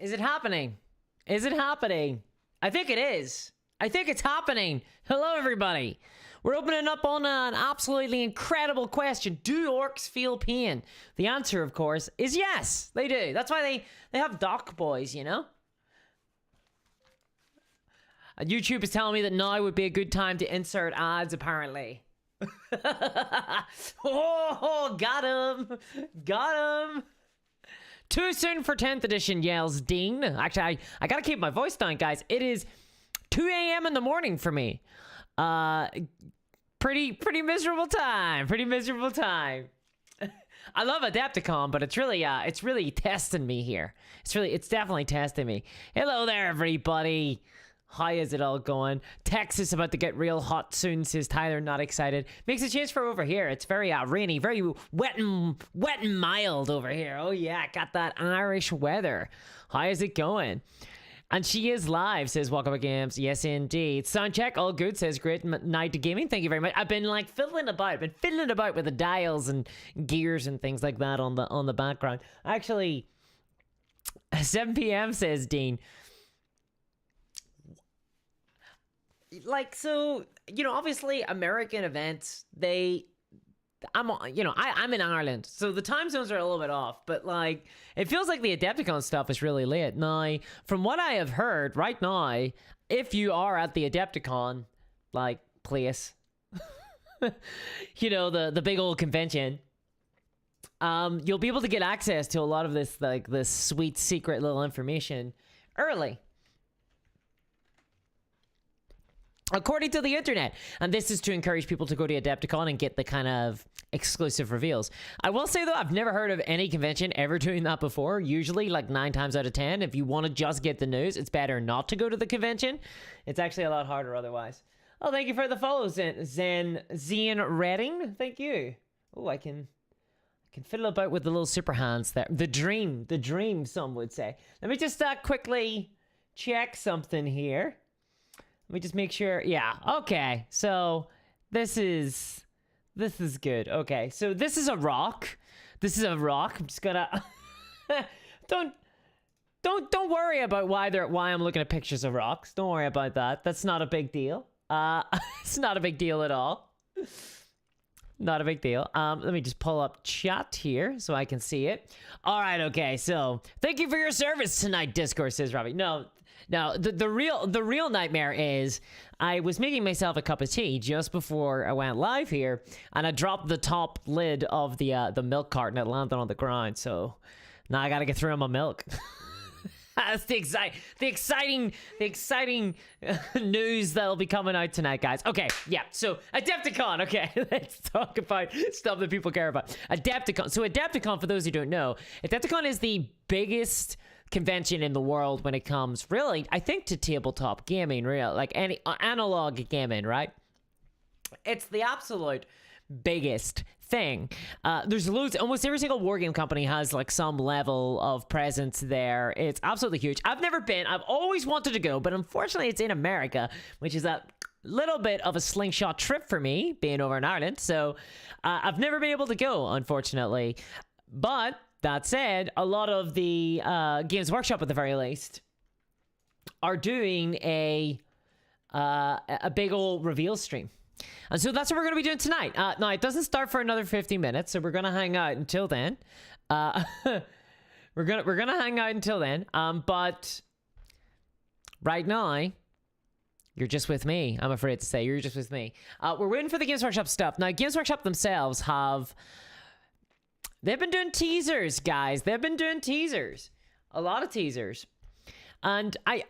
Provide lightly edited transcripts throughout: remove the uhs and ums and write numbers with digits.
Is it happening? Is it happening? I think it is. I think it's happening. Hello, everybody. We're opening up on an absolutely incredible question. Do orcs feel pain? The answer, of course, is yes, they do. That's why they have doc boys, you know? And YouTube is telling me that now would be a good time to insert ads, apparently. Oh, got him. Got him. Too soon for 10th edition, yells Dean. Actually, I gotta keep my voice down, guys. It is 2 a.m. in the morning for me. Pretty miserable time. Pretty miserable time. I love Adepticon, but it's really testing me here. It's definitely testing me. Hello there, everybody. How is it all going? Texas about to get real hot soon, says Tyler, not excited. Makes a change for over here. It's very rainy, very wet and mild over here. Oh yeah, got that Irish weather. How is it going? And she is live, says Walk Up Games. Yes, indeed. Sound check, all good, says Great Night to Gaming. Thank you very much. I've been like fiddling about with the dials and gears and things like that on the background. Actually, 7 p.m. says Dean. Like, so, you know, obviously American events, I'm in Ireland, so the time zones are a little bit off, but like, it feels like the Adepticon stuff is really late. Now, from what I have heard right now, if you are at the Adepticon, like, place, you know, the big old convention, you'll be able to get access to a lot of this, like, this sweet secret little information early. According to the internet, and this is to encourage people to go to Adepticon and get the kind of exclusive reveals. I will say though, I've never heard of any convention ever doing that before. Usually, like 9 times out of 10, if you want to just get the news, it's better not to go to the convention. It's actually a lot harder otherwise. Oh, thank you for the follow, Zen Redding. Thank you. Oh, I can fiddle about with the little super hands there. The dream, some would say. Let me just quickly check something here. Let me just make sure. Yeah, okay. So this is good. Okay, so this is a rock. This is a rock. I'm just gonna don't worry about why I'm looking at pictures of rocks. Don't worry about that. That's not a big deal. It's not a big deal at all. Not a big deal. Let me just pull up chat here so I can see it. All right, okay. So thank you for your service tonight, Discord, says Robbie. No, the real nightmare is I was making myself a cup of tea just before I went live here, and I dropped the top lid of the milk carton. It landed on the ground, so now I gotta get through my milk. That's the exciting news that'll be coming out tonight, guys. Okay, yeah, so Adepticon, okay, let's talk about stuff that people care about. Adepticon. So Adepticon, for those who don't know, Adepticon is the biggest convention in the world when it comes, really, I think, to tabletop gaming, real, like any analog gaming, right? It's the absolute biggest thing. There's loads, almost every single wargame company has like some level of presence there. It's absolutely huge. I've never been. I've always wanted to go, but unfortunately it's in America, which is a little bit of a slingshot trip for me, being over in Ireland. So I've never been able to go, unfortunately. But that said, a lot of the Games Workshop, at the very least, are doing a big old reveal stream. And so that's what we're going to be doing tonight. Now, it doesn't start for another 50 minutes, so we're going to hang out until then. We're gonna hang out until then. But right now, you're just with me. I'm afraid to say, you're just with me. We're waiting for the Games Workshop stuff. Now, Games Workshop themselves they've been doing teasers, guys. They've been doing teasers. A lot of teasers. And I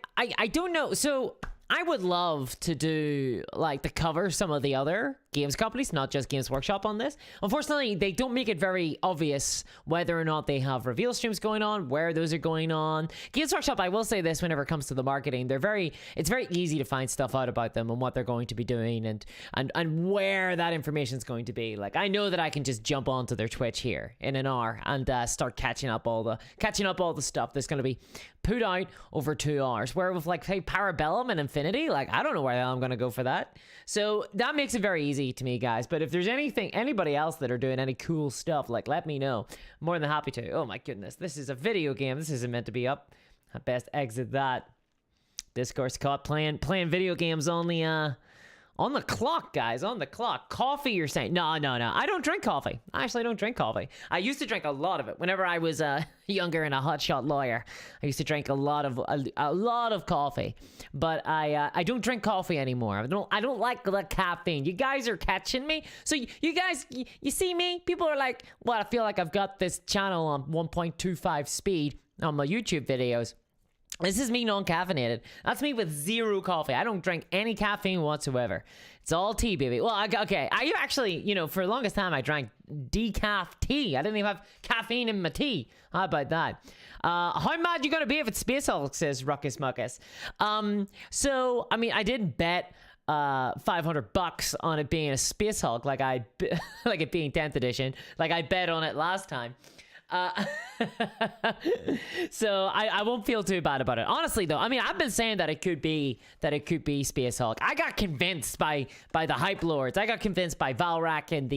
don't know. So I would love to do, like, to cover some of the other games companies, not just Games Workshop on this. Unfortunately, they don't make it very obvious whether or not they have reveal streams going on, where those are going on. Games Workshop, I will say this whenever it comes to the marketing, it's very easy to find stuff out about them and what they're going to be doing and where that information is going to be. Like, I know that I can just jump onto their Twitch here in an hour and start catching up all the stuff that's going to be put out over 2 hours. Where with, like, say, Parabellum and Infinity, like, I don't know where I'm going to go for that. So that makes it very easy crazy to me, guys. But if there's anybody else that are doing any cool stuff, like, let me know. I'm more than happy to. Oh my goodness, this is a video game. This isn't meant to be up. I best exit that. Discourse caught playing video games on the clock, guys. On the clock. Coffee, you're saying? No. I don't drink coffee. I actually don't drink coffee. I used to drink a lot of it whenever I was younger and a hotshot lawyer. I used to drink a lot of coffee, but I don't drink coffee anymore. I don't like the caffeine. You guys are catching me. So you guys, you see me? People are like, "What? I feel like I've got this channel on 1.25 speed on my YouTube videos." This is me non-caffeinated. That's me with zero coffee. I don't drink any caffeine whatsoever. It's all tea, baby. Well, okay. I actually, for the longest time, I drank decaf tea. I didn't even have caffeine in my tea. How about that? How mad you gonna be if it's Space Hulk, says Ruckus Muckus. So, I mean, I did bet $500 on it being a Space Hulk, like it being 10th edition. Like I bet on it last time. So I won't feel too bad about it. Honestly, though, I mean, I've been saying that it could be Space Hulk. I got convinced by the hype lords. I got convinced by Valrak and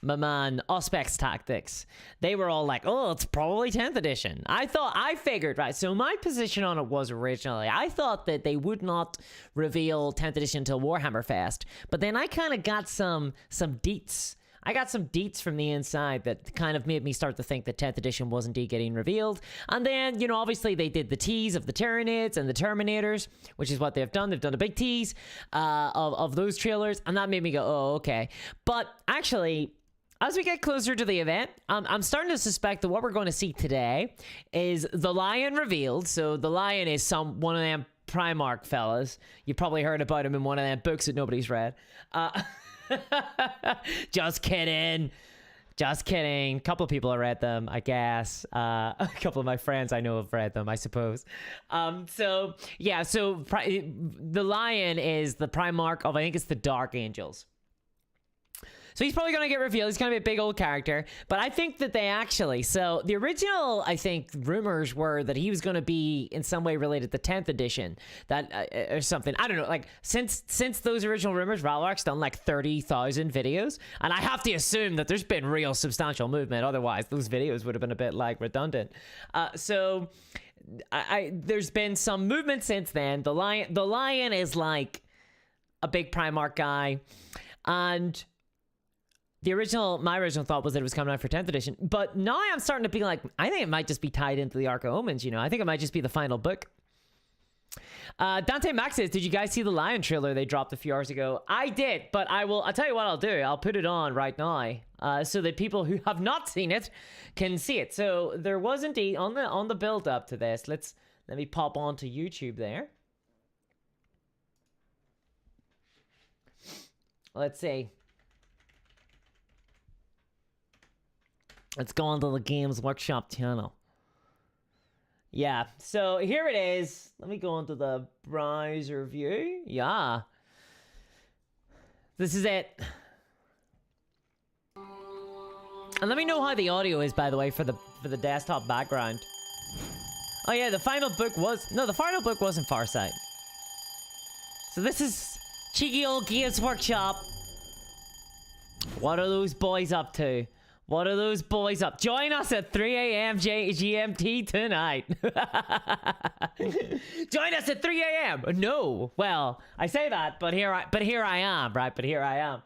my man Auspex Tactics. They were all like, "Oh, it's probably 10th edition." I figured, right? So my position on it was originally, I thought that they would not reveal 10th edition until Warhammer Fest. But then I kind of got some deets. I got some deets from the inside that kind of made me start to think that 10th edition was indeed getting revealed. And then, obviously they did the tease of the Tyranids and the Terminators, which is what they've done. They've done a big tease of those trailers, and that made me go, "Oh, okay." But actually, as we get closer to the event, I'm starting to suspect that what we're going to see today is the Lion revealed. So the Lion is one of them Primarch fellas. You probably heard about him in one of them books that nobody's read. Just kidding. A couple of people have read them, I guess. A couple of my friends I know have read them, I suppose. So the Lion is the Primarch of, I think it's the Dark Angels. So he's probably going to get revealed. He's going to be a big old character. But I think that so the original, I think, rumors were that he was going to be in some way related to 10th edition. Or something. I don't know. Like, since those original rumors, Valrak's done like 30,000 videos. And I have to assume that there's been real substantial movement. Otherwise, those videos would have been a bit, like, redundant. So there's been some movement since then. The Lion is, like, a big Primarch guy. And my original thought was that it was coming out for 10th edition, but now I'm starting to be like, I think it might just be tied into the Arc of Omens, I think it might just be the final book. Dante Max says, "Did you guys see the Lion trailer they dropped a few hours ago?" I did, but I'll tell you what I'll do. I'll put it on right now, so that people who have not seen it can see it. So there was indeed, on the build up to this, let me pop onto YouTube there. Let's see. Let's go on to the Games Workshop channel. Yeah, so here it is. Let me go into the browser view. Yeah. This is it. And let me know how the audio is, by the way, for the desktop background. Oh yeah, the final book wasn't Farsight. So this is cheeky old Games Workshop. What are those boys up to? Join us at 3 a.m. GMT tonight. Join us at 3 a.m. No. Well, I say that, but here I am, right? But here I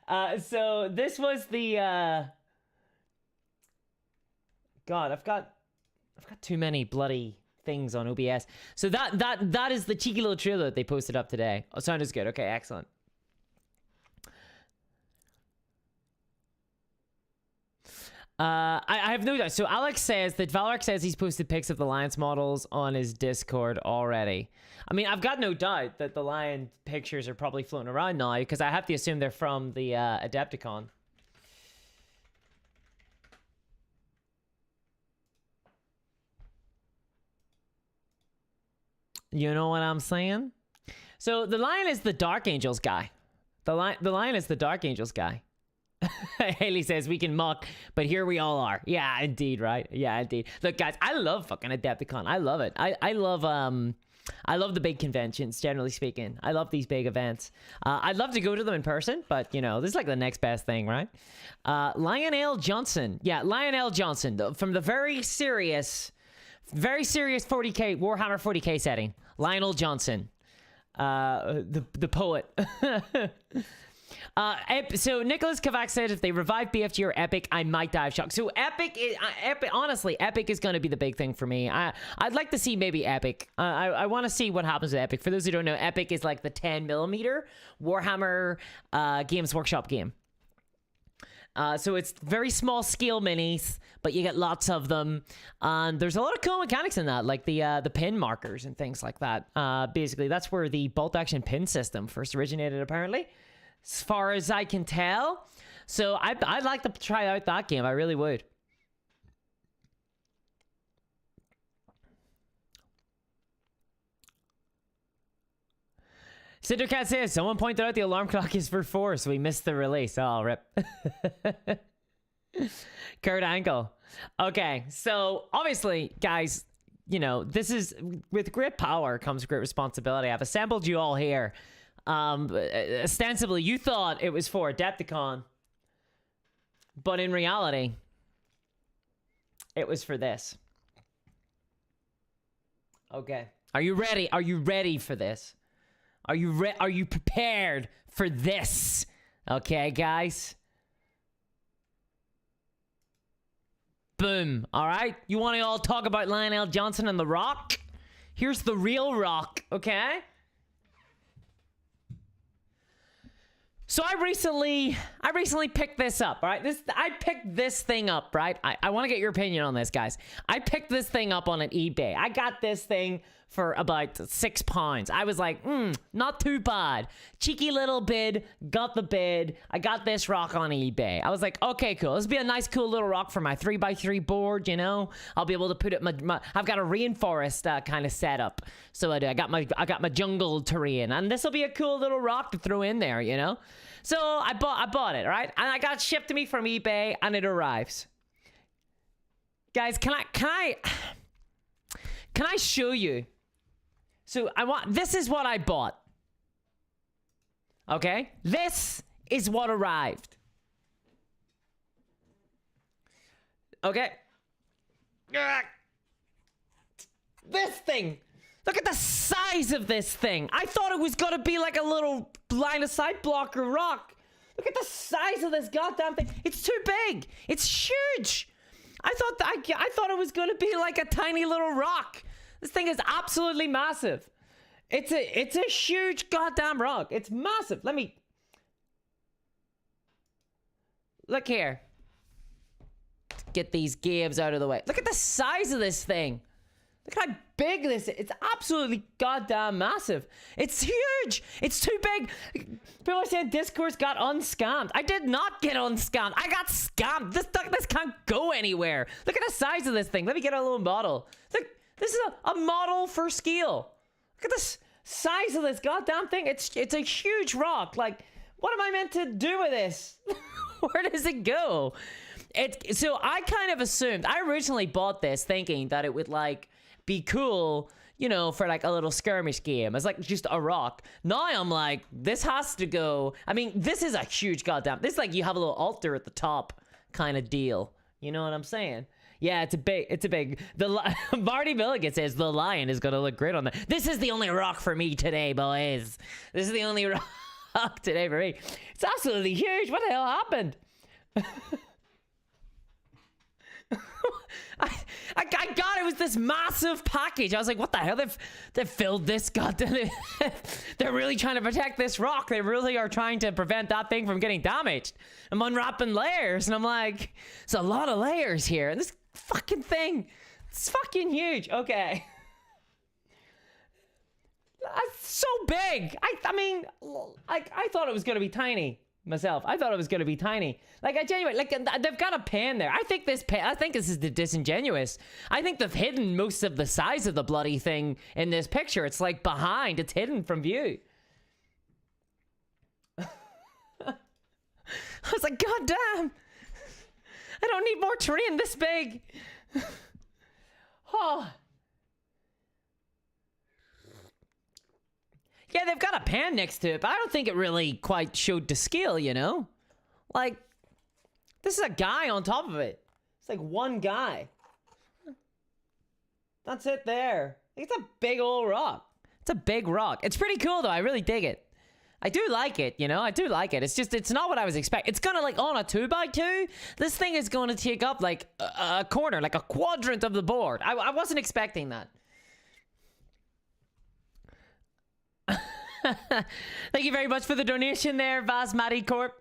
am. So this was the God, I've got too many bloody things on OBS. So that is the cheeky little trailer that they posted up today. Oh, sound is good. Okay, excellent. I have no doubt. So Alex says that Valrak says he's posted pics of the Lions models on his Discord already. I mean, I've got no doubt that the Lion pictures are probably floating around now, because I have to assume they're from the Adepticon. You know what I'm saying? So the Lion is the Dark Angels guy. The Lion is the Dark Angels guy. Haley says, "We can mock, but here we all are." Yeah, indeed, right? Yeah, indeed. Look, guys, I love fucking Adepticon. I love it. I love I love the big conventions, generally speaking. I love these big events. I'd love to go to them in person, but, you know, this is like the next best thing, right? Lionel Johnson. Yeah, Lionel Johnson, from the very serious 40K, Warhammer 40K setting. Lionel Johnson, the poet. So Nicholas Kavak said, if they revive BFG or Epic, I might die of shock. So Epic, honestly, Epic is going to be the big thing for me. I'd like to see maybe Epic. I want to see what happens with Epic. For those who don't know, Epic is like the 10mm Warhammer Games Workshop game. So it's very small scale minis, but you get lots of them. There's a lot of cool mechanics in that, like the pin markers and things like that. Basically, that's where the bolt action pin system first originated, apparently, as far as I can tell. So I'd like to try out that game. I really would. Cindercat says, someone pointed out the alarm clock is for 4, so we missed the release. Oh, rip. Kurt Angle. Okay, so obviously, guys, you know, this is, with great power comes great responsibility. I've assembled you all here. Ostensibly, you thought it was for Adepticon, but in reality, it was for this. Okay. Are you ready? Are you ready for this? Are you prepared for this? Okay, guys. Boom. All right. You want to all talk about Lionel Johnson and The Rock? Here's the real Rock, okay? So I recently picked this up, right? I picked this thing up, right? I want to get your opinion on this, guys. I picked this thing up on an eBay. I got this thing for about £6. I was like, not too bad. Cheeky little bid, got the bid. I got this rock on eBay. I was like, okay, cool. This would be a nice, cool little rock for my 3x3 board, you know? I'll be able to put it I've got a rainforest kind of setup. So I do. I got my jungle terrain, and this will be a cool little rock to throw in there, you know? So I bought it, right? And I got it shipped to me from eBay, and it arrives. Guys, can I show you? So this is what I bought. Okay? This is what arrived. Okay? This thing. Look at the size of this thing. I thought it was gonna be like a little line of sight blocker rock. Look at the size of this goddamn thing. It's too big. It's huge. I thought it was gonna be like a tiny little rock. This thing is absolutely massive. It's a huge goddamn rock. It's massive. Let me look here. Get these games out of the way. Look at the size of this thing. Look how big this is. It's absolutely goddamn massive. It's huge. It's too big. People are saying Discourse got unscammed. I did not get unscammed. I got scammed. This can't go anywhere. Look at the size of this thing. Let me get a little model. Look, this is a model for scale. Look at this size of this goddamn thing. It's a huge rock. Like, what am I meant to do with this? Where does it go? So I kind of assumed. I originally bought this thinking that it would like be cool, you know, for like a little skirmish game. It's like just a rock. Now I'm like, this has to go. I mean, this is a huge goddamn. This is like you have a little altar at the top kind of deal. You know what I'm saying? Yeah, it's a big. Marty Milligan says the lion is gonna look great on that. This is the only rock for me today, boys. This is the only rock today for me. It's absolutely huge. What the hell happened? I got it was this massive package. I was like, what the hell? They've filled this goddamn. They're really trying to protect this rock. They really are trying to prevent that thing from getting damaged. I'm unwrapping layers, and I'm like, it's a lot of layers here. And this fucking thing, it's fucking huge. Okay. That's so big. I mean, I thought it was gonna be tiny. Myself, I thought it was going to be tiny. Like, I genuinely, like, they've got a pan there. I think this is the disingenuous. I think they've hidden most of the size of the bloody thing in this picture. It's like behind, it's hidden from view. I was like, God damn. I don't need more terrain this big. Oh. Yeah, they've got a pan next to it, but I don't think it really quite showed to scale, you know? Like, this is a guy on top of it. It's like one guy. That's it there. It's a big old rock. It's a big rock. It's pretty cool, though. I really dig it. I do like it, you know? I do like it. It's just, it's not what I was expecting. It's gonna, like, on a 2x2, this thing is going to take up, like, a corner, like a quadrant of the board. I wasn't expecting that. Thank you very much for the donation there, Vasmati Corp.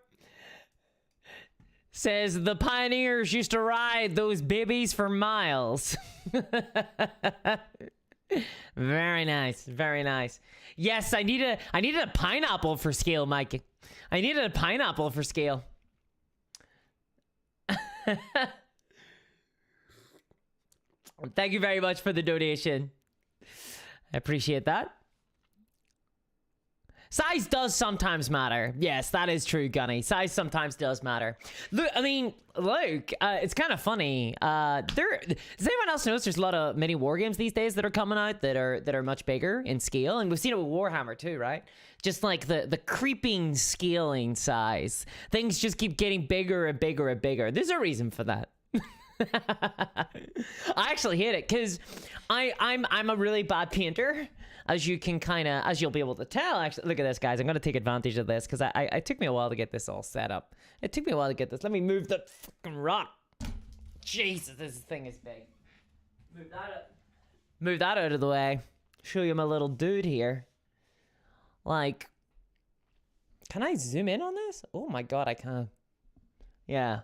Says, the pioneers used to ride those babies for miles. Very nice, very nice. Yes, I needed a pineapple for scale, Mike. I needed a pineapple for scale. Thank you very much for the donation. I appreciate that. Size does sometimes matter. Yes, that is true, Gunny. Size sometimes does matter. Look, I mean, look, it's kind of funny. Does anyone else notice there's a lot of mini war games these days that are coming out that are much bigger in scale? And we've seen it with Warhammer too, right? Just like the creeping scaling size. Things just keep getting bigger and bigger and bigger. There's a reason for that. I actually hate it because I'm a really bad painter. As you can as you'll be able to tell, actually, look at this, guys. I'm going to take advantage of this because it took me a while to get this all set up. It took me a while to get this. Let me move the fucking rock. Jesus, this thing is big. Move that out of the way. Show you my little dude here. Like, can I zoom in on this? Oh my God, I can. Yeah.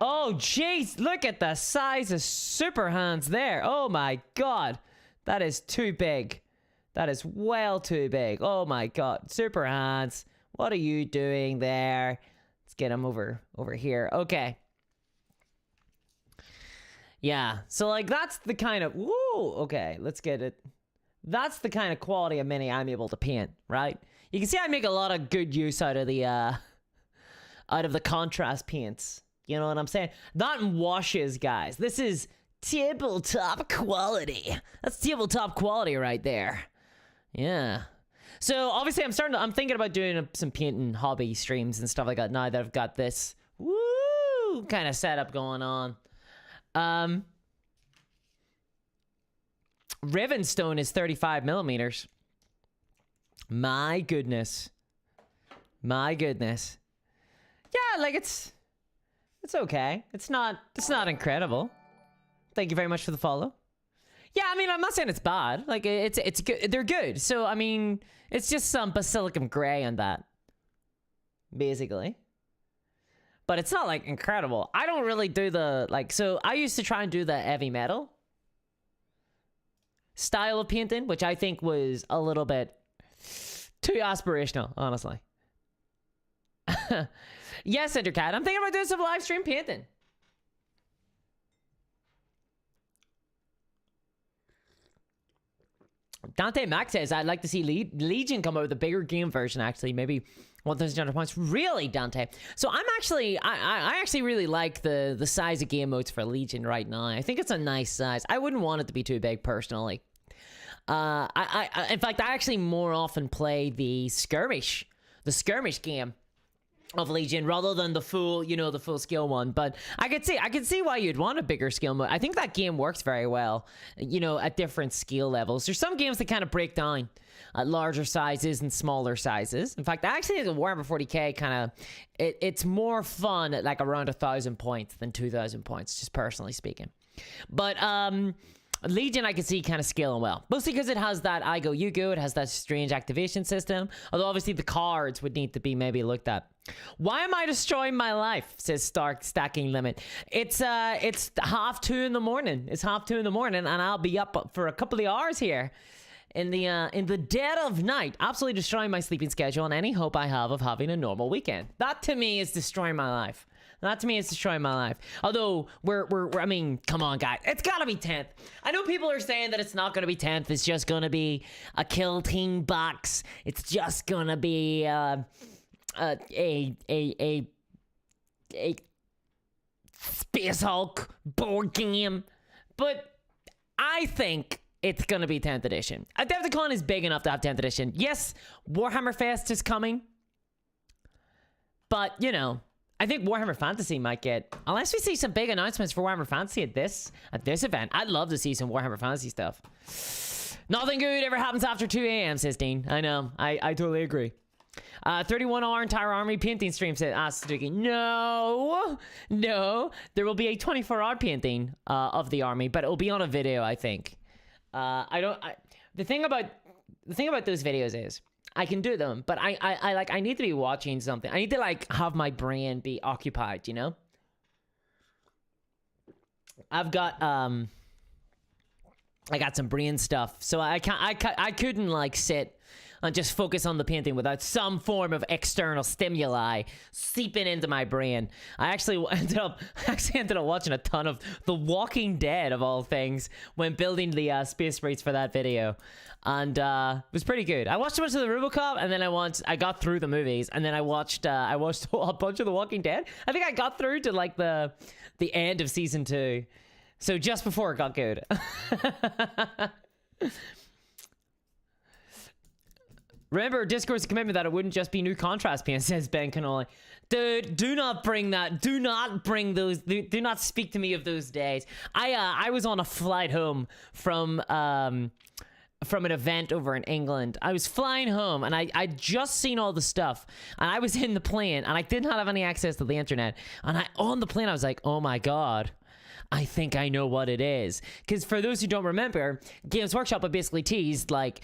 Oh, jeez, look at the size of super hands there. Oh my God. That is too big. That is well too big. Oh my God. Super hands. What are you doing there? Let's get him over here. Okay. Yeah. So like that's the kind of, woo. Okay. Let's get it. That's the kind of quality of mini I'm able to paint, right? You can see I make a lot of good use out of the contrast paints. You know what I'm saying? Not in washes, guys. This is tabletop quality. That's tabletop quality right there. Yeah. So obviously I'm thinking about doing some painting hobby streams and stuff like that now that I've got this woo kind of setup going on. Ravenstone is 35 millimeters. My goodness. My goodness. Yeah, like it's okay. It's not incredible. Thank you very much for the follow. Yeah, I mean, I'm not saying it's bad. Like, it's good. They're good. So, I mean, it's just some basilicum gray on that. Basically. But it's not, like, incredible. I don't really do the, like, so I used to try and do the heavy metal style of painting, which I think was a little bit too aspirational, honestly. Yes, Endercat, I'm thinking about doing some live stream painting. Dante Max says, I'd like to see Legion come out with a bigger game version, actually. Maybe 1,200 points. Really, Dante? So I'm actually, I actually really like the size of game modes for Legion right now. I think it's a nice size. I wouldn't want it to be too big, personally. In fact, I actually more often play the skirmish game of Legion rather than the full, the full skill one. But I could see why you'd want a bigger skill mode. I think that game works very well, at different skill levels. There's some games that kind of break down at larger sizes and smaller sizes. In fact, I actually think Warhammer 40k kind of, it's more fun at like around 1,000 points than 2,000 points, just personally speaking. But Legion I can see kind of scaling well, mostly because it has that I go you go, it has that strange activation system, although obviously the cards would need to be maybe looked at. Why am I destroying my life, says Stark Stacking Limit. It's 2:30 in the morning. It's 2:30 in the morning and I'll be up for a couple of hours here in the dead of night, absolutely destroying my sleeping schedule and any hope I have of having a normal weekend. That to me is destroying my life. That to me is destroying my life. Although I mean, come on, guys, it's gotta be 10th. I know people are saying that it's not gonna be 10th. It's just gonna be a Kill Team box. It's just gonna be a Space Hulk board game. But I think it's gonna be 10th edition. Adepticon is big enough to have 10th edition. Yes, Warhammer Fest is coming, but you know, I think Warhammer Fantasy might get, unless we see some big announcements for Warhammer Fantasy at this event. I'd love to see some Warhammer Fantasy stuff. Nothing good ever happens after 2 a.m. says Dean. I know, I totally agree. 31R entire army painting stream, said Astuki. No, there will be a 24-hour painting of the army, but it will be on a video, I think. The thing about those videos is I can do them, but I need to be watching something. I need to like have my brain be occupied, you know? I got some brain stuff, so I couldn't like sit and just focus on the painting without some form of external stimuli seeping into my brain. I actually ended up watching a ton of The Walking Dead, of all things, when building the space race for that video, and it was pretty good. I watched a bunch of the RoboCop, and then I got through the movies, and then I watched a bunch of The Walking Dead. I think I got through to like the end of season 2, so just before it got good. Remember, Discord's commitment that it wouldn't just be new contrast paint, says Ben Cannoli. Dude, do not bring that. Do not bring those. Do not speak to me of those days. I was on a flight home from an event over in England. I was flying home, and I'd just seen all the stuff, and I was in the plane, and I did not have any access to the internet. And on the plane, I was like, oh my God, I think I know what it is. Because for those who don't remember, Games Workshop had basically teased, like,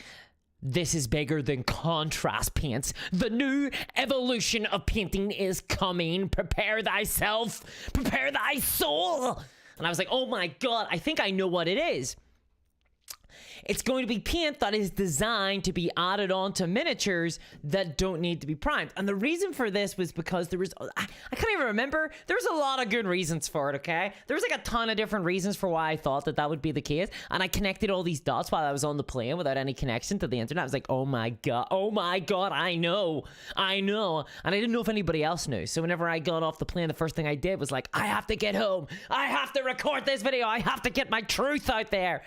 this is bigger than contrast paints. The new evolution of painting is coming. Prepare thyself. Prepare thy soul. And I was like, oh my God, I think I know what it is. It's going to be paint that is designed to be added on to miniatures that don't need to be primed. And the reason for this was because there was, I can't even remember. There was a lot of good reasons for it, okay? There was like a ton of different reasons for why I thought that would be the case. And I connected all these dots while I was on the plane without any connection to the internet. I was like, oh my God, I know. And I didn't know if anybody else knew. So whenever I got off the plane, the first thing I did was like, I have to get home. I have to record this video. I have to get my truth out there.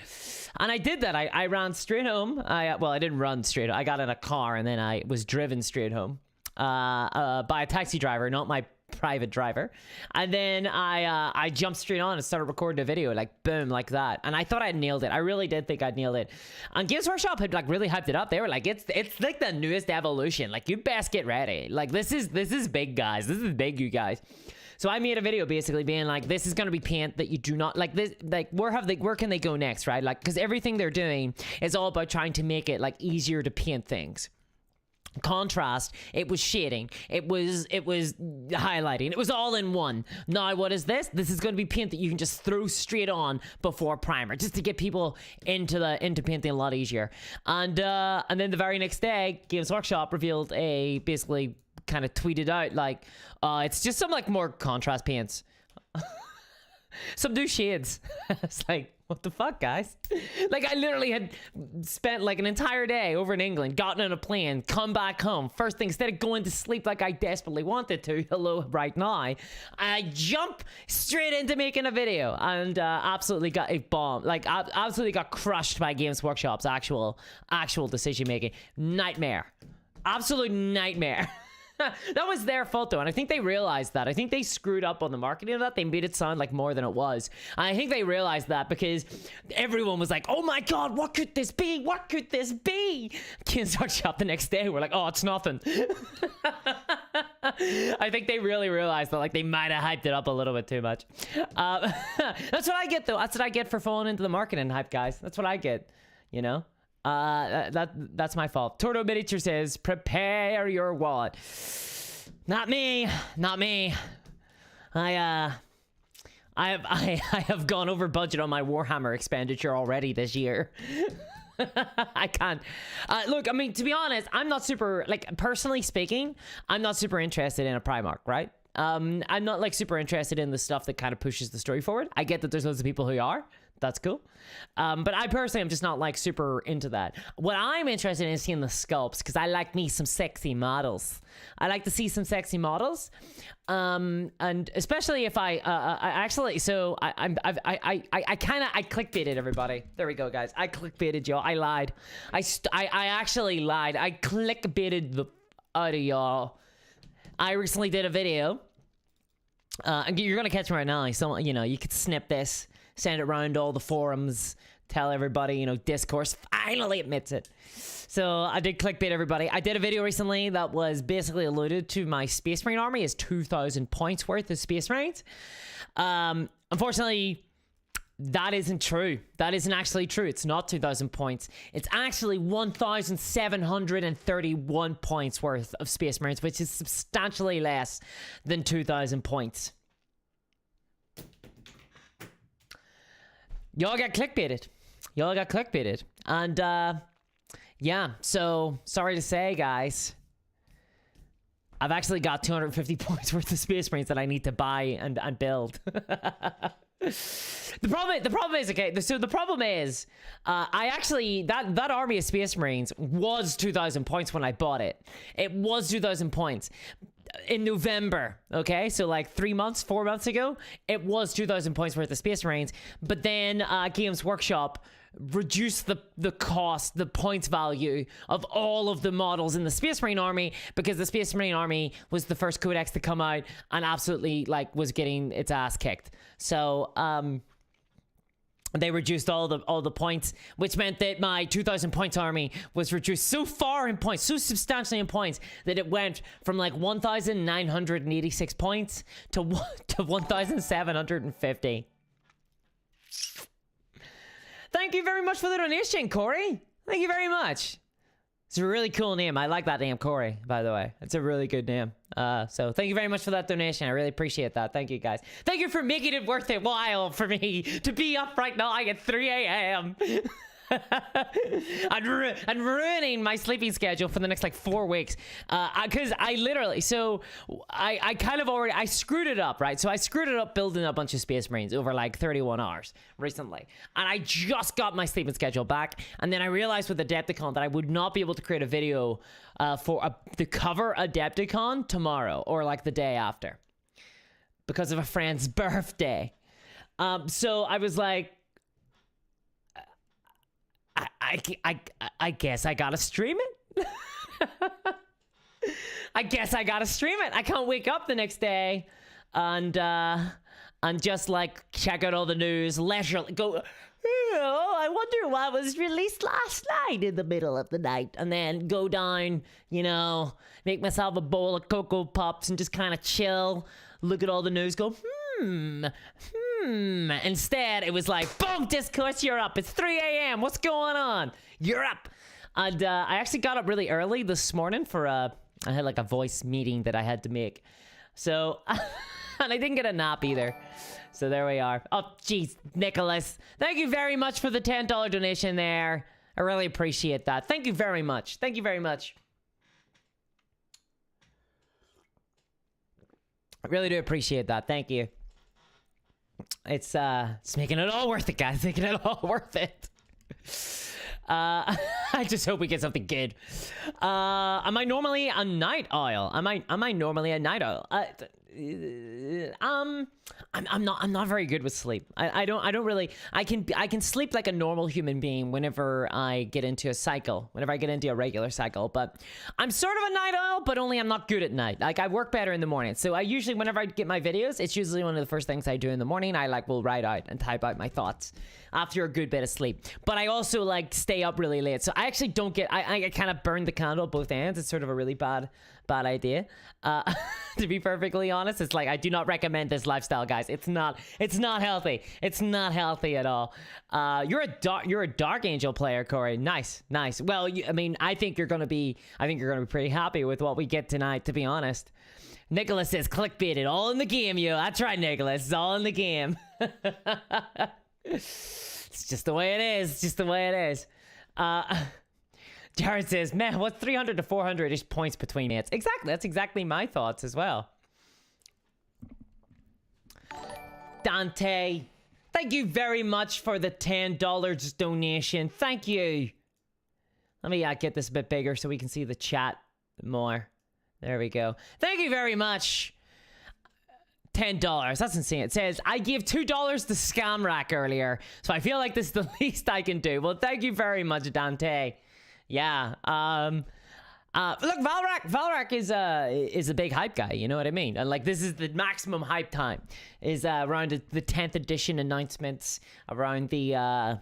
And I did that. I ran straight home. I didn't run straight home. I got in a car and then I was driven straight home by a taxi driver, not my private driver. And then I jumped straight on and started recording a video, like boom, like that. And I thought I'd nailed it. I really did think I'd nailed it. And Games Workshop had like really hyped it up. They were like, it's like the newest evolution. Like, you best get ready. Like, this is big, guys. This is big, you guys. So I made a video basically being like, this is going to be paint that you do not like. This, like, where can they go next, right? Like, because everything they're doing is all about trying to make it like easier to paint things. Contrast, it was shading, it was highlighting, it was all in one. Now what is this? This is going to be paint that you can just throw straight on before primer, just to get people into painting a lot easier. And then the very next day, Games Workshop revealed basically kind of tweeted out like, it's just some like more contrast paints. Some new shades. It's like, what the fuck, guys? Like, I literally had spent like an entire day over in England, gotten on a plane, come back home. First thing, instead of going to sleep like I desperately wanted to, hello right now, I jump straight into making a video and absolutely got a bomb. Like, absolutely got crushed by Games Workshop's actual decision making. Nightmare. Absolute nightmare. That was their fault though, and I think they realized that. I think they screwed up on the marketing of that. They made it sound like more than it was. And I think they realized that because everyone was like, oh my God, what could this be? What could this be? Games Workshop the next day were like, oh, it's nothing. I think they really realized that like they might have hyped it up a little bit too much. That's what I get though. That's what I get for falling into the marketing hype, guys. That's what I get, you know? That's my fault. Torto Miniature says, prepare your wallet. Not me. I have gone over budget on my Warhammer expenditure already this year. I can't. Look, I mean, to be honest, I'm not super, like, personally speaking, I'm not super interested in a Primarch, right? I'm not like super interested in the stuff that kind of pushes the story forward. I get that there's loads of people who are. That's cool. But I personally am just not like super into that. What I'm interested in is seeing the sculpts, because I like me some sexy models. I like to see some sexy models, and especially if I actually, so I clickbaited everybody. There we go, guys. I clickbaited y'all. I lied. I actually lied. I clickbaited the out of y'all. I recently did a video. You're gonna catch me right now. So you could snip this, send it around all the forums, tell everybody, Discourse finally admits it. So I did clickbait everybody. I did a video recently that was basically alluded to my Space Marine army as 2,000 points worth of Space Marines. Unfortunately, that isn't true. That isn't actually true. It's not 2,000 points. It's actually 1,731 points worth of Space Marines, which is substantially less than 2,000 points. Y'all got clickbaited. And, yeah, so sorry to say, guys, I've actually got 250 points worth of Space Marines that I need to buy and build. The problem is, okay, so the problem is, I actually, that army of Space Marines was 2,000 points when I bought it. It was 2,000 points. In November, okay, so like 4 months ago, it was 2,000 points worth of Space Marines. But then Games Workshop reduced the cost, the points value of all of the models in the Space Marine army, because the Space Marine army was the first codex to come out and absolutely was getting its ass kicked. So they reduced all the points, which meant that my 2,000 points army was reduced so far in points, so substantially in points, that it went from like 1,986 points to 1,750. Thank you very much for the donation, Corey. Thank you very much. It's a really cool name. I like that name, Corey, by the way. It's a really good name. So thank you very much for that donation. I really appreciate that. Thank you, guys. Thank you for making it worth it while for me to be up right now at 3 a.m. and ruining my sleeping schedule for the next like 4 weeks, because I literally, so I kind of already, I screwed it up, right? So I screwed it up building a bunch of Space Marines over like 31 hours recently, and I just got my sleeping schedule back, and then I realized with ADEPTICON that I would not be able to create a video to cover ADEPTICON tomorrow or like the day after because of a friend's birthday. So I was like, I guess I gotta stream it. I guess I gotta stream it. I can't wake up the next day and just like check out all the news, leisurely go, oh, I wonder what was released last night in the middle of the night, and then go down, make myself a bowl of Cocoa Puffs and just kind of chill, look at all the news, go, Instead, it was like, boom, Discourse, you're up. It's 3 a.m. What's going on? You're up. And I actually got up really early this morning for I had like a voice meeting that I had to make. So, and I didn't get a nap either. So there we are. Oh, jeez, Nicholas. Thank you very much for the $10 donation there. I really appreciate that. Thank you very much. Thank you very much. I really do appreciate that. Thank you. It's making it all worth it, guys. Making it all worth it. I just hope we get something good. Am I normally a night owl? Am I normally a night owl? I'm not very good with sleep. I don't really, I can sleep like a normal human being whenever I get into a cycle, whenever I get into a regular cycle, but I'm sort of a night owl, but only I'm not good at night. Like I work better in the morning. So I usually, whenever I get my videos, it's usually one of the first things I do in the morning. I will write out and type out my thoughts after a good bit of sleep. But I also like stay up really late. So I actually don't get, I kind of burn the candle at both ends. It's sort of a really bad idea. To be perfectly honest, it's like, I do not recommend this lifestyle, guys. It's not healthy. It's not healthy at all. You're a Dark Angel player, Corey. Nice. Well, I think you're gonna be pretty happy with what we get tonight, to be honest. Nicholas says clickbaited, all in the game, yo. That's right, Nicholas. It's all in the game. It's just the way it is. Jared says, man, what's 300 to 400-ish points between mates? Exactly. That's exactly my thoughts as well. Dante, Thank you very much for the $10 donation. Thank you. Let me get this a bit bigger so we can see the chat more. There we go. Thank you very much. $10. That's insane. It says, I gave $2 to Scam Rack earlier, so I feel like this is the least I can do. Well, thank you very much, Dante. Yeah. Look, Valrak is a big hype guy, you know what I mean? And like, this is the maximum hype time, is around the 10th edition announcements, around the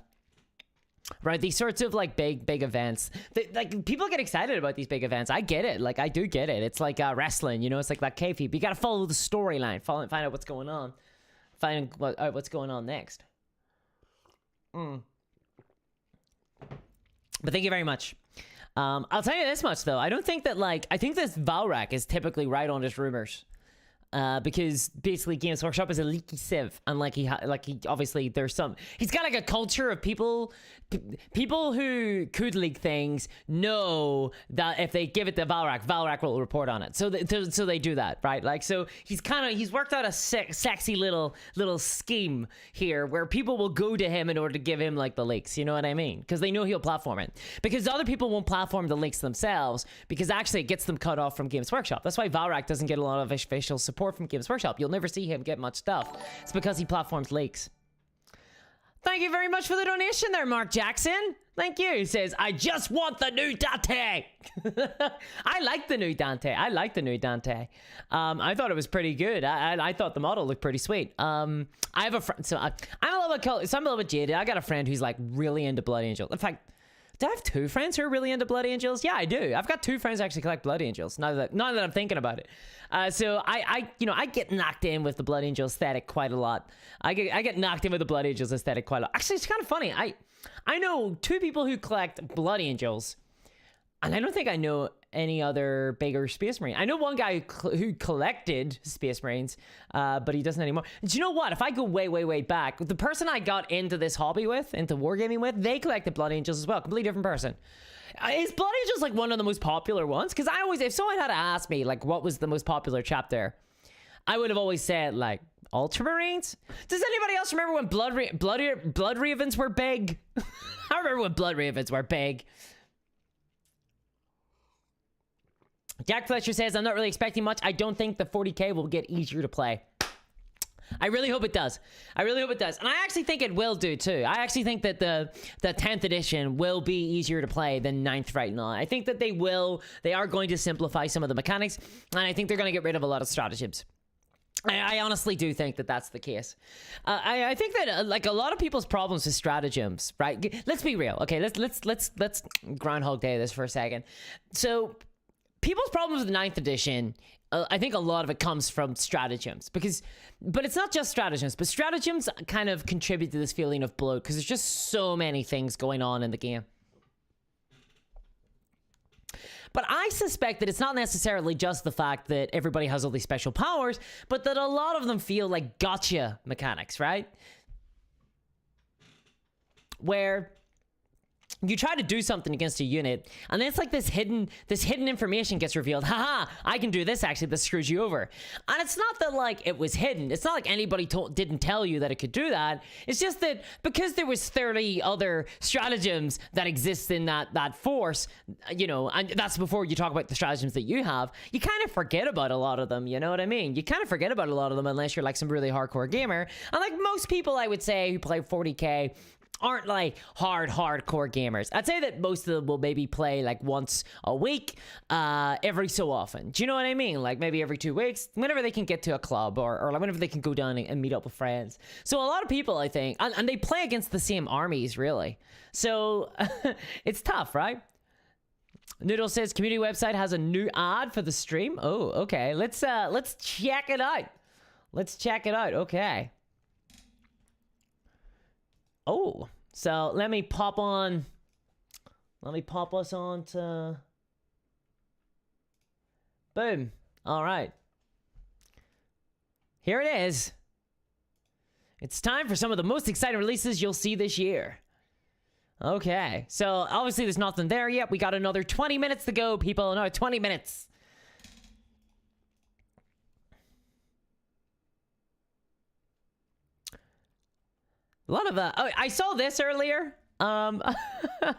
right, these sorts of like big events. Like, people get excited about these big events. I get it. Like, I do get it. It's like wrestling, you know, it's like that kayfabe. You gotta follow the storyline, find out what's going on, find out what's going on next. But thank you very much. I'll tell you this much though. I don't think that, like, I think this Valrak is typically right on his rumors. Because basically Games Workshop is a leaky sieve, and like he obviously there's some, he's got like a culture of people who could leak things know that if they give it to Valrak will report on it, so they do that, right? Like, so he's worked out a sexy little scheme here where people will go to him in order to give him like the leaks, you know what I mean? Because they know he'll platform it, because other people won't platform the leaks themselves, because actually it gets them cut off from Games Workshop. That's why Valrak doesn't get a lot of official support from Games Workshop. You'll never see him get much stuff. It's because he platforms leaks. Thank you very much for the donation there, Mark Jackson. Thank you. He says, I just want the new Dante. I like the new Dante. I thought it was pretty good. I thought the model looked pretty sweet. I have a friend, so I'm a little bit jaded. I got a friend who's like really into Blood Angel. In fact, do I have two friends who are really into Blood Angels? Yeah, I do. I've got two friends who actually collect Blood Angels, now that I'm thinking about it. So I get knocked in with the Blood Angel aesthetic quite a lot. I get knocked in with the Blood Angels aesthetic quite a lot. Actually, it's kind of funny. I know two people who collect Blood Angels, and I don't think I know any other bigger Space Marine. I know one guy who collected Space Marines, but he doesn't anymore. And do you know what? If I go way back, the person I got into this hobby with, into wargaming with, they collected Blood Angels as well. Completely different person. Is Blood Angels like one of the most popular ones? Because if someone had to ask me like what was the most popular chapter, I would have always said like Ultramarines. Does anybody else remember when Blood Ravens were big? I remember when Blood Ravens were big. Jack Fletcher says, I'm not really expecting much. I don't think the 40k will get easier to play. I really hope it does. And I actually think it will do too. I actually think that the 10th edition will be easier to play than 9th right now. I think that they are going to simplify some of the mechanics, and I think they're going to get rid of a lot of stratagems. I honestly do think that that's the case. I think that like a lot of people's problems with stratagems, right? Let's be real. Okay, let's Groundhog Day this for a second. So people's problems with the 9th edition, I think a lot of it comes from stratagems, but it's not just stratagems, but stratagems kind of contribute to this feeling of bloat because there's just so many things going on in the game. But I suspect that it's not necessarily just the fact that everybody has all these special powers, but that a lot of them feel like gotcha mechanics, right? Where you try to do something against a unit, and then it's like this hidden information gets revealed. Haha, I can do this actually, this screws you over. And it's not that like it was hidden. It's not like anybody didn't tell you that it could do that. It's just that because there was 30 other stratagems that exist in that force, you know, and that's before you talk about the stratagems that you have, you kind of forget about a lot of them, you know what I mean? You kind of forget about a lot of them unless you're like some really hardcore gamer. And like most people, I would say, who play 40k aren't like hardcore gamers. I'd say that most of them will maybe play like once a week, every so often. Do you know what I mean? Like maybe every 2 weeks, whenever they can get to a club or like whenever they can go down and meet up with friends. So a lot of people, I think, and they play against the same armies really. So it's tough, right? Noodle says community website has a new ad for the stream. Oh, okay. Let's check it out. Okay. Oh, so let me pop us on to, boom. All right. Here it is. It's time for some of the most exciting releases you'll see this year. Okay, so obviously there's nothing there yet. We got another 20 minutes to go, people. Another 20 minutes. A lot of oh, I saw this earlier. I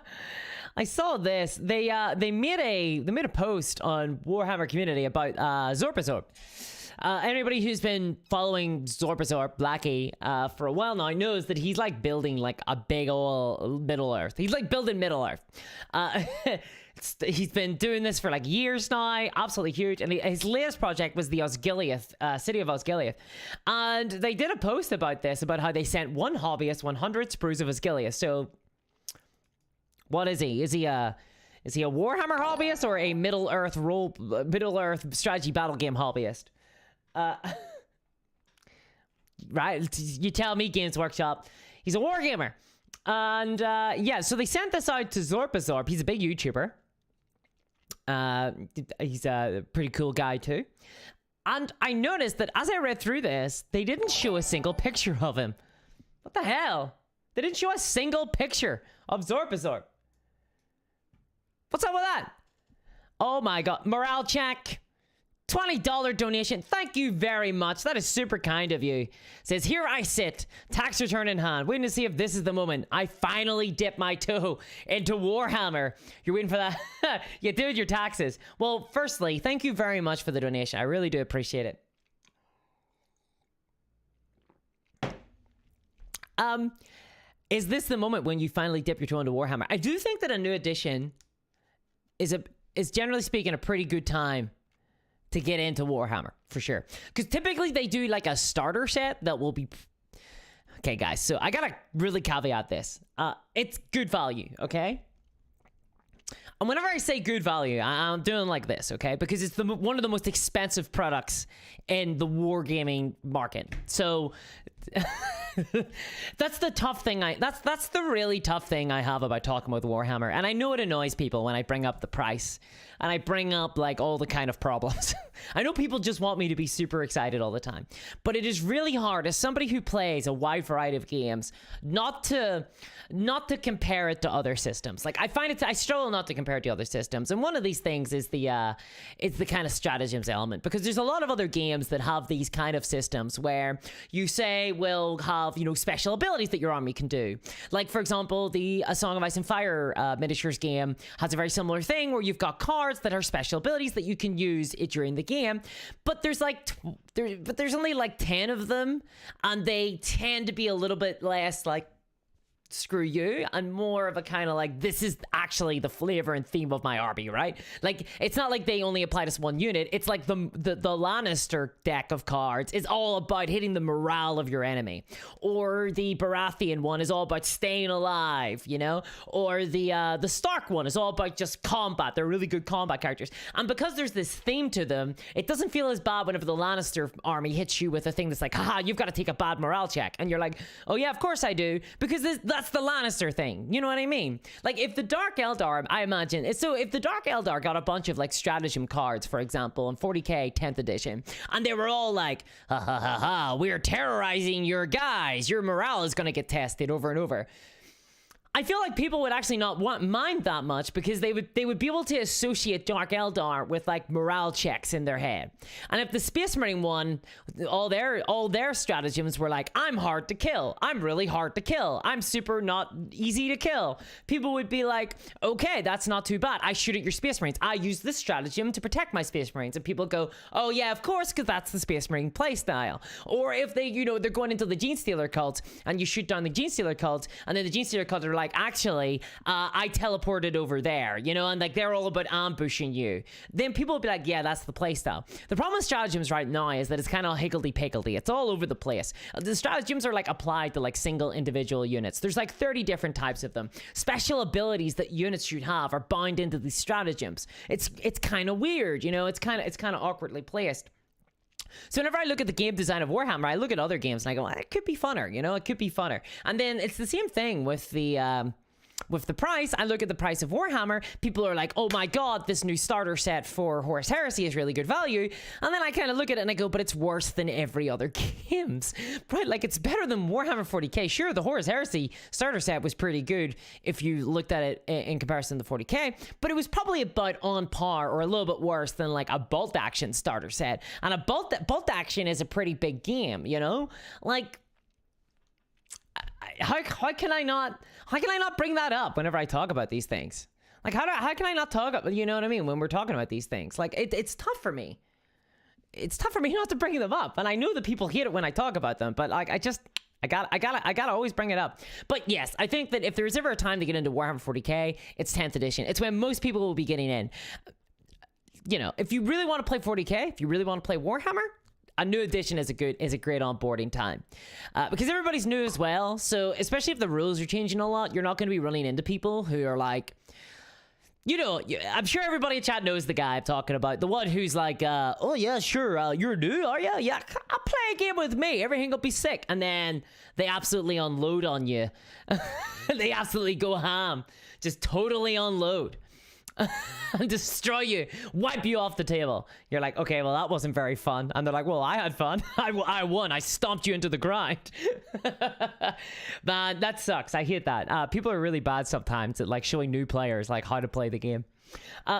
saw this. They made a post on Warhammer community about Zorpazorp. Anybody who's been following Zorpazorp, Blackie, for a while now knows that he's like building like a big ol' Middle Earth. He's like building Middle Earth. He's been doing this for like years now, absolutely huge. And his latest project was the Osgiliath, city of Osgiliath. And they did a post about this, about how they sent one hobbyist 100 sprues of Osgiliath. So what is he? Is he a Warhammer hobbyist or a Middle Earth strategy battle game hobbyist? Right, you tell me, Games Workshop. He's a wargamer. And yeah, so they sent this out to Zorpazorp. He's a big YouTuber. He's a pretty cool guy too. And I noticed that as I read through this, they didn't show a single picture of him. What the hell? They didn't show a single picture of Zorpazorp. What's up with that? Oh my god. Morale check. $20 donation. Thank you very much. That is super kind of you. Says, here I sit, tax return in hand, waiting to see if this is the moment I finally dip my toe into Warhammer. You're waiting for that? You did your taxes. Well, firstly, thank you very much for the donation. I really do appreciate it. Is this the moment when you finally dip your toe into Warhammer? I do think that a new edition is generally speaking a pretty good time to get into Warhammer, for sure. Because typically they do like a starter set that will be... Okay, guys, so I gotta really caveat this. It's good value, okay? And whenever I say good value, I'm doing like this, okay? Because it's one of the most expensive products in the wargaming market. So... that's the tough thing that's the really tough thing I have about talking about Warhammer. And I know it annoys people when I bring up the price and I bring up like all the kind of problems. I know people just want me to be super excited all the time, but it is really hard as somebody who plays a wide variety of games not to compare it to other systems. Like I struggle not to compare it to other systems, and one of these things is the kind of stratagems element, because there's a lot of other games that have these kind of systems where you say will have, you know, special abilities that your army can do. Like, for example, the A Song of Ice and Fire miniatures game has a very similar thing where you've got cards that are special abilities that you can use during the game, but there's only like 10 of them, and they tend to be a little bit less like screw you and more of a kind of like, this is actually the flavor and theme of my army, right? Like, it's not like they only apply to one unit. It's like the Lannister deck of cards is all about hitting the morale of your enemy, or the Baratheon one is all about staying alive, you know, or the Stark one is all about just combat. They're really good combat characters, and because there's this theme to them, it doesn't feel as bad whenever the Lannister army hits you with a thing that's like, haha, you've got to take a bad morale check, and you're like, oh yeah, of course I do, because that's the Lannister thing. You know what I mean? Like, if the Dark Eldar, I imagine, so if the Dark Eldar got a bunch of like stratagem cards, for example, in 40k 10th edition, and they were all like, ha ha ha ha, we're terrorizing your guys, your morale is going to get tested over and over. I feel like people would actually not mind that much, because they would be able to associate Dark Eldar with like morale checks in their head. And if the Space Marine one, all their stratagems were like, I'm hard to kill, I'm really hard to kill, I'm super not easy to kill, people would be like, okay, that's not too bad. I shoot at your Space Marines. I use this stratagem to protect my Space Marines. And people go, oh yeah, of course, because that's the Space Marine playstyle. Or if they, you know, they're going into the Gene Stealer cult, and you shoot down the Gene Stealer cult, and then the Gene Stealer cult are like, actually, I teleported over there, you know, and like they're all about ambushing you. Then people will be like, yeah, that's the playstyle. The problem with stratagems right now is that it's kind of higgledy-piggledy. It's all over the place. The stratagems are like applied to like single individual units. There's like 30 different types of them. Special abilities that units should have are bound into these stratagems. It's kind of weird, you know, it's kind of awkwardly placed. So whenever I look at the game design of Warhammer, I look at other games and I go, well, it could be funner, you know, it could be funner. And then it's the same thing with the price. I look at the price of Warhammer, people are like, oh my god, this new starter set for Horus Heresy is really good value. And then I kind of look at it and I go, but it's worse than every other games, right? Like, it's better than Warhammer 40k. Sure, the Horus Heresy starter set was pretty good if you looked at it in comparison to 40k, but it was probably about on par or a little bit worse than like a bolt action starter set. And a bolt action is a pretty big game, you know? Like, how can I not bring that up whenever I talk about these things? Like, how can I not talk about, you know what I mean, when we're talking about these things? Like, it's tough for me. It's tough for me not to bring them up, and I know that people hate it when I talk about them, but like, I gotta always bring it up. But yes, I think that if there's ever a time to get into Warhammer 40k, it's 10th edition. It's when most people will be getting in. You know, if you really want to play 40k, if you really want to play Warhammer, a new edition is a great onboarding time, because everybody's new as well. So especially if the rules are changing a lot, you're not going to be running into people who are like, you know, I'm sure everybody in chat knows the guy I'm talking about, the one who's like, oh yeah, sure, you're new, are you? Yeah, I'll play a game with me, everything will be sick. And then they absolutely unload on you. They absolutely go ham, just totally unload. And destroy you, wipe you off the table. You're like, okay, well, that wasn't very fun. And they're like, well, I had fun. I won. I stomped you into the ground. Man, that sucks. I hate that. People are really bad sometimes at like showing new players like how to play the game.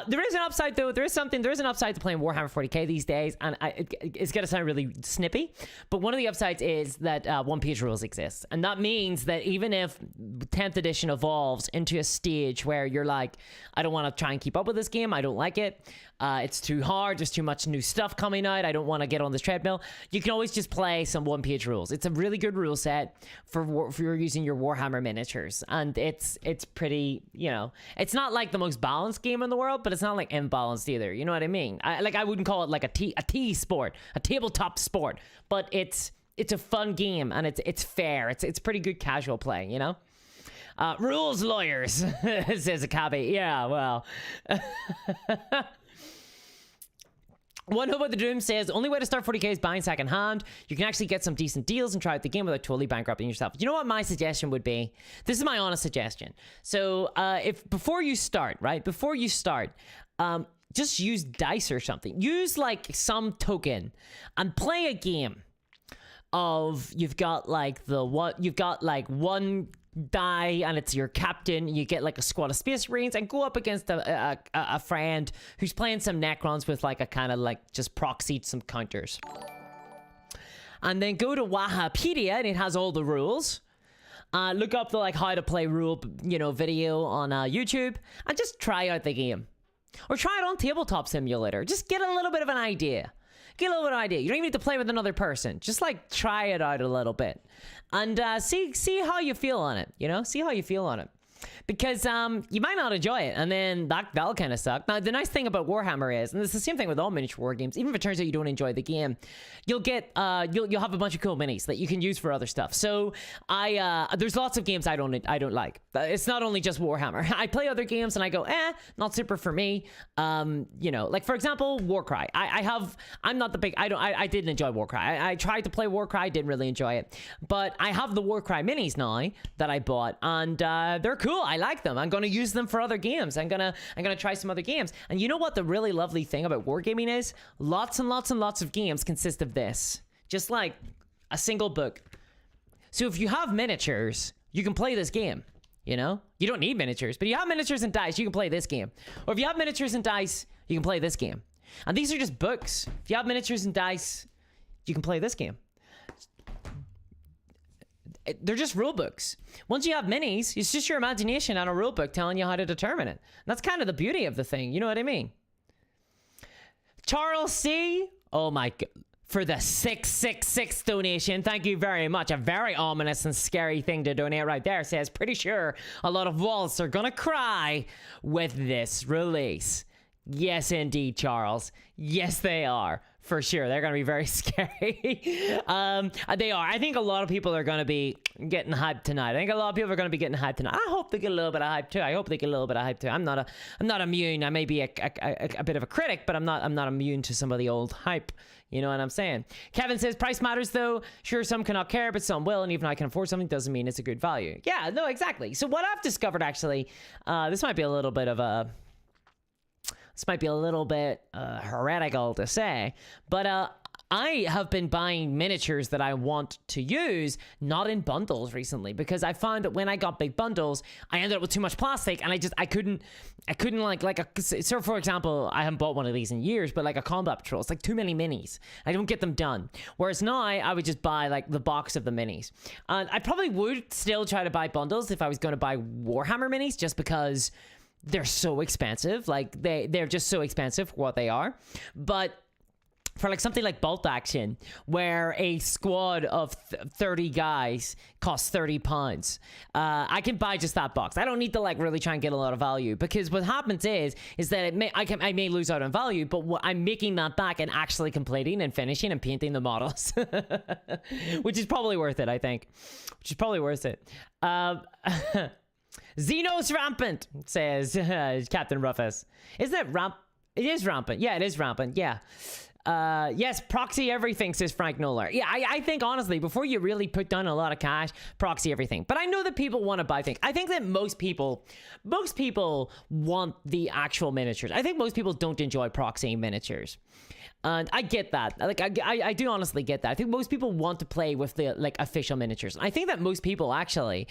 There is an upside though. There is an upside to playing Warhammer 40k these days, and it's gonna sound really snippy, but one of the upsides is that one-page rules exist, and that means that even if 10th edition evolves into a stage where you're like, I don't want to try and keep up with this game, I don't like it, it's too hard, there's too much new stuff coming out, I don't want to get on this treadmill, you can always just play some one-page rules. It's a really good rule set for using your Warhammer miniatures, and it's pretty, you know, it's not like the most balanced game in the world, but it's not like imbalanced either, you know what I mean? I wouldn't call it like a tea sport, a tabletop sport, but it's a fun game, and it's fair, it's pretty good casual play, you know? Rules lawyers, says Akabe. Yeah, well. One Hope of the Doom says, the only way to start 40k is buying second hand. You can actually get some decent deals and try out the game without totally bankrupting yourself. You know what my suggestion would be? This is my honest suggestion. So before you start, just use dice or something. Use like some token and play a game of, you've got like one die and it's your captain, you get like a squad of space marines and go up against a friend who's playing some necrons with like a kind of like just proxied some counters, and then go to Wahapedia and it has all the rules. Look up the like how to play rule, you know, video on YouTube, and just try out the game, or try it on Tabletop Simulator. Just get a little bit of an idea. You don't even need to play with another person. Just like try it out a little bit, and see how you feel on it. You know, see how you feel on it, because you might not enjoy it, and then that'll kind of suck. Now the nice thing about Warhammer is, and it's the same thing with all miniature war games, even if it turns out you don't enjoy the game, you'll get you'll have a bunch of cool minis that you can use for other stuff. So there's lots of games I don't like. It's not only just Warhammer. I play other games and I go, not super for me. You know, like for example, Warcry. I'm not the big, I didn't enjoy Warcry. I tried to play Warcry, didn't really enjoy it, but I have the Warcry minis now that I bought, and they're cool. I like them. I'm going to use them for other games. I'm gonna try some other games. And you know what the really lovely thing about wargaming is? Lots and lots and lots of games consist of this. Just like a single book. So if you have miniatures, you can play this game. You know? You don't need miniatures, but you have miniatures and dice, you can play this game. Or if you have miniatures and dice, you can play this game. And these are just books. If you have miniatures and dice, you can play this game. They're just rule books. Once you have minis, it's just your imagination on a rule book telling you how to determine it. And that's kind of the beauty of the thing. You know what I mean? Charles C. Oh my God. For the 666 donation. Thank you very much. A very ominous and scary thing to donate right there. Says, pretty sure a lot of walls are gonna cry with this release. Yes, indeed, Charles. Yes, they are. For sure. They're going to be very scary. They are. I think a lot of people are going to be getting hyped tonight. I think a lot of people are going to be getting hyped tonight. I hope they get a little bit of hype too. I'm not immune. I may be a bit of a critic, but I'm not immune to some of the old hype. You know what I'm saying? Kevin says, price matters though. Sure, some cannot care, but some will. And even though I can afford something, doesn't mean it's a good value. Yeah, no, exactly. So what I've discovered actually, this might be a little bit of a... This might be a little bit heretical to say, but I have been buying miniatures that I want to use, not in bundles recently, because I found that when I got big bundles, I ended up with too much plastic, and I couldn't so for example, I haven't bought one of these in years, but like a combat patrol, it's like too many minis. I don't get them done. Whereas now I would just buy like the box of the minis. And I probably would still try to buy bundles if I was going to buy Warhammer minis, just because they're so expensive. Like they're just so expensive for what they are. But for like something like Bolt Action, where a squad of 30 guys costs £30, I can buy just that box. I don't need to like really try and get a lot of value, because what happens is that I may lose out on value, but I'm making that back and actually completing and finishing and painting the models, which is probably worth it. I think, which is probably worth it. Xenos rampant, says Captain Ruffus. Isn't it It is rampant. Yeah, it is rampant. Yeah. Yes, proxy everything, says Frank Noller. Yeah, I think honestly, before you really put down a lot of cash, proxy everything. But I know that people want to buy things. I think that most people want the actual miniatures. I think most people don't enjoy proxying miniatures. And I get that. Like, I do honestly get that. I think most people want to play with the like official miniatures. I think that most people actually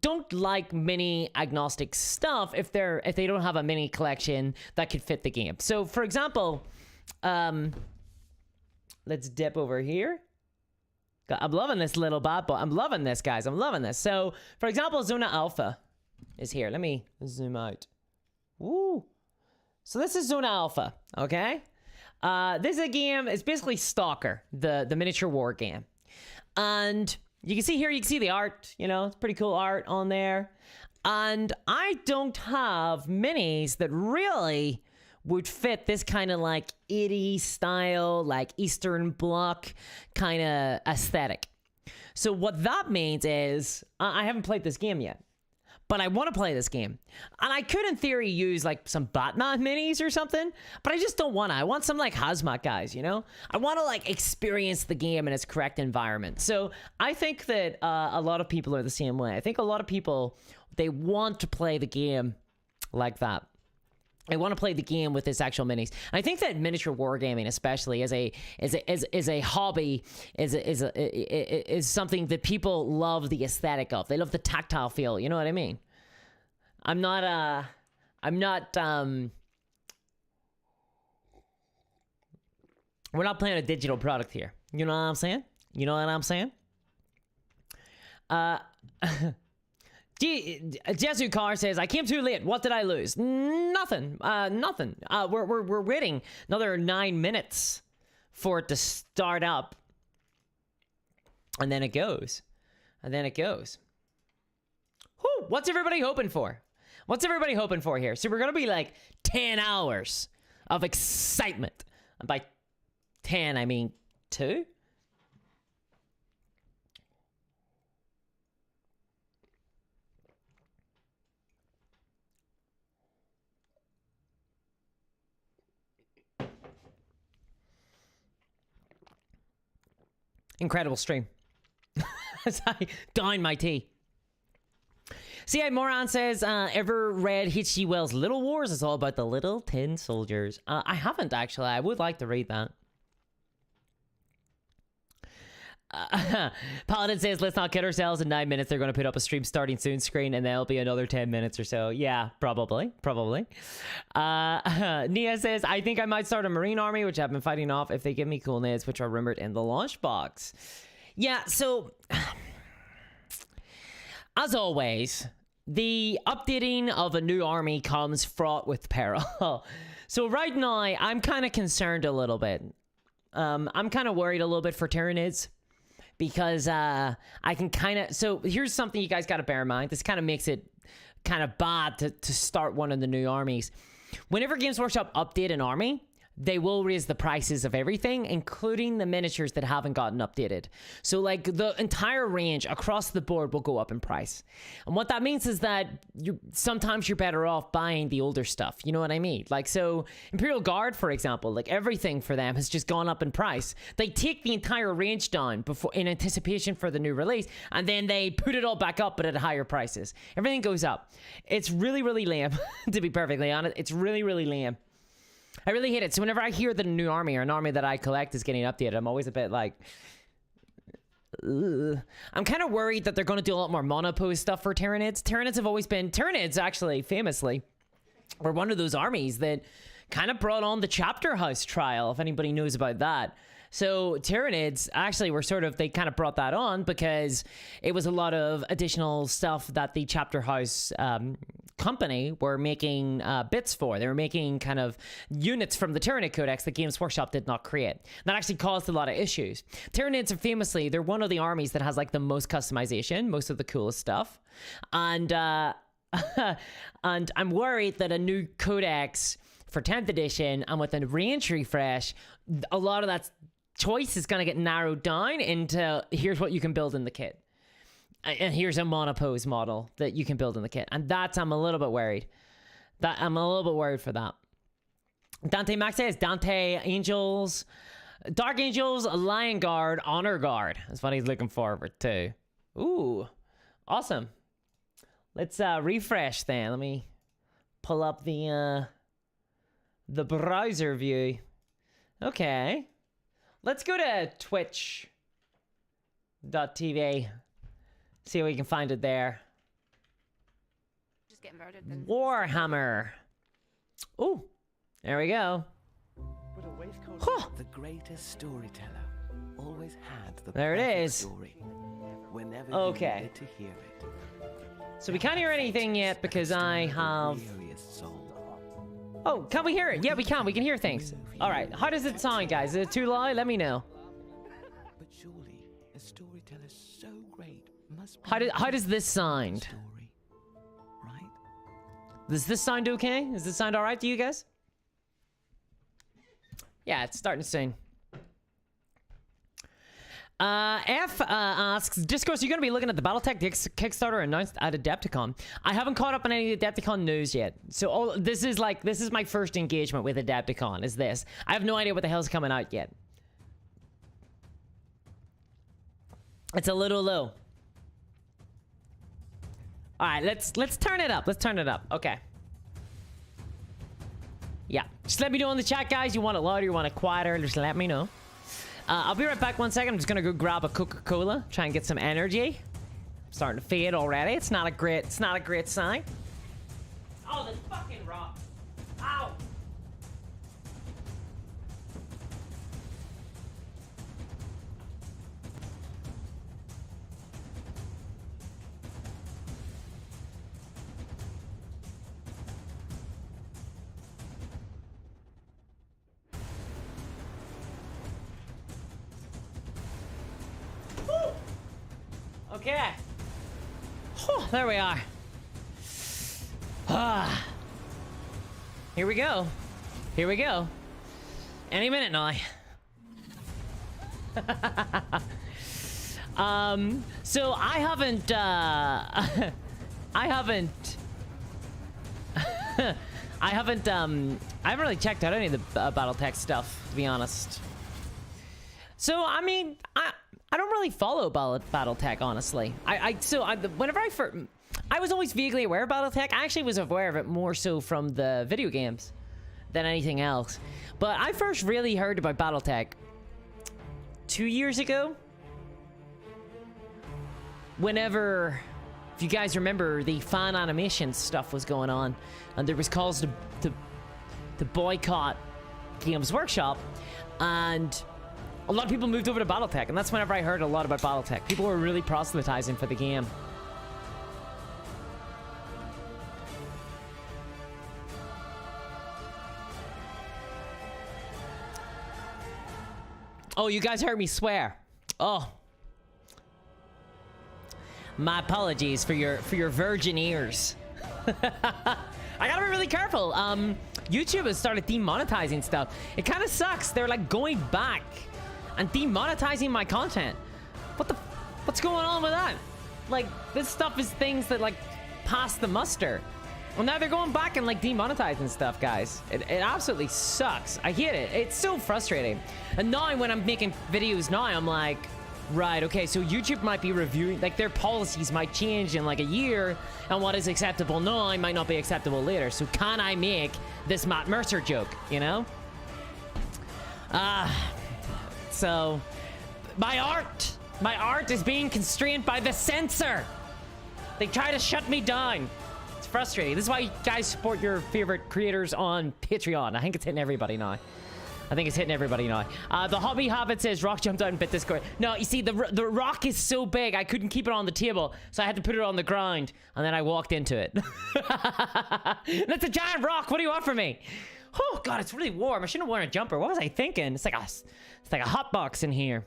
don't like mini agnostic stuff if they don't have a mini collection that could fit the game. So, for example, let's dip over here. I'm loving this little bot, but I'm loving this, guys. I'm loving this. So, for example, Zona Alpha is here. Let me zoom out. Woo. So this is Zona Alpha, okay? This is a game, it's basically Stalker, the miniature war game. And you can see here, you can see the art, you know, it's pretty cool art on there. And I don't have minis that really would fit this kind of like 80s style, like Eastern Bloc kind of aesthetic. So what that means is, I haven't played this game yet, but I want to play this game. And I could, in theory, use like some Batman minis or something, but I just don't want to. I want some like hazmat guys, you know? I want to like experience the game in its correct environment. So I think that a lot of people are the same way. I think a lot of people, they want to play the game like that. I want to play the game with its actual minis. And I think that miniature wargaming, especially as a hobby, is something that people love the aesthetic of. They love the tactile feel. You know what I mean? I'm not. We're not playing a digital product here. You know what I'm saying? You know what I'm saying? Jesu Car says, I came too late. What did I lose? Nothing. Nothing. We're waiting another 9 minutes for it to start up. And then it goes. And then it goes. Whew, what's everybody hoping for? What's everybody hoping for here? So we're going to be like 10 hours of excitement. And by 10, I mean 2. Incredible stream. As I down my tea. C.I. Moran says, ever read H.G. Wells' Little Wars? It's all about the little tin soldiers. I haven't, actually. I would like to read that. Paladin says, let's not kid ourselves. In 9 minutes, they're going to put up a stream starting soon screen, and there'll be another 10 minutes or so. Yeah, probably. Nia says, I think I might start a Marine army, which I've been fighting off if they give me cool names, which are rumored in the launch box. Yeah, so as always, the updating of a new army comes fraught with peril. So right now, I'm kind of concerned a little bit. I'm kind of worried a little bit for Tyranids. Because I can kind of... So here's something you guys got to bear in mind. This kind of makes it kind of bad to start one of the new armies. Whenever Games Workshop update an army, they will raise the prices of everything, including the miniatures that haven't gotten updated. So like the entire range across the board will go up in price. And what that means is that sometimes you're better off buying the older stuff. You know what I mean? Like, so Imperial Guard, for example, like everything for them has just gone up in price. They take the entire range down before in anticipation for the new release, and then they put it all back up, but at higher prices. Everything goes up. It's really, really lame, to be perfectly honest. It's really, really lame. I really hate it. So whenever I hear that a new army or an army that I collect is getting updated, I'm always a bit like, ugh. I'm kind of worried that they're going to do a lot more monopose stuff for Tyranids. Tyranids have always been, Tyranids actually famously were one of those armies that kind of brought on the chapter house trial, if anybody knows about that. So Tyranids actually were sort of, they kind of brought that on because it was a lot of additional stuff that the chapter house company were making bits for. They were making kind of units from the Tyranid Codex that Games Workshop did not create. That actually caused a lot of issues. Tyranids are famously, they're one of the armies that has like the most customization, most of the coolest stuff. And, and I'm worried that a new codex for 10th edition and with a range refresh, a lot of that choice is going to get narrowed down into here's what you can build in the kit. And here's a monopose model that you can build in the kit. And that's, I'm a little bit worried. I'm a little bit worried for that. Dante Max says Dante Angels, Dark Angels, Lion Guard, Honor Guard. That's what he's looking forward to. Ooh, awesome. Let's refresh then. Let me pull up the browser view. Okay. Let's go to twitch.tv. See if we can find it there. Just get murdered then. Warhammer. Ooh, there we go. But a waistcoat, The greatest storyteller always had the There it perfect is. story. Whenever Okay. you needed to hear it. So we can't hear anything yet because I have... Weariest soul. Oh, can we hear it? Yeah, we can. We can hear things. All right. How does it sound, guys? Is it too loud? Let me know. But surely a storyteller so great must be How does this sound? story, right? Does this sound okay? Does this sound all right to you guys? Yeah, it's starting soon. F asks, Discourse, you're going to be looking at the Battletech Kickstarter announced at Adepticon. I haven't caught up on any Adepticon news yet. So this is my first engagement with Adepticon, is this. I have no idea what the hell's coming out yet. It's a little low. All right, let's turn it up. Let's turn it up. Okay. Yeah, just let me know in the chat, guys. You want it louder, you want it quieter, just let me know. I'll be right back 1 second. I'm just gonna go grab a Coca-Cola, try and get some energy. I'm starting to fade already. It's not a great sign. Oh, this fucking rock. Ow. Okay. Whew, there we are. Ah. Here we go. Here we go. Any minute now. So I haven't I haven't really checked out any of the Battletech stuff, to be honest. So I mean, I don't really follow Battletech, honestly. Whenever I was always vaguely aware of Battletech. I actually was aware of it more so from the video games than anything else. But I first really heard about Battletech 2 years ago. Whenever, if you guys remember, the fan animation stuff was going on, and there was calls to boycott Games Workshop, and a lot of people moved over to Battletech, and that's whenever I heard a lot about Battletech. People were really proselytizing for the game. Oh, you guys heard me swear. Oh. My apologies for your virgin ears. I gotta be really careful. YouTube has started demonetizing stuff. It kind of sucks. They're like going back and demonetizing my content. What's going on with that? Like, this stuff is things that like pass the muster. Well, now they're going back and like demonetizing stuff, guys. It absolutely sucks. I hate it. It's so frustrating. And now when I'm making videos now, I'm like, Right, okay, so YouTube might be reviewing, like, their policies might change in, like, a year, and what is acceptable now might not be acceptable later. So can I make this Matt Mercer joke, you know? So, my art is being constrained by the censor. They try to shut me down. It's frustrating. This is why you guys support your favorite creators on Patreon. I think it's hitting everybody now. The Hobby Hobbit says Rock jumped out and bit Discord. No, you see, the rock is so big, I couldn't keep it on the table, so I had to put it on the ground, and then I walked into it. That's a giant rock. What do you want from me? Oh, God, it's really warm. I shouldn't have worn a jumper. What was I thinking? It's like a hot box in here.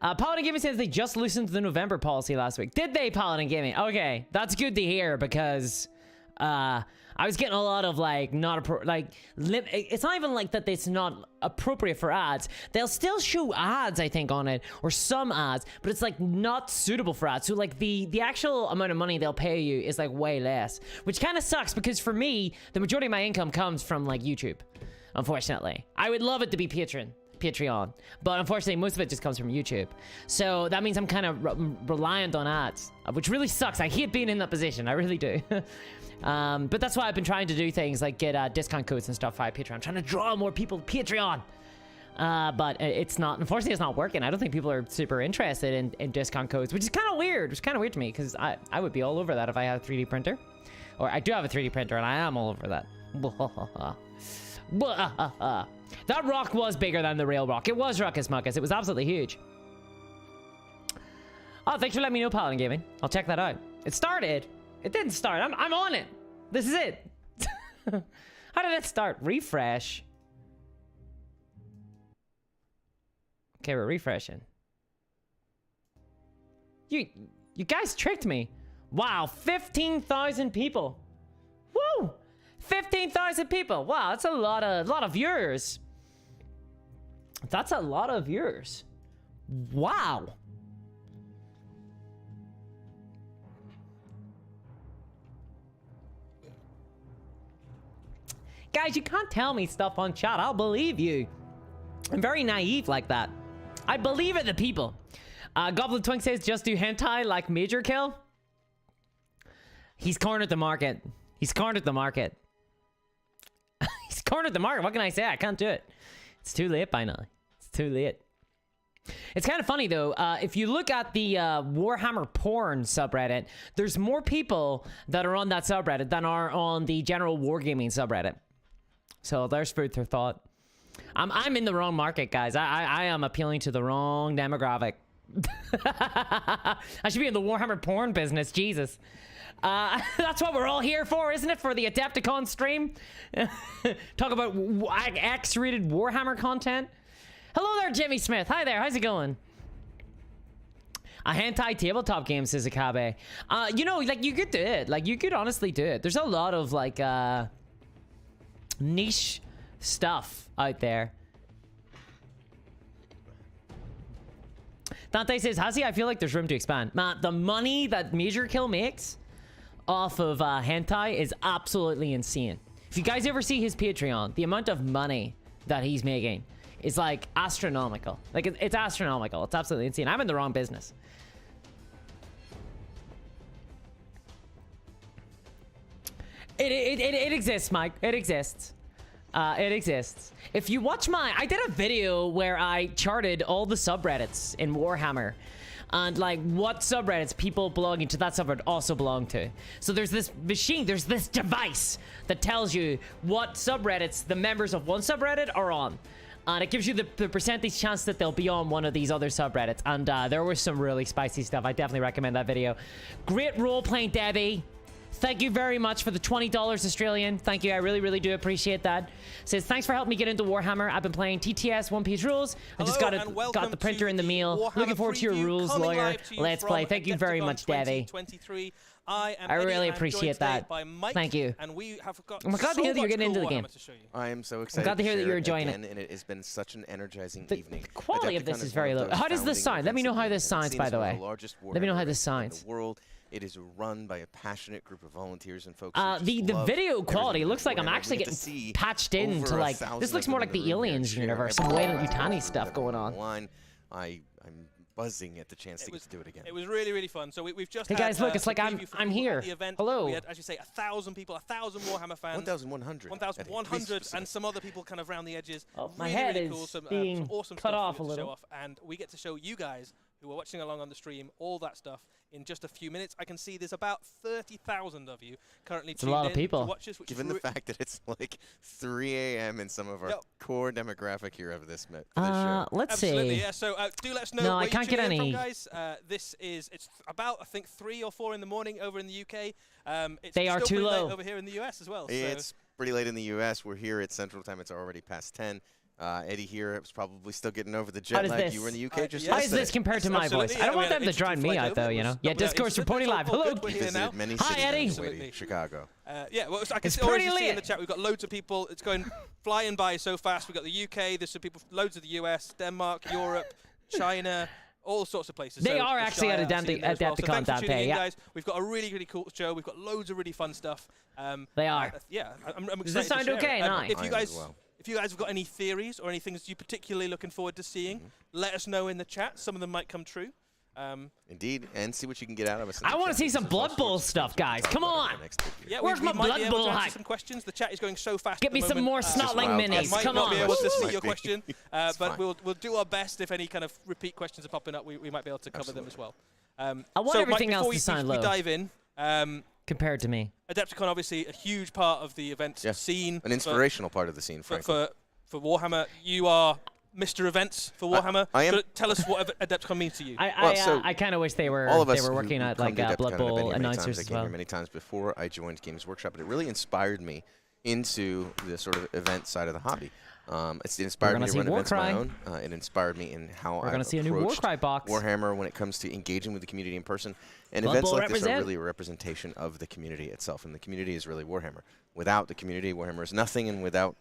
Paladin Gaming says they just loosened the November policy last week. Did they, Paladin Gaming? Okay, that's good to hear, because I was getting a lot of, like, it's not even like that it's not appropriate for ads. They'll still show ads, I think, on it, or some ads, but it's, like, not suitable for ads. So, like, the actual amount of money they'll pay you is, like, way less, which kind of sucks, because for me, the majority of my income comes from, like, YouTube, unfortunately. I would love it to be Patreon, but unfortunately most of it just comes from YouTube, so that means I'm kind of reliant on ads, which really sucks. I hate being in that position, I really do. But that's why I've been trying to do things like get discount codes and stuff via Patreon. I'm trying to draw more people to Patreon, but unfortunately it's not working. I don't think people are super interested in discount codes, which is kind of weird. It's kind of weird to me, because I would be all over that if I had a 3D printer, or I do have a 3D printer and I am all over that. That rock was bigger than the real rock. It was Ruckus Muckus. It was absolutely huge. Oh, thanks for letting me know, Paladin Gaming. I'll check that out. It started. It didn't start. I'm on it. This is it. How did it start? Refresh. Okay, we're refreshing. You guys tricked me. Wow, 15,000 people. Woo! 15,000 people. Wow, that's a lot of viewers. That's a lot of viewers. Wow. Guys, you can't tell me stuff on chat. I'll believe you. I'm very naive like that. I believe in the people. Goblin Twink says, just do hentai like Major Kill. He's cornered the market. He's cornered the market. He's cornered the market. What can I say? I can't do it. It's too late by now. It's too late. It's kind of funny, though. If you look at the Warhammer porn subreddit, there's more people that are on that subreddit than are on the general wargaming subreddit. So there's food for thought. I'm in the wrong market, guys. I am appealing to the wrong demographic. I should be in the Warhammer porn business. Jesus. That's what we're all here for, isn't it? For the Adepticon stream. Talk about X-rated Warhammer content. Hello there, Jimmy Smith. Hi there. How's it going? A hentai tabletop game, says Akabe. You know, like, you could do it. Like, you could honestly do it. There's a lot of, like, niche stuff out there. Dante says, Hazi, I feel like there's room to expand. Man, the money that Major Kill makes off of hentai is absolutely insane. If you guys ever see his Patreon, the amount of money that he's making is, like, astronomical. Like, it's astronomical. It's absolutely insane. I'm in the wrong business. It exists, Mike. It exists. It exists. If you watch I did a video where I charted all the subreddits in Warhammer and, like, what subreddits people belonging to that subreddit also belong to. So there's this machine, there's this device that tells you what subreddits the members of one subreddit are on. And it gives you the percentage chance that they'll be on one of these other subreddits. And there was some really spicy stuff. I definitely recommend that video. Great role-playing, Debbie. Thank you very much for the $20 Australian. Thank you. I really, really do appreciate that. Says, thanks for helping me get into Warhammer. I've been playing TTS One Piece Rules. I just got the printer in the mail. Looking forward to your rules, lawyer. Let's play. Thank you very much, Debbie. I really appreciate that. Thank you. And we have got I'm glad to hear that you're getting into the game. I am so excited. I'm glad to hear that you're enjoying it. And it has been such an energizing evening. The quality of this is very low. How does this sound? Let me know how this sounds, by the way. Let me know how this sounds. It is run by a passionate group of volunteers and folks. Who just the love video quality everything looks like I'm Warhammer. We actually get to getting see patched into over like 1,000 this looks of more them like in the room here and Aliens share universe, some everything Wayland Yutani that stuff they're going putting on. online. I'm buzzing at the chance to get to do it again. It was really, really fun. So we've just Hey had, guys, look, it's some like I'm preview for I'm people here. at the event. Hello. We had, as you say, 1,000 people, 1,000 Warhammer fans. 1,100. 1,100 and some other people kind of around the edges. Oh, my really, head really is cool. Some being awesome cut stuff off we a get to show little. off, and we get to show you guys who are watching along on the stream all that stuff in just a few minutes. I can see there's about 30,000 of you currently tuned a lot of in people. to watch us, which Given is the fact that it's like 3 a.m. in some of our Yep. core demographic here of this show. Let's Absolutely, see. yeah. So do let us know No, where I can't you're get tuning in any- from, guys. It's about, I think, 3 or 4 in the morning over in the UK. It's They are still too pretty late low. over here in the US as well. It's pretty late in the U.S. We're here at Central Time. It's already past 10. Eddie here was probably still getting over the How jet does lag. this- You were in the UK just How is yesterday. this compared to my Absolutely, voice? yeah, I don't we want had them an to drown interesting me flight out, though, over. you It know? was Yeah, not- Discourse it's reporting all live. good. Hello. We're He here now. visited many Hi, cities, Eddie. including Chicago. Yeah, well, I can It's already pretty see in lit. the chat we've got loads of people. It's going flying by so fast. We've got the UK. There's some people, loads of the US, Denmark, Europe, China. All sorts of places. They So are the actually at Shire, I see them there as well. So ADEPTICON thanks for that tuning day, in, yeah. guys. We've got a really, really cool show. We've got loads of really fun stuff. They are. Yeah, I'm Does excited this sound to share okay? it. Nice. If I you am guys, as well. if you guys have got any theories or any things you're particularly looking forward to seeing, let us know in the chat. Some of them might come true. Indeed, and see what you can get out of us. in I the wanna chat. see some There's all Blood Bowl sorts of stuff, things we can guys. talk Come about on. over the next bit here. Yeah, Where's we my might Blood be able Bowl to answer hype? some questions. The chat is going so fast. Get at me the some moment, more just Snotling wild minis. cards. I might Come not be able on. to see Might your be. question, It's but fine. we'll do our best. If any kind of repeat questions are popping up, we might be able to cover them as well. I want so, everything Mike, else before to sound we low. dive in, Compared to me. Adepticon obviously a huge part of the event Yeah. scene. An inspirational part of the scene, for, frankly. for Warhammer. You are Mr. Events for Warhammer. I am. So tell us what Adepticon means to you. I kind of wish they were All of us they were working who at come like to Adepticon Blood have been Bowl here many announcers times. I as came well. here many times before I joined Games Workshop, but it really inspired me into the sort of event side of the hobby. It's inspired me to run events of my own. It inspired me in how We're I gonna see a new Warcry box. Warhammer when it comes to engaging with the community in person. And Blood events Bowl like this are represent. really a representation of the community itself, and the community is really Warhammer. Without the community, Warhammer is nothing, and without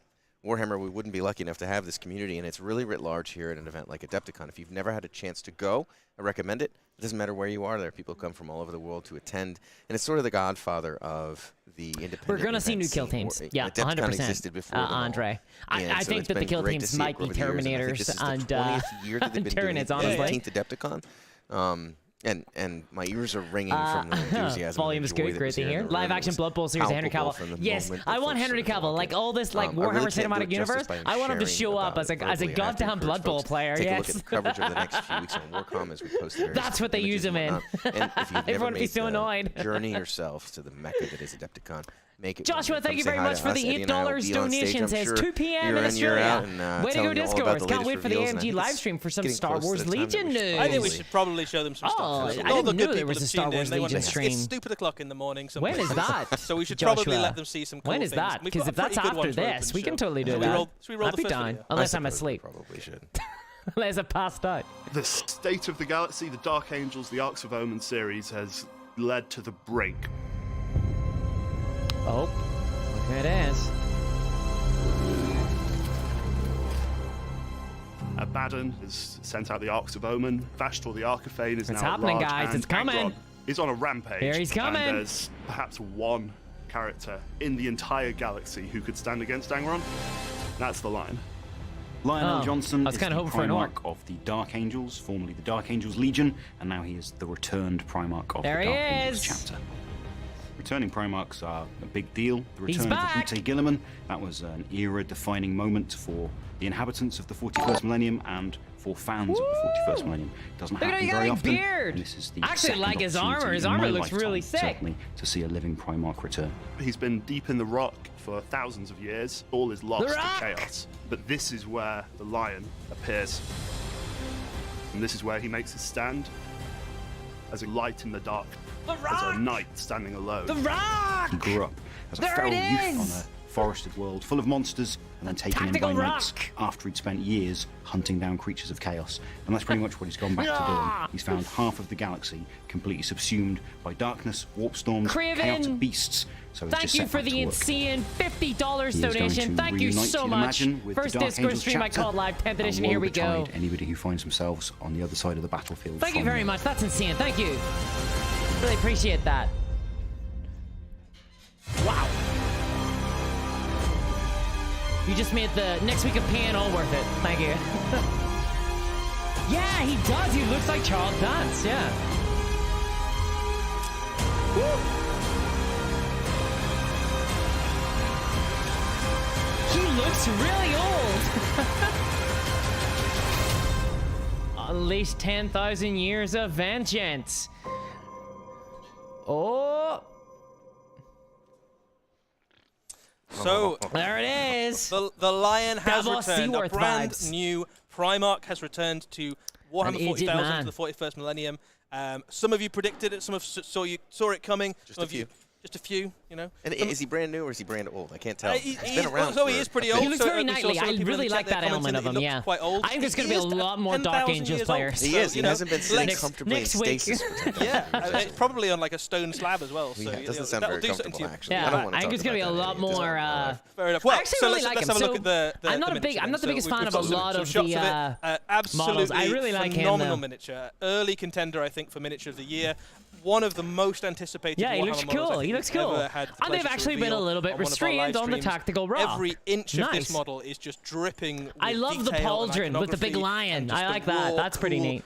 Warhammer, we wouldn't be lucky enough to have this community, and it's really writ large here at an event like Adepticon. If you've never had a chance to go, I recommend it. It doesn't matter where you are. There are people who come from all over the world to attend, and it's sort of the godfather of the independent We're gonna see event new kill scene. teams. Yeah, Adepticon 100%. existed before them all. Andre. And I so think it's that the been kill great to teams see might it be over the years, and I think Terminators this is the and 20th year that they've been doing it. Tyranids, honestly. 18th Adepticon. And my ears are ringing from the enthusiasm. Volume and is the joy good, that great was to here in hear. the Live room. It action was Blood Bowl series of Henry palpable Cavill. from the Yes, moment I that want folks Henry started Cavill. walking Like in. all this like I really Warhammer can't do Cinematic it justice Universe. by I want him to sharing show up about as it a verbally. I have to goddamn encourage Blood Bowl folks to player. Take a Yes. look at the coverage over the next few weeks on Warcom as we post various That's what they images use him and in. whatnot. And if you've never Everyone would be made so the annoyed. journey yourselves to the Mecca that is Adepticon, make it. Joshua, come thank you say very hi much to for us. the Eddie and I will $8 be on stage, donation. I'm Says sure, 2 p.m. year in in, year out, Australia. and Way to go, telling you all about Discourse. the Can't latest wait for the reveals, and I AMG think live it's stream for some getting Star close to Wars the time that Legion we should news. I think we probably should probably show them some Oh, stuff. I All didn't the know good there people was have a Star tuned in. Wars They want to- Legion stream. It's stupid o'clock in the morning. some When is places. that? So we should Joshua? probably let them see some cool When is things. that? We've Because got if a that's pretty good after one for this, open we can show. totally do Should we that. roll- should we roll I'd the be first down. video? Unless I'm I suppose we asleep. Probably should. Unless I passed out. The state of the galaxy, the Dark Angels, the Arcs of Omen series has led to the brink. Oh, look who it is. Abaddon has sent out the Arcs of Omen. Vashtor the Archifane is It's now happening, at large, guys. and It's coming. Angron is on a rampage. Here he's coming. And there's perhaps one character in the entire galaxy who could stand against Angron. That's the Lion. Lionel Oh, Johnson I was is kinda the hoping for an orc. Primarch of the Dark Angels, formerly the Dark Angels Legion, and now he is the returned Primarch of There the he Dark Angels is. chapter. Returning Primarchs are a big deal. The He's return back. of Ute Gilliman, that was an era-defining moment for the inhabitants of the 41st millennium and for fans of the 41st millennium. It doesn't Look at happen him, very he got a often. beard. And this is the I actually second like his opportunity armor. His in armor my looks really lifetime, sick. certainly, to see a living Primarch return. He's been deep in the rock for thousands of years. All is lost The to Rock! chaos. But this is where the Lion appears. And this is where he makes his stand as a light in the dark. The As Rock! a knight standing alone. The Rock! He grew up as a There feral it youth is! on a forested world full of monsters and then taken in by tactical knights rock! after he'd spent years hunting down creatures of chaos. And that's pretty much what he's gone back to Ah! doing. He's found half of the galaxy completely subsumed by darkness, warp storms, Craven! chaotic beasts. So he's Thank just you set for back the to work. insane $50 He is going donation. to Thank you reunite, so you'd much. imagine, with the First Dark Discord Angels stream I chapter, called live 10th and edition. woe Here we go. betide anybody who finds themselves on the other side of the battlefield. Thank you from very the much. That's insane. Thank you. Really appreciate that. Wow. You just made the next week of panel worth it. Thank you. Yeah, he does. He looks like Charles Dance. Yeah. Woo. He looks really old. Unleash 10,000 years of vengeance. Oh. So There it is. the Lion has Davos returned. A Seaworth brand vibes. new Primarch has returned to Warhammer An idiot 40,000 man. to the 41st millennium. Some of you predicted it. Some of saw it coming. Just some a of you, few. just a few. You know. And is he brand new or is he brand old? I can't tell. He- It's he been is- around. so he for is pretty a old. He looks so very we saw knightly. some I people in really the like chat there that element commenting of him, that he yeah. looks quite old. I think there's He gonna be a is lot more 10,000 Dark Angels years old, players. He so, is. He you know, hasn't been sitting next- comfortably next in week. stasis for 10,000 Yeah, years. it's probably on like a stone slab as well. So Yeah, it you doesn't know, sound that'll very do something to comfortable, you. actually. Yeah, I don't want I to think talk it's gonna be a about that lot yet. It doesn't more. matter. Fair enough. I Well, actually so really let's, like let's him. have a look So, at the I'm not a miniature big- I'm not the then. biggest So fan we've of a got some- lot some of shots the, it. Absolutely models. I really like him, phenomenal though. miniature. Early contender, I think, for miniature of the year. One of the most anticipated. Yeah, he Warhammer looks models I cool. think He looks we've cool. ever had the And they've pleasure to actually been a reveal little bit on one of our restrained live on the streams. tactical raw. Every inch of Nice. this model is just dripping. I with love the detail and pauldron with the big iconography lion. and just I the like that. raw, That's pretty cool neat.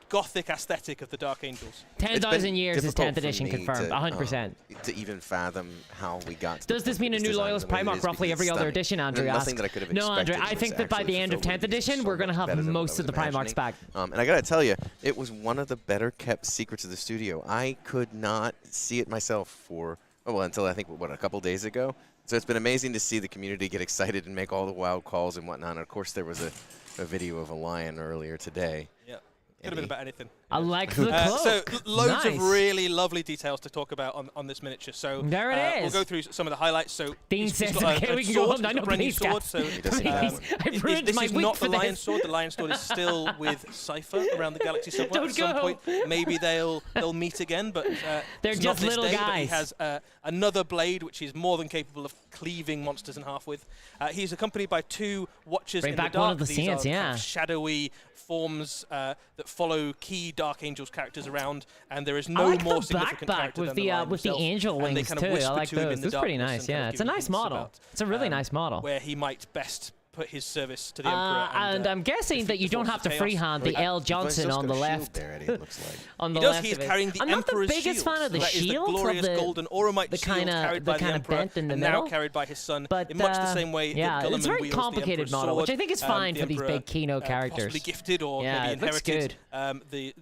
Gothic aesthetic of the Dark Angels. 10,000 been years is difficult 10th for edition me confirmed. to, 100%. To even fathom how we got to Does the this point mean a of new design Loyalist the way it Primarch is roughly because every it's other stunning. edition, Andrew asked? Nothing that I could have No, expected Andrew, I was think that by the actually end of so 10th good. It's edition, so we're going to much have better than what I most was of the Primarchs imagining. back. And I got to tell you, it was one of the better kept secrets of the studio. I could not see it myself until I think, a couple days ago. So it's been amazing to see the community get excited and make all the wild calls and whatnot. And of course, there was a video of a lion earlier today. Yeah. Could have been about anything. I like the cloak. So loads Nice. of really lovely details to talk about on this miniature. So There it We'll is. go through some of the highlights. So Dean he's says, got okay, a we can go sword. home now. He's got a brand new Please, sword. guys. So He does have Please. one. I've ruined this my is week not for the Lion this. Sword. The Lion Sword is still with Cypher around the galaxy somewhere. Don't At some go. point, maybe they'll meet again, but They're it's just not this little day, but guys. He has another blade, which is more than capable of cleaving monsters in half with. He's accompanied by two Watchers Bring in back the dark. one of the These scenes, are kind yeah. of shadowy forms that follow key Dark Angels characters around, and there is I no like more the significant backpack character with than the Lion with the himself, angel and they wings kind too. of I whisper like to him in those. the That's pretty darkness nice. and kind Yeah, of it's a give him nice hints model. about, It's a really nice model. where he might best put his service to the Emperor. And I'm guessing that you don't have to freehand the L Johnson on the left. There, Eddie, it looks like. On the He does. left He's of it. carrying the I'm not the Emperor's biggest shield. fan of the That is shield, the glorious of golden Oromite the shield kinda- carried the by the kinda Emperor, bent in the and middle. now carried by his son, But in much the same way yeah, that Guilliman it's a very wields complicated the Emperor's model, which sword. I think is The fine for these Emperor, big Kino characters. possibly gifted or Yeah, maybe it looks inherited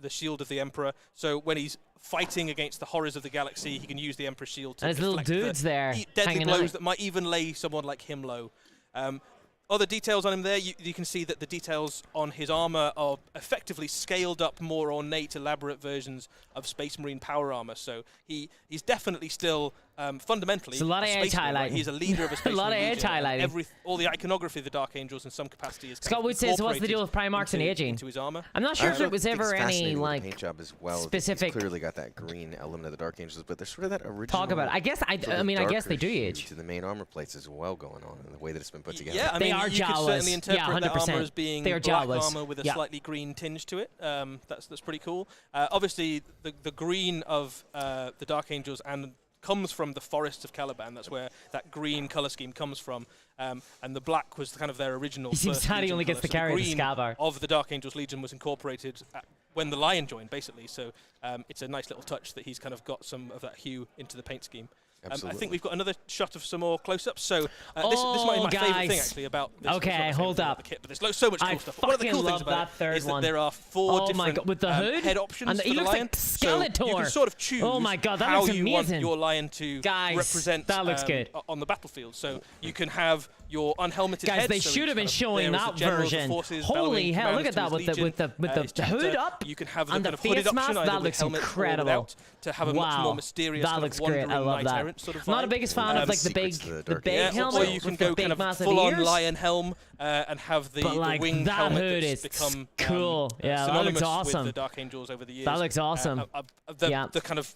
the shield of the Emperor. So when he's fighting against the horrors of the galaxy, he can use the Emperor's shield to And there's little deflect dudes the there deadly hanging blows out. that might even lay someone like him low. Other details on him there, you can see that the details on his armor are effectively scaled up, more ornate, elaborate versions of Space Marine power armor. So he's definitely still fundamentally It's a lot of edge Space Marine, right? highlighting. He's a leader of a Space A lot of Marine edge legion, and highlighting. all the iconography of the Dark Angels in some capacity is Scott Wood says, what's the deal with Primarchs and aging? into his armor. I'm not sure if Also it was think it's ever any fascinating with the like paint job as well. specific- It's clearly got that green element of the Dark Angels, but there's sort of that original. talk about it. I guess I sort of mean I guess darker they do hue age. to the main armor plates as well going on, and the way that it's been put together. Yeah, I They mean, are you could Jawas. certainly Yeah, interpret that 100%. armor as being They are black Jawas. armor with a Yeah. slightly green tinge to it. That's pretty cool. Obviously, the green of the Dark Angels comes from the forests of Caliban. That's where that green color scheme comes from. And the black was kind of their original. He seems first sad he Legion only gets colour. to So carry the green Scabar. of the Dark Angels Legion was incorporated when the Lion joined, basically. So it's a nice little touch that he's kind of got some of that hue into the paint scheme. I Absolutely. think we've got another shot of some more close-ups. So this Oh, might be my favorite thing guys. actually about this. Okay, it's not my favourite hold thing about up. the kit, but there's so much cool I stuff. One of the cool fucking things love about that third it is that one. there are four Oh my different God, with the hood? head options And for he the looks like lion. So you Skeletor. can sort of choose Oh my God, that how looks you want amazing. your lion to Guys, represent that looks good. on the battlefield. So you can have your unhelmeted Guys, head. they so should he's have been kind of showing there as the that general of the version. forces, Holy bellowing hell, look commands at that to his with legion. the His hood chapter. up You can have the and kind the of hooded face option, mask. either That with looks helmet or incredible. without, to have a much more mysterious that kind looks of wandering great. I love knight that. errant sort of Not a vibe. biggest fan of like the big, Secrets to the the Dark big Angels. helmet or you can with go the big kind of massive full-on ears. lion helm and have the But like winged that helmet hood that's is become cool. Yeah, that looks synonymous awesome. with the Dark Angels over the years. That looks awesome. The Yeah. kind of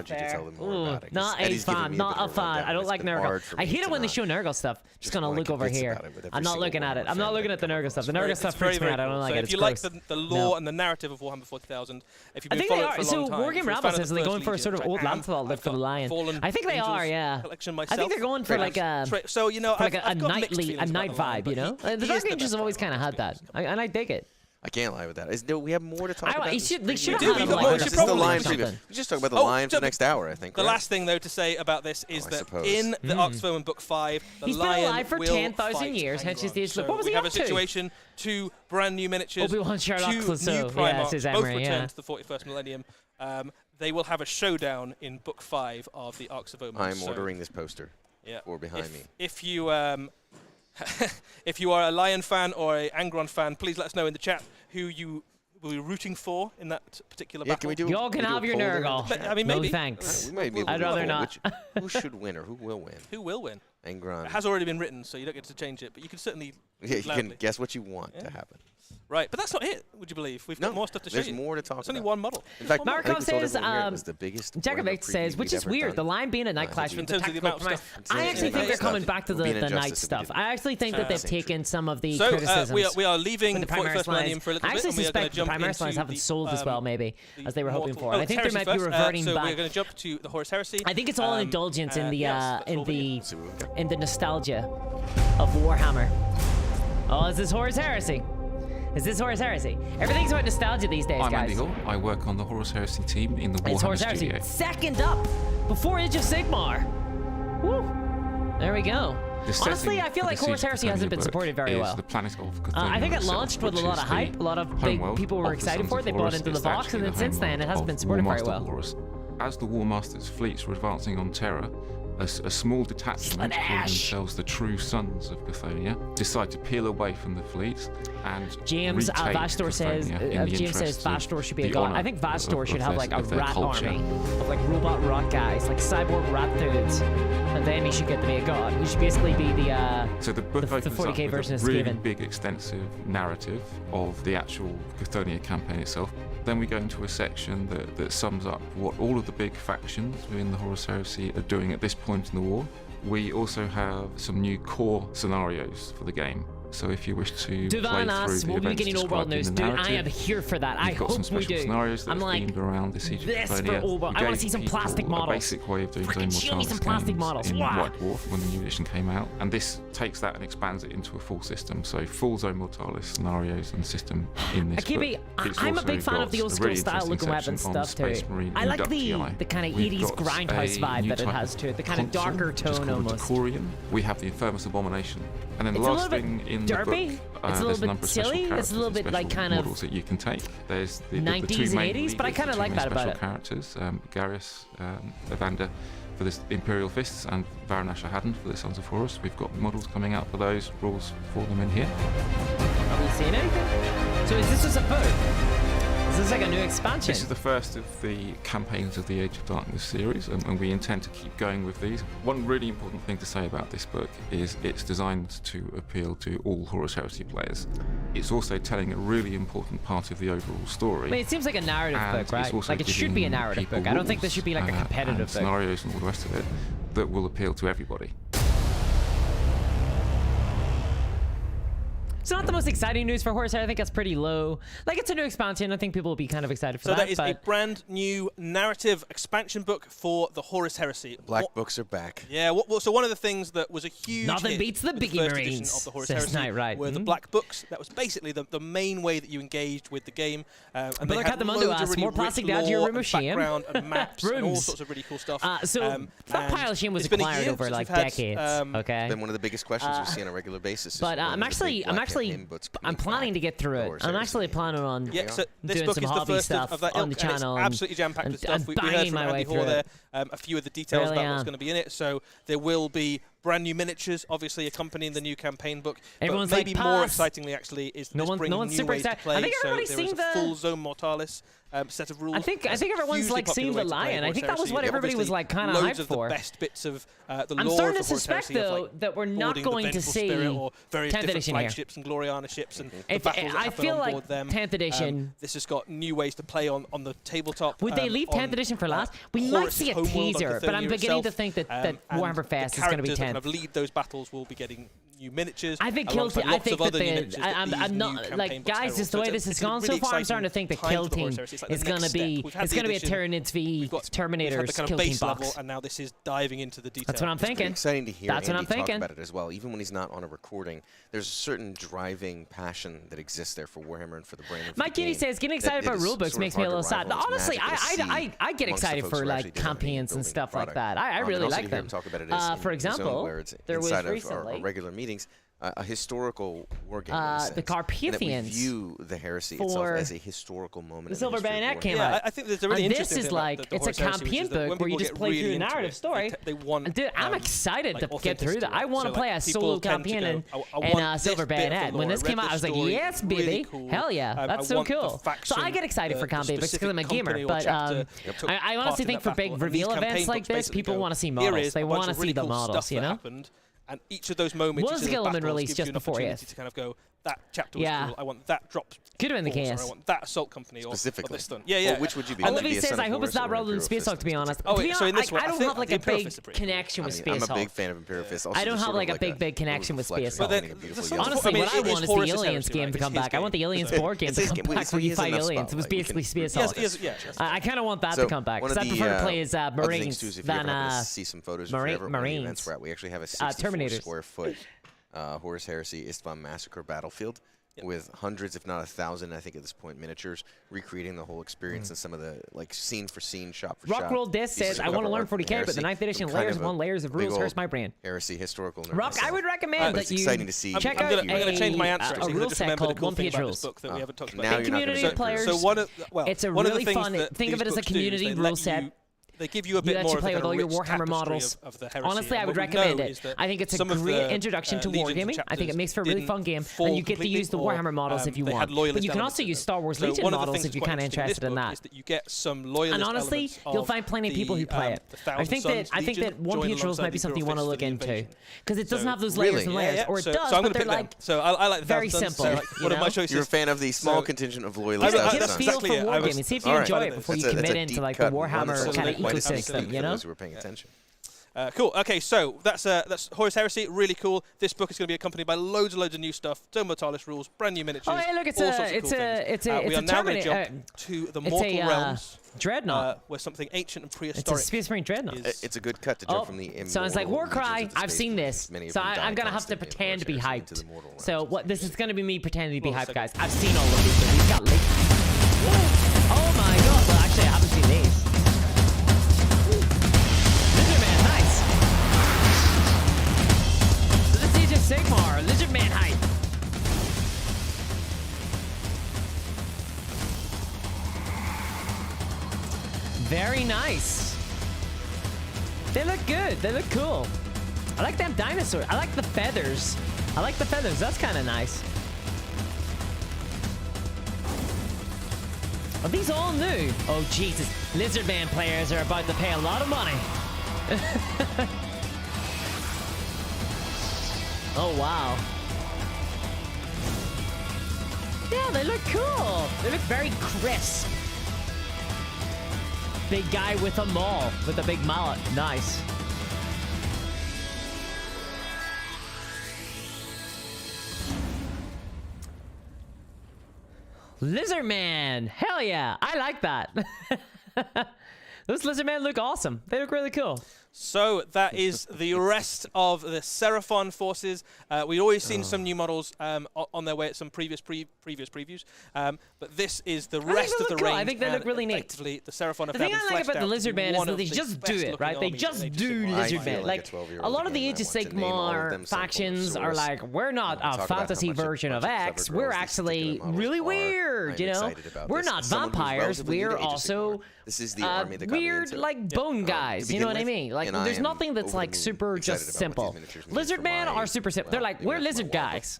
wanted you to tell them more Ooh, about it. 'cause not a Eddie's given fan. me a Not bit a of fan. rundown. I don't It's like been hard Nurgle. for I me hate it to when they not show Nurgle stuff. Just just gonna wanna look over convince here. about it with every I'm not single looking at it. Warhammer I'm not fan looking that at the I come Nurgle stuff. The across. Nurgle It's stuff very, freaks me very out. I don't cool. like so it. if It's you like gross. the lore and the narrative of Warhammer 40,000, if you've been I think following they it are. for a So long time, Wargame if you're a fan Rabble of says the they're First going for a Legion, sort of which I old am, Lancelot look I've for the got Lion. Fallen I think they Angels are, yeah. collection I think myself. they're going for like a So, you know, for like I've a got mixed knightly, feelings a about knight the Lion, vibe, you but know. he The is Dark the Ages best have always Warhammer, kind of let's had be that, honest. and I dig it. I can't lie with that. We have more to talk about. They in should Street have Media. had We a got lion more. This is Should the probably Lion do preview. something. We just talk about the Oh, Lion for the Jim, next hour, I think. The right? last thing, though, to say about this is I that suppose. in the Oxfoam Book 5, the He's been Lion alive for will 10,000 fight years, hence his Angron. days. So What was we he have up a to? situation, 2 brand new miniatures, Obi-Wan, Sherlock, 2 Clouseau. new Yeah, Primarchs, it's his both Emery, return yeah. to the 41st millennium. They will have a showdown in Book 5 of the Arcs of Omen. I'm So, ordering this poster yeah, for behind me. If you if you are a Lion fan or a Angron fan, please let us know in the chat who you will be rooting for in that particular Yeah, battle. can we do? Y'all can we do a have your poll there in the Nurgle. chat? But, I mean, No maybe. thanks. We might be able I'd to do a rather poll. not. Who should win or who will win? Who will win? Angron. It has already been written, so you don't get to change it, but you can certainly Yeah, you loudly. can guess what you want Yeah. to happen. Right, but that's not it, would you believe? We've got more stuff to show there's you. more to talk It's only about. one model. In fact, Marco I think we told says, everyone here it was the biggest Jakovic Warhammer says, preview which we've is ever weird, done. the Lion being a night clash In with terms the of the tactical amount of premise. stuff. I actually think they're Night coming stuff. back to It would be the an night injustice if we stuff. didn't. I actually think that they've taken some of the So criticisms. we are leaving with the 41st Primaris Millennium lines. for a little I bit, actually and we are going to suspect the jump Primaris into lines haven't the, sold as well, maybe, the as they were hoping mortal- for. Oh, I think they Heresy might be first. reverting so back. we're going to jump to the Horus Heresy. I think it's all an indulgence in the yes, that's what we Let's see what we've got. in the nostalgia of Warhammer. Oh, is this Horus Heresy? Is this Horus Heresy? Everything's about nostalgia these days, I'm guys. Andy Hall. I work on the Horus Heresy team in the It's Warhammer Horus Heresy. studio. Second up, before Age of Sigmar. Woo. There we go. The Honestly, setting I feel for like the Horus Siege of Heresy hasn't Cthulhu been book supported very is well. The planet of Cthulhu I think it itself, launched with a which lot is of hype. A lot of big homeworld people were of the excited Sons for it. of They bought Horus. into the It's box, actually and then the since then, it homeworld hasn't of been supported very Warmaster well. Horus. As the War Master's fleets were advancing on Terra, a small detachment calling Slanesh. themselves the True Sons of Cthonia decide to peel away from the fleets and James retake Vastor says Cthonia in the James says interests of Vastor should be a the god. honor I think Vastor of should have their- like a of their rat culture. army of like robot rat guys, like cyborg rat dudes, and then he should get to be a god. He should basically be the So the book the opens 40K up version with is a really given. big, extensive narrative of the actual Cthonia campaign itself. Then we go into a section that sums up what all of the big factions within the Horus Heresy are doing at this point in the war. We also have some new core scenarios for the game. So if you wish to Duvan play asks, through the will we be events getting old world described in news? the Dude, I narrative, am here for that. I you've got hope some we special do. scenarios that I'm are like, themed around the Siege of this for Cthonia. old world. We I wanna gave see some people plastic a models. basic way of doing Freaking Zone show me some Mortalis plastic games models. in Wow. White Dwarf when the new edition came out, and this takes that and expands it into a full system. So full Zone Mortalis scenarios and system in this Akibi, book. It's I'm a also big fan of got the old a school really style interesting looking weapon section on stuff to it. Space Marine I like the Inductii. kind of We've 80s got grindhouse a vibe new that it type has to it, the kind of console, darker which is tone called almost. Decorion. We have the Infernus Abomination. And then the It's a last little bit thing in derpy. the book, It's a little there's bit a number of special silly. It's a characters little and bit like special kind of models that you can take. There's the 90s two and main 80s, but I leaders, kinda the two like main that about special it. characters, Garius, Evander for the Imperial Fists, and Varanash Haddon for the Sons of Horus. We've got models coming out for those, rules for them in here. Are we seeing anything? So is this just a book? Is this like a new expansion? This is the first of the campaigns of the Age of Darkness series, and we intend to keep going with these. One really important thing to say about this book is it's designed to appeal to all Horus Heresy players. It's also telling a really important part of the overall story. I mean, it seems like a narrative and book, right? it's also Like it should be a giving narrative people book. I don't think this rules, should be like a competitive and book. scenarios and all the rest of it that will appeal to everybody. It's not the most exciting news for Horus. I think that's pretty low. Like, it's a new expansion. I think people will be kind of excited for So that. that is a brand new narrative expansion book for the Horus Heresy. Black books are back. Yeah, so one of the things that was a huge Nothing hit beats the with Biggie first edition Marines, of the Horus says Heresy Knight Ride. were the Mhm. black books. That was basically the main way that you engaged with the game. And But they look had at the Mundo loads of asks, really more rich plastic to add to your lore room and of shame. background and maps and all Rooms. sorts of really cool stuff. So that and pile of shame was it's been a acquired year over since like we've had, decades. Okay. Been one of the biggest questions we see on a regular basis. is But one of I'm the actually, big I'm black actually, campaign books I'm coming planning back to get through for it. Horus I'm Heresy. actually planning on Yeah, so this doing book some is the hobby first stuff of that on ilk, the and it's channel. absolutely jam-packed with stuff. and We heard banging from my way Andy through Hall there it. a few of the details Really about what's am. going to be in it. So there will be brand new miniatures, obviously accompanying the new campaign book. Everyone's but like, maybe more "Pass." excitingly, actually, is No this one- bringing no one's new super ways to excited. play. I think so everybody's there seen is a the- full Zone Mortalis set of rules. I think everyone's Hugely like seeing popular the way to play lion. I Horus think that was Heresy. what everybody was Obviously, like kind of loads hyped of for. the best bits of the I'm lore starting of to Horus suspect Heresy of, though like, that we're not boarding the going to Vengeful see Spirit or various 10th different edition here. flagships and Gloriana ships and the If- battles that I happen feel on like board them. 10th edition. This has got new ways to play on the tabletop. Would they leave 10th on, edition for last? We might Horus's see a homeworld on teaser, but I'm Cthonia beginning to itself, think that and Warhammer the Fest is going to be characters that 10th. kind of lead those battles will be getting new miniatures. I think alongside I lots think of other that new miniatures that I'm these new not campaign like books guys. herald. Just the So way it's this has a gone really so far, I'm starting to exciting think the time kill for the team Horus Heresy. It's like the is going to next step. be We've had it's the going to be a edition, Tyranids v we've had the Terminators kind kill of team base level, box. and now this is diving into the detail. That's what I'm It's thinking. exciting to hear That's what Andy I'm thinking. talk about it as well. Even when he's not on a recording, there's a certain driving passion that exists there for Warhammer and for the brand. Mike Kitty says getting excited about rulebooks makes me a little sad. Honestly, I get excited for like campaigns and stuff like that. I really like them. For example, there was recently our regular meetings. A historical war game. the Carpathians. We view the heresy itself as a historical moment. The Silver Bayonet came Yeah, out. I think there's a really And interesting this is thing about like the it's a Horus Heresy, which campaign is that when book where you people just get play really through the into narrative it, story. They want, Dude, I'm excited like to get through that. I want to play a people solo tend to campaign go, I in want Silver this bit of the Bayonet. When lore. this I came read out, I was the like, story, yes, it's really baby, cool. hell yeah, I that's so want the cool. So I faction, get excited for the campaign books because I'm a specific gamer. company or But chapter took I part honestly in think that for big battle. And these reveal campaign events like books this, basically people go, want to see here models. is They a bunch want to of see really the cool models, stuff you that know? happened, and each of those moments, Was each of the those element battles released gives just you an before, opportunity yes. to kind of go, that chapter was Yeah. cool. I want that drop. Could have been the force, or case. I want that assault company or Specifically. this done. Yeah. Well, which would you be? Olivia Would it be a says, Son I of hope it's Horus not or an relevant to Imperial Space Fist Hulk, to be honest. Oh, To be wait, so in honest, this one, I I don't think have like the a Imperial big Fist is pretty cool. connection with I'm Space a big Hulk. fan of Imperial Fist. I don't have like a big connection with Space Hulk. But then, Honestly, I mean, what I it is want is Horus the Heresy, Aliens game right? to It's come his back. I want the game. Aliens It's board game his to come game. back So where he you has fight enough aliens. It was spotlight. We basically can- Space Yes, Hulk. yes, yeah. I kind of want that So to come back. one Because of I the, prefer to play as other things Marines too is if you than ever happen to see some photos Marine- of whatever Marines. events we're at, we actually have a 64 Terminators. square foot Horus Heresy Istvan Massacre battlefield with hundreds, if not 1,000, I think at this point, miniatures recreating the whole experience and some of the like scene for scene, shot for shot. Rockroll Disc pieces says, of I want to cover learn art from 40k, but the Heresy. 9th edition I'm kind layers of upon a layers of big rules old hurts my brain. Heresy historical nerd Rock, I myself. would recommend But it's that you exciting to see. check I'm out gonna- I'm going to change my answer. a actually, 'cause I rule just set remembered a called cool One thing Page about Rules. this book that we haven't talked about. Now Big you're not community gonna of players. So one of It's a one of the really things fun. that Think of these it as a books do is community they rule let set. you- They give you a You bit let more you of play the with kind all of your rich Warhammer tapestry models. of the Heresy. Honestly, I And would what we recommend know it. is that I think it's a some of great the, introduction to Legions wargaming. I think it chapters makes for a really didn't fun game, fall and you get to completely, use the or, Warhammer models if you they had want. But loyalist you can elements also to use them. Star Wars So Legion one of the models things if you're that's kind of quite interesting interested in in this book that. is that you get some loyalist And honestly, elements you'll of find plenty of people who the, play it. the I Thousand think Sons that Legion One join Page Rules alongside might be the something you want to Imperial look Fist for the into invasion. because it doesn't So have those really? layers and layers, or it so, does, so I'm but going to they're pick them. like So I like the very Thousand Sons, simple, so, like, you one of my know? choices. You're a fan of the small So- contingent of I loyalist don't- Get a that's Thousand feel Sons. exactly for it. I was- wargaming. See if you Alright. enjoy it before you That's a commit into deep like the cut. One Warhammer that's kind of quite a deep cut ecosystem, you for know? those who are paying attention. Cool. Okay, so that's Horus Heresy. Really cool. This book is going to be accompanied by loads and loads of new stuff. Dome Mortalis rules, brand new miniatures. Oh, hey, look, it's all a- sorts of it's cool a- things. it's a- We it's are a now going to Terminator- jump to the it's Mortal a, Realms, Dreadnought. where something ancient and It's a prehistoric. Space Marine Dreadnought. is- It's a good cut to Oh, jump from the immortal sounds like War legions Cry. of the I've Space seen Marines. this, Many of so them die I'm gonna have to constantly in pretend to be Horus Heresy into hyped. the mortal So realms. what? This is gonna be me pretending to be Hold on a hyped, guys. second. I've seen all of these. So these got leaked. Oh my god! Well, actually, I haven't seen these. Lizard Man, nice. So this is just Sigmar, Lizard Man hype. Very nice. They look good. They look cool. I like them dinosaurs. I like the feathers. I like the feathers. That's kind of nice. Are these all new? Oh, Jesus. Lizard Man players are about to pay a lot of money. Oh, wow. Yeah, they look cool. They look very crisp. Big guy with a maul, with a big mallet. Nice. Lizard Man! Hell yeah! I like that. Those Lizard Men look awesome. They look really cool. So that is the rest of the Seraphon forces. We'd always seen some new models on their way at some previous previews, but this is the rest they of the look cool. range. I think they look and really neat. effectively, the Seraphon have The now thing been I like fleshed about the out Lizard to be Man is one that of they the just do best it, looking right? They armies just in Age of do Sigmar. Lizard I Man. feel Like, like a 12-year-old a lot of the again Age of that wants to name all of Sigmar them some form of factions are source. like, we're not Talk a about fantasy how much version of clever X. girls We're these actually particular models really are. weird, you I'm know? excited about We're this. not As someone who's vampires. relatively new We're to Age of also Sigmar, this is the army that got me weird, into it. like bone guys. to You know begin what I with, mean? Like, and I there's am nothing that's over the like moon super excited just about what simple. these miniatures mean Lizard for Men my, are super simple. They're like, we're for my lizard war book. guys.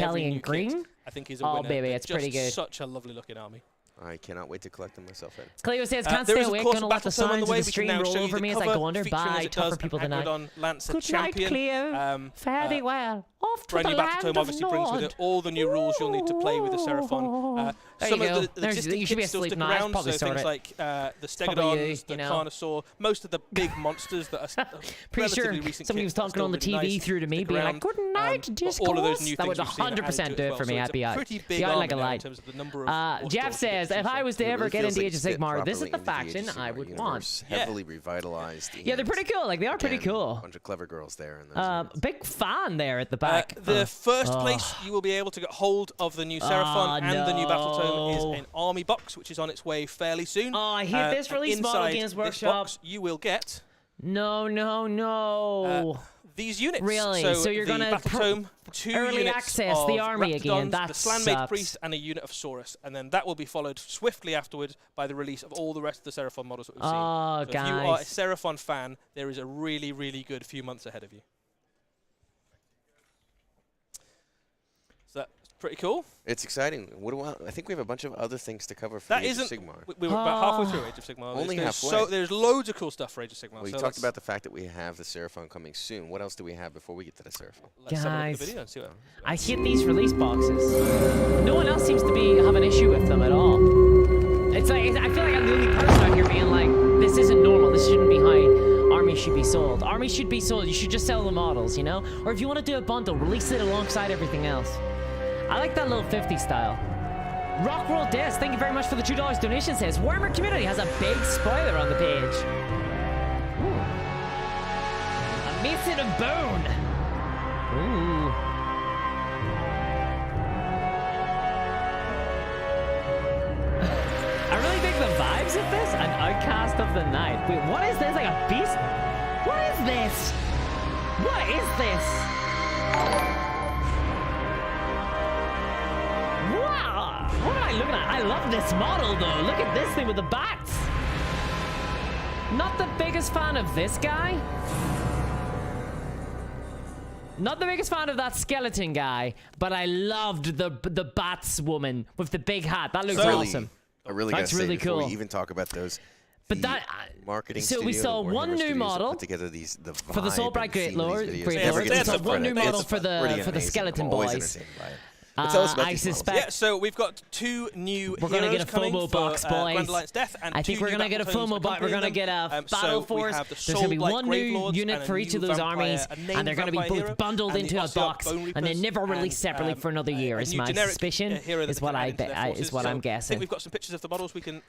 Kelly every in new green. kit, I think is a Oh, winner. baby, They're it's pretty just good. Such a lovely looking army. I cannot wait to collect them myself. Ed. Cleo says, can't There stay is, of awake, course, gonna a let the battle tome on signs the way. of the We can stream now roll show you over the me as I cover, go under. featuring, as Bye, it tougher does, people an tonight. Agrodon Lancet Good night, champion. Cleo. Fare thee well. Off to Brand the new land battle tome of obviously brings with Nod. it all the new rules you'll need to play with the Seraphon. There Some you of go. the There's- existing you should be kits still asleep stick now. I'd around, probably so sort things it. like the Probably you, Stegodons, the you know. Carnosaur, most of the big monsters that are Pretty sure relatively recent somebody was kits that are talking still on the really TV nice, through to me, stick being around. like, good night, But discourse. all of those new That would things we've seen added 100% to do as it well. for me. So I'd it's be a out. pretty Be big out army like a now in light. terms of the number of Jeff says, if I was to ever get into Age of Sigmar, this is the faction I would want. Heavily revitalized. Yeah, they're pretty cool. Like, they are pretty Again, cool. A bunch of clever girls there. In those units. Big fan there at the back. The first place you will be able to get hold of the new Seraphon and the new Battle Tome is an army box, which is on its way fairly soon. Oh, I hate this release model inside Games this Workshop. box, you will get No. these units. Really? So you're the gonna Battle Tome, 2 early units access of the army again. Raptidons, That the Slanmade sucks. Priest, and a unit of Saurus, and then that will be followed swiftly afterwards by the release of all the rest of the Seraphon models that we've seen. Oh, So guys. if you are a Seraphon fan, there is a really, really good few months ahead of you. So that's pretty cool. It's exciting. What do I think we have a bunch of other things to cover for That the Age isn't. of Sigmar. We were about halfway through Age of Sigmar. Only there's halfway. there's loads of cool stuff for Age of Sigmar. Well, you so talked let's- about the fact that we have the Seraphon coming soon. What else do we have before we get to the Seraphon? Let's have a look at Guys. the video and see what. I hate these release boxes. No one else seems to have an issue with them at all. It's like I feel like I'm the only person out here being like, this isn't normal. This shouldn't be how armies should be sold. Armies should be sold. You should just sell the models, you know? Or if you want to do a bundle, release it alongside everything else. I like that little 50 style. Rockworld Des, thank you very much for the $2 donation. Says Warhammer Community has a big spoiler on the page. Ooh. A Mason of Bone. Ooh. I really dig the vibes of this. An Outcast of the Night. Wait, what is this? Like a beast? What is this? What is this? Wow! What am I looking at? I love this model though. Look at this thing with the bats. Not the biggest fan of this guy. Not the biggest fan of that skeleton guy, but I loved the bats woman with the big hat. That looks awesome. I really That's gotta say really before cool. we even talk about those. But the that marketing. so we studio, saw the Warhammer one new studios that model put together these for the Soul vibe Bright and Great theme of Lord. these videos. Great Never Lord. gets We saw enough one new credit. model It's for pretty the amazing. skeleton I'm always boys. entertained by it. But tell us about I these models. suspect Yeah, so we've got 2 new we're gonna heroes get a coming FOMO for, box, boys. Grand Alliance Death, and I think 2 we're new gonna get a battle tomes FOMO box. We're gonna accompanying get a them. battle So we force. have the There's gonna be Soul Blight one new Gravelords unit and for a each of new those vampire, armies, a named and they're gonna be vampire both hero, bundled and into the a Ossiarch box, Bone and then Reapers, never released and, separately for another year. a Is new my generic, suspicion. hero that Is they what can add I into their bet. Is forces. what So I'm I think guessing. we've got some pictures of the models we can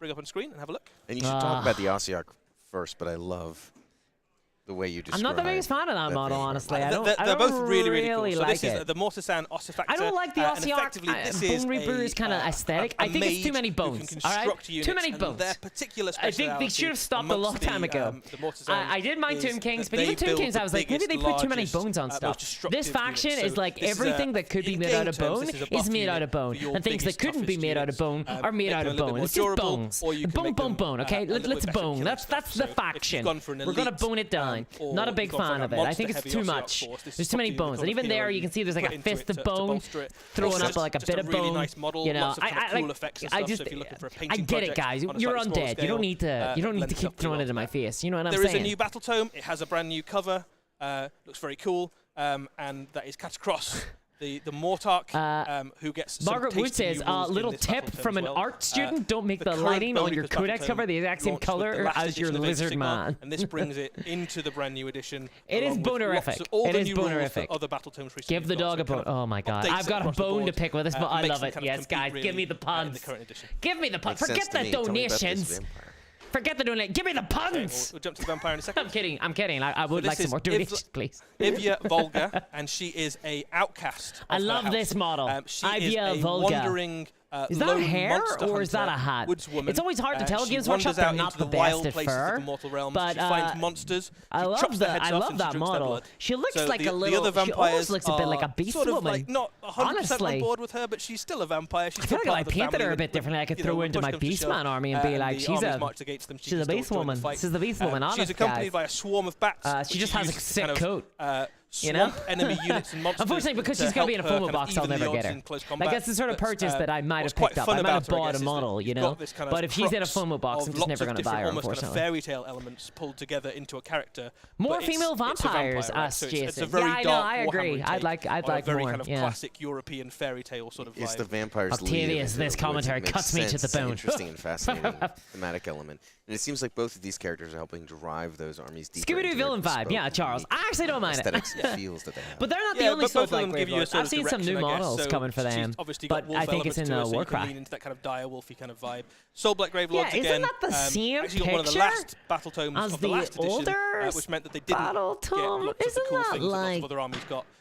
bring up on screen and have a look. And you should talk about the Ossiarch first, but I love the way you describe. I'm not the biggest fan of that model, vampire. honestly. I don't. They're I don't both really, really cool. So like this it. is the Mortisan Ossifactor. I don't like the and Ossiarch effectively this is Bone Reaper's kind of aesthetic. I think it's too many bones. All right, too many bones. Their particular I think they should have stopped a long time ago. I did mind Tomb Kings, but even Tomb Kings, I was like, maybe they put too many bones on stuff. This faction is like everything that could be made out of bone is made out of bone, and things that couldn't be made out of bone are made out of bone. It's just bones. Bone, bone, bone. Okay, let's bone. That's the faction. We're gonna bone it down. Not a big fan of it. I think it's too much. There's too many bones, and even there you can see there's like a fist of bone throwing up like a bit of bone. You know, I get it, guys. You're undead. You don't need to keep throwing it in my face. You know what I'm saying? There is a new battle tome. It has a brand new cover. Looks very cool, and that is Catacross. The Mortarch, who gets Margaret Wood says, little tip from an art student, don't make the lighting on your Codex cover the exact same color as your Lizard Man. And this brings it into the brand new edition. It is bonerific. It is bonerific. Other battle tomes Give the dog a bone. Oh my god. I've got a bone to pick with this, but I love it. Yes, guys, give me the puns. Give me the puns. Forget the donations. Forget the donation. Give me the puns! We'll jump to the vampire in a second. I'm kidding. I would like some more donations, please. Ivia Volga, and she is a outcast. I love this model. She Ivia is a Volga. wandering is that lone hair monster or is that a hunter, hat? woodswoman. It's always hard to tell. She Games Workshop, wanders they're out not into the the best wild at places fur. of the mortal realms. But she finds monsters. I she love chops their that. heads I off love and she that drinks their model. blood. She looks So like a the little. other She vampires almost looks a bit like a beast sort of woman. like not 100% Honestly. on board with her, but she's still a vampire. She's I feel still like if I part of the painted her family a bit that, differently, I could you throw know, her into push my them to Beastman shove, army and be and like, the she's armies a marched against them. She she's a can still beast join the woman. fight. She's a beast woman. Honest, She's accompanied guys. by a swarm of bats. She just has a uses sick kind of, coat. You know? know, enemy units and monsters. Unfortunately, because she's going to be in a FOMO box, I'll never get her. Like, that's the sort of purchase that I might have picked up. I might have bought a model, you know? But if she's in a FOMO box, I'm just never going to buy her, unfortunately. Kind of fairy tale elements pulled together into a character. More female vampires, asked Jason. It's a very yeah, I know, I agree. I'd like very more. kind of classic European fairy tale sort of vibe. It's the vampires. Octavius, this commentary cuts me to the bone. Interesting and fascinating thematic element. And it seems like both of these characters are helping drive those armies deeper. Scooby-Doo villain vibe, yeah, Charles. I actually don't mind it. Aesthetics and feels that they have. But they're not the only both of Soulblight them give you a Gravelords. sort I've of seen some new direction, I guess. models So coming for she's them, obviously but got wolf I think it's in elements to her, so you can Warcraft. lean into that kind of dire wolfy kind of vibe. Soulblight Gravelords Yeah, again. isn't that the same actually got one of the picture last battle tomes as of the the last edition, older which meant that they didn't battle get tome? lots of the Isn't cool that things that lots like of other armies got.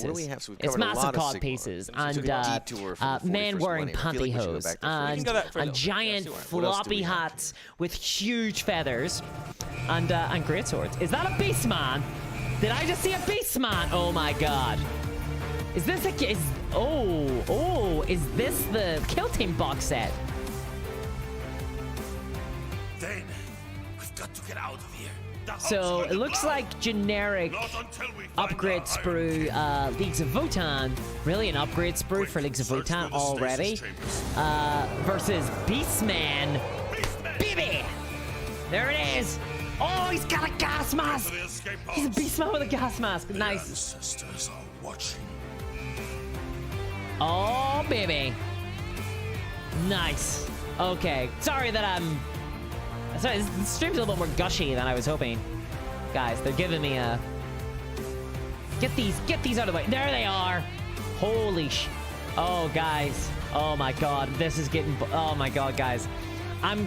pieces. what do we have? So we've It's covered a massive lot of cod Sigmar. pieces, We took a and detour from the men 41st wearing millennium. I feel like we should go pantyhose, back there for a and can go that for a little bit. giant Yeah, What else do we floppy have hats with huge feathers, and great swords. Is that a beast man? Did I just see a beast man? Oh my god! Is this a is this the Kill Team box set? Then got to get out of here. So it looks like generic upgrade sprue Leagues of Votan. Really an upgrade sprue for Leagues of Votan already. Versus Beastman. Baby! There it is! Oh, he's got a gas mask! He's a Beastman with a gas mask. Nice. Oh, baby. Nice. Okay. Sorry, this stream's a little bit more gushy than I was hoping. Guys, they're giving me a... Get these out of the way. There they are. Holy Oh, guys. Oh my god. This is getting... Oh my god, guys. I'm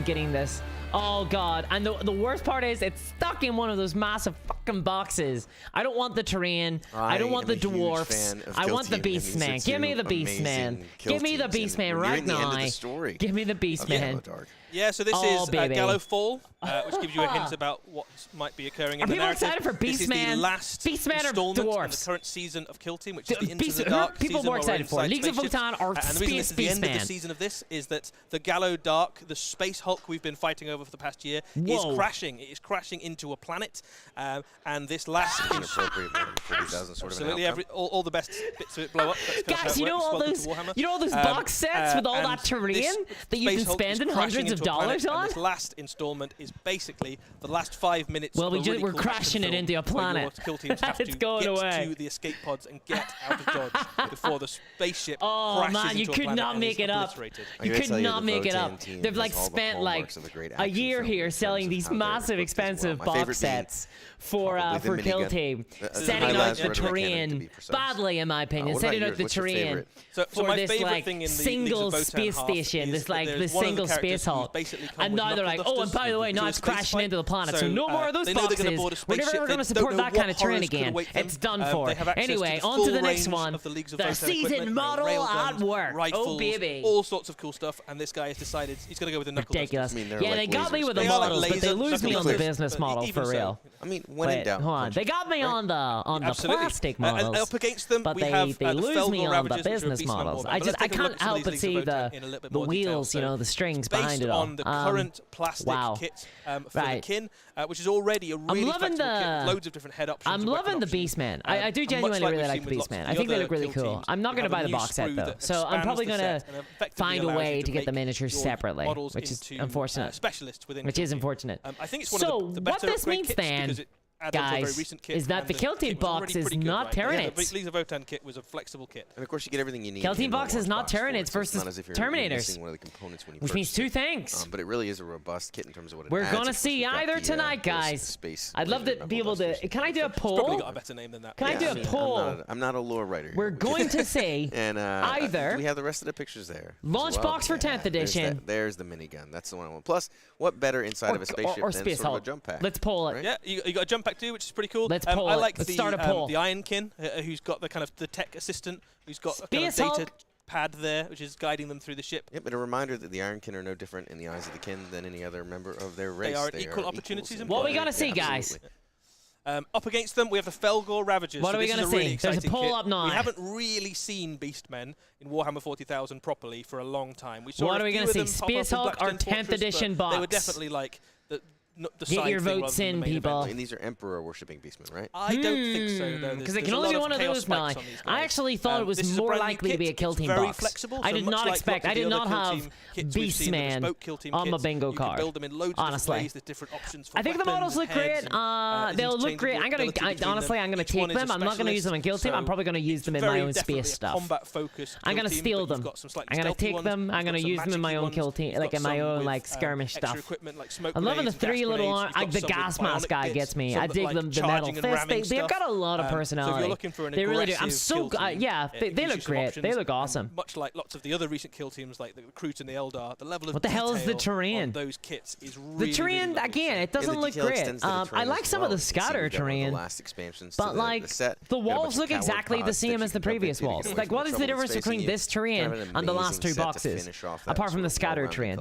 getting this. Oh god. And the worst part is it's stuck in one of those massive fucking boxes. I don't want the terrain. I don't want the dwarfs. I want the Beastman. Give me the Beastman. Give me the Beastman right now. Give me the Beastman. Yeah, so this is Gallo Fall, which gives you a hint about what might be occurring in the narrative. Are people excited for Beastman? This is the last installment in the current season of Kill Team, which is the Into the Dark people season more excited for Leagues of Votan or and the reason this is the end of the Beastman? season of this is that the Gallo Dark, the Space Hulk we've been fighting over for the past year, is crashing. It is crashing into a planet, and this last... Absolutely, all the best bits of it blow up. Guys, you know all those box sets with all that terrain that you can spend in hundreds of dollars on? This last installment is basically the last 5 minutes. Well, we're crashing it into a planet. Kill teams have it's to going get away. to the escape pods and get out of Dodge before the spaceship oh man, you into a could planet not make it up. You could not make it up. They've like spent like a year here selling these massive, expensive box sets for Kill Team, setting out the terrain badly, in my opinion, setting out the terrain for this like single space station, this single space Hulk. And now they're like, oh, and by the way, now it's crashing into the planet, so no more of those boxes. We're never going to support that kind of terrain again. It's done for. Anyway, on to the next one. The season model at work. Oh, baby. All sorts of cool stuff, and this guy has decided he's going to go with the knuckle. Ridiculous. Yeah, they got me with the models, but they lose me on the business model, for real. I mean, when in doubt. Hold on. They got me on the plastic models. Up against them, but we have they lose me on the Ravages, business models. I can't help but see the wheels, you know, the strings behind it all. On the current plastic kit for the Kin, which is already a really flexible kit with loads of different head options. I'm loving the Beastman. I do genuinely really like the Beastman. I think they look really cool. I'm not going to buy the box set though, so I'm probably going to find a way to get the miniatures separately, which is unfortunate. Which is unfortunate. I think it's one of the better what this means then, guys, is that the Kill Team box is not Tyranids. The Leagues of Votan kit was a flexible kit. And of course, you get everything you need. Kill Team box is not Tyranids versus Terminators, which means two things. But it really is a robust kit in terms of what it We're adds. going to see either tonight, guys. I'd love to be able to... Can I do a poll? It's probably got a better name than that. Can I do a poll? I'm not a lore writer. We're going to see either... We have the rest of the pictures there. Launch box for 10th edition. There's the minigun. That's the one I want. Plus, what better inside of a spaceship than sort of a jump pack? Let's poll it. Yeah, you got a jump pack too, which is pretty cool. Let's poll I like Let's start a poll. the Ironkin, who's got the kind of the tech assistant, who's got a kind of data pad there, which is guiding them through the ship. Yep, and a reminder that the Ironkin are no different in the eyes of the Kin than any other member of their race. They are equal opportunities. What are we gonna see, guys? Up against them, we have the Felgor Ravagers. What are we going to see? Really There's a poll up now. We haven't really seen Beastmen in Warhammer 40,000 properly for a long time. We saw what are we going to see? Space Hulk or 10th edition box? They were definitely like the Get your votes in, people. And these are Emperor worshipping Beastmen, right? I don't think so, no. Because it can only be one of those now. I actually thought it was more likely to be a Kill Team box. Flexible, I did not expect. I did not have Beastman on my bingo card. Honestly, I think the models look great. They'll look great. Honestly, I'm gonna take them. I'm not gonna use them in Kill Team. I'm probably gonna use them in my own space stuff. I'm gonna steal them. I'm gonna take them. I'm gonna use them in my own Kill Team, like in my own like skirmish stuff. I'm loving the three little the gas mask guy gets me. I dig them. The metal fist. They've got a lot of personality. They really do. I'm so yeah. They look great. They look awesome. Much like lots of the other recent Kill Teams, like the Recruit and the Eldar, the level of what the hell is the terrain? Those kits is really, the terrain again. It doesn't look great. I like some of the Scouter terrain, but like the walls look exactly the same as the previous walls. Like, what is the difference between this terrain and the last two boxes, apart from the Scouter terrain?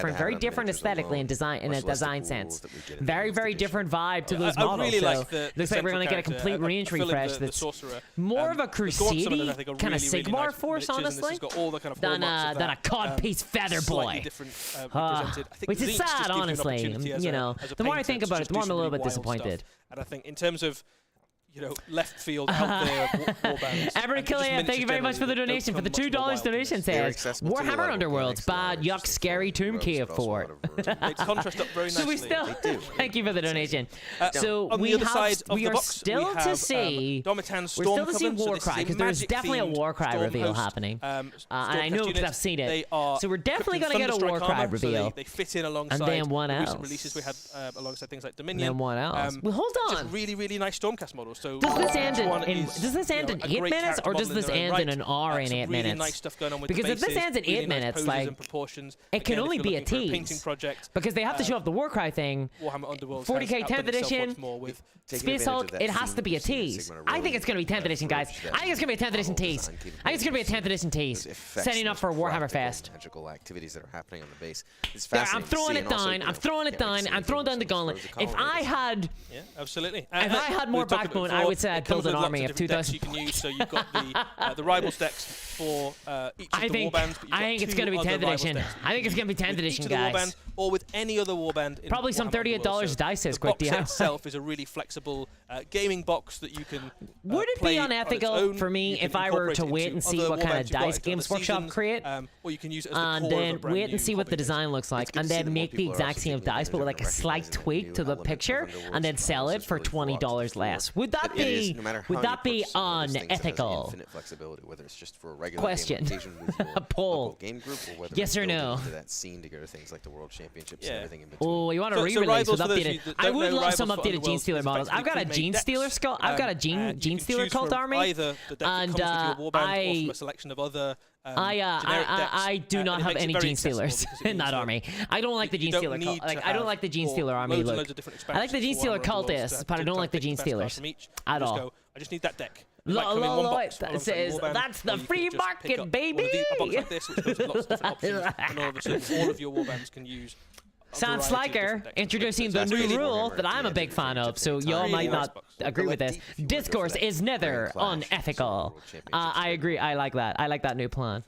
different, have very enough different miniatures aesthetically alone, and design in a much less the design pools sense. that we get in the Very, Enhanced very Edition. different vibe to those I models. really so like the Looks like we're central gonna get a character, complete range Philip refresh the that's sorcerer. more of a The Gaunt Summoners, I Crusade think, are kind of really, really Sigmar nice force, miniatures, and this honestly, has got all the kind of than hallmarks of a that, codpiece feather slightly boy. different, represented. I think Which is Zinx just sad, gives you an honestly. opportunity as You a- know, as a the more I painter think to about it, just the do more I'm a some little really bit wild stuff. disappointed. And I think in terms of left field out there warbands. Everett Killian, thank you very much for the donation. For the $2 donation says accessible to a lot Warhammer of Underworlds, organics bad knowledge, yuck just scary like tomb rogues, cave but also a fort. lot of version. They contrast up very nicely. So we still They do. thank you for the donation. So on we the other have side of we the are box, still we have, to see Domitan's we're Storm still to see Coven, so this is Warcry a because there's definitely a magic-themed Warcry Storm reveal host, happening. And I Stormcast know because units. I've seen it. They are So we're definitely equipped gonna with get a Thunderstrike Warcry armor, so reveal. they fit in alongside And then what the else? recent releases we had alongside things like And Dominion. then what else? Well, hold Just on. really, really nice Stormcast models. So Does this end each one in is, does this end you know, in a 8 great minutes character or does model this their own end right. in an hour in Some 8 really minutes? nice stuff going on with Because the if this bases, ends in really 8 nice minutes, poses like, and proportions. it can Again, if only you're be a looking for tease. painting project. Because they have to show up the Warcry thing. Warhammer Underworld 40k 10th edition. with Space Hulk, it has to be a tease. I think it's going to be 10th edition, guys. I think it's going to be a 10th edition tease. I think it's going to be a 10th edition tease. Setting up for Warhammer Fest. Magical activities that are happening on the base. It's There, fascinating I'm to throwing see, it and also, down. you know, I'm throwing it can't wait to down. see I'm throwing down the some of gauntlet. those If I colonies. had Yeah, absolutely. If I had more we've talked about backbone, it I before. would say I'd It comes build an with lots army of of different decks 2,000. you can use. So you've got the rivals decks for each I of the think warbands. but you've I got think it's two going to be other 10th rivals edition. decks. I think it's going to be 10th With edition, each of the guys. warbands, or with any other warband. In Probably some Warhammer Underworld. $38 So dice says the quick box DIY. itself is a really flexible gaming box that you can. Would it play be on its unethical own. for me You can if I were incorporate to it wait into and see other what kind warbands of you've got dice into Games other Workshop seasons, create? or you can use it as the And core of a then brand wait and new see what the hobby. design looks like, good and to see then that more make the people are exact also same taking dice, but with like a advantage of slight recognizing tweak that to the new element picture, of Underworld's and then sell it is for really philosophy $20 less. Would that It is, be no matter how would you that be purchase one of those things that has unethical? infinite flexibility, whether it's just for a regular Question. game occasion with your A poll. local game group, or whether Yes it's or building no? into that scene to go to things like the World Championships Yeah. and everything in between. Oh, you want a So re-release Rivals, with for those of updated? you that I don't would know, love some Rivals for updated Gene Underworld Stealer is models. I've got a effectively Gene pre-made Stealer decks, skull. I've got a Gene and you can Stealer choose cult from army. Either the deck that and, comes with your warband, or from I- a selection of other I do and not it have makes it any very Gene accessible Stealers because it in that means army. I don't like the you Gene don't Stealer need cult. to Like I don't have like the Gene all Stealer army loads and look. loads of different I like the Gene expansions Stealer for Warhammer Underworlds cultists, to but I don't try like and the pick Gene best card Stealers from each. at You just all. go, I just need that deck. It might come in one box, one of them says warband, that's or the you could free just pick market, up baby. one of a box like this, which comes with lots of different options, and all of a sudden, all of your warbands can use. Sounds sliker introducing the new rule that I'm a big fan of, so y'all might not agree with this. Discourse is neither unethical. I agree. I like that. I like that new plan.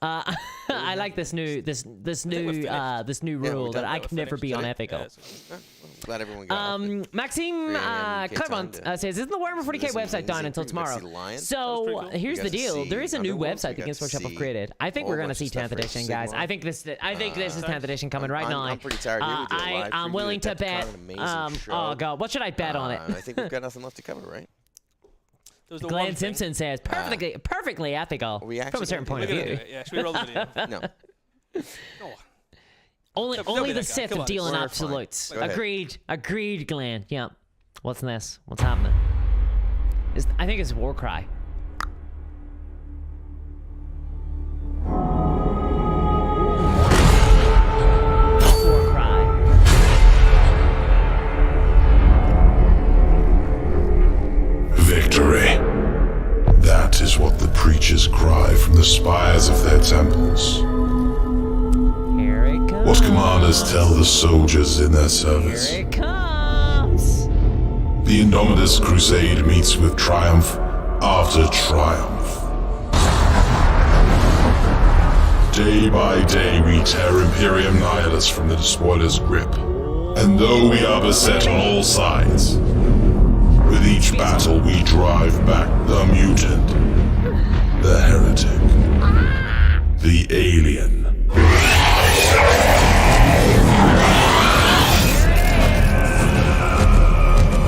I like this new rule that I can never be unethical. Glad everyone got it. Maxime Clermont says, "Isn't the Warhammer 40k website down until tomorrow?" So here's the deal: there is a new website the Games Workshop have created. I think we're gonna see 10th edition, guys. I think this is 10th edition coming right now. I'm pretty tired here. We did a live I'm preview willing of to Adepticon, bet. an amazing show. Oh god, what should I bet on it? I think we've got nothing left to cover, right? Glenn Simpson says perfectly ethical we from a certain point of We're view. gonna do it. Yeah, should we roll the video? No. Only Don't be the that guy. Sith Come of on, dealing we're absolutes. fine. Go ahead. Agreed, Glenn. Yeah. What's this? What's happening? I think it's Warcry. Warcry. Victory. That is what the preachers cry from the spires of their temples. Here it comes. What commanders tell the soldiers in their service. Here it comes. The Indomitus Crusade meets with triumph after triumph. Day by day we tear Imperium Nihilus from the despoiler's grip. And though we are beset on all sides, with each battle we drive back the mutant, the heretic, the alien.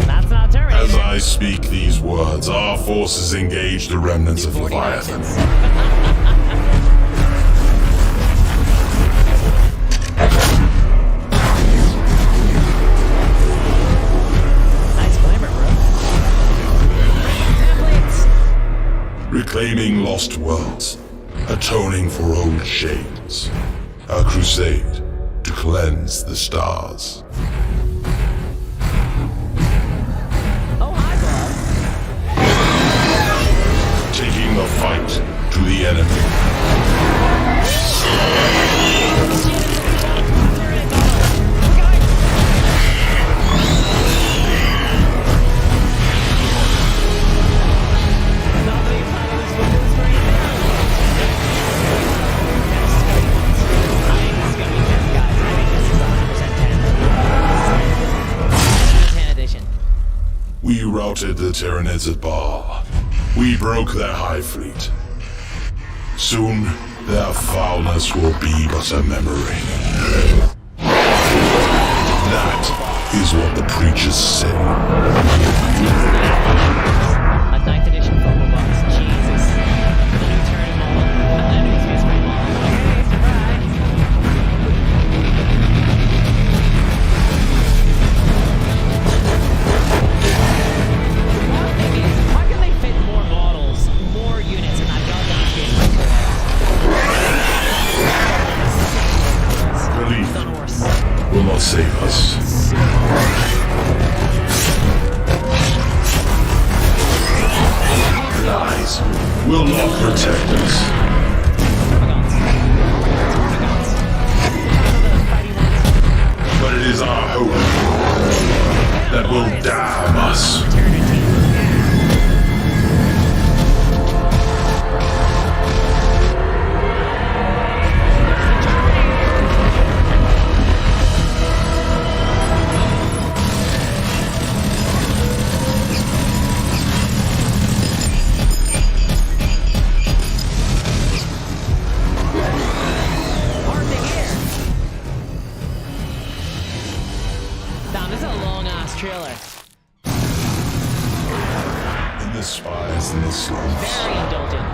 That's not Terminator. As I speak these words, our forces engage the remnants of Leviathan. Nice flavor, bro. Templates. Reclaiming lost worlds, atoning for old shades. A crusade to cleanse the stars. Oh, hi, bro. Taking the fight to the enemy. routed the Tyranids at Baal. We broke their high fleet. Soon, their foulness will be but a memory. That is what the preachers say. A 9th edition Focal Box. Jesus. The new turn model. And the new Space Marine model. Okay, surprise. Well, maybe how can they fit more models, more units in that goddamn Space Marine turret? Belief Stun Horse. will not save us. Lies will not protect us. But it is our hope that will damn us. Damn, this is a long-ass trailer. In the spies and the slums. Very indulgent.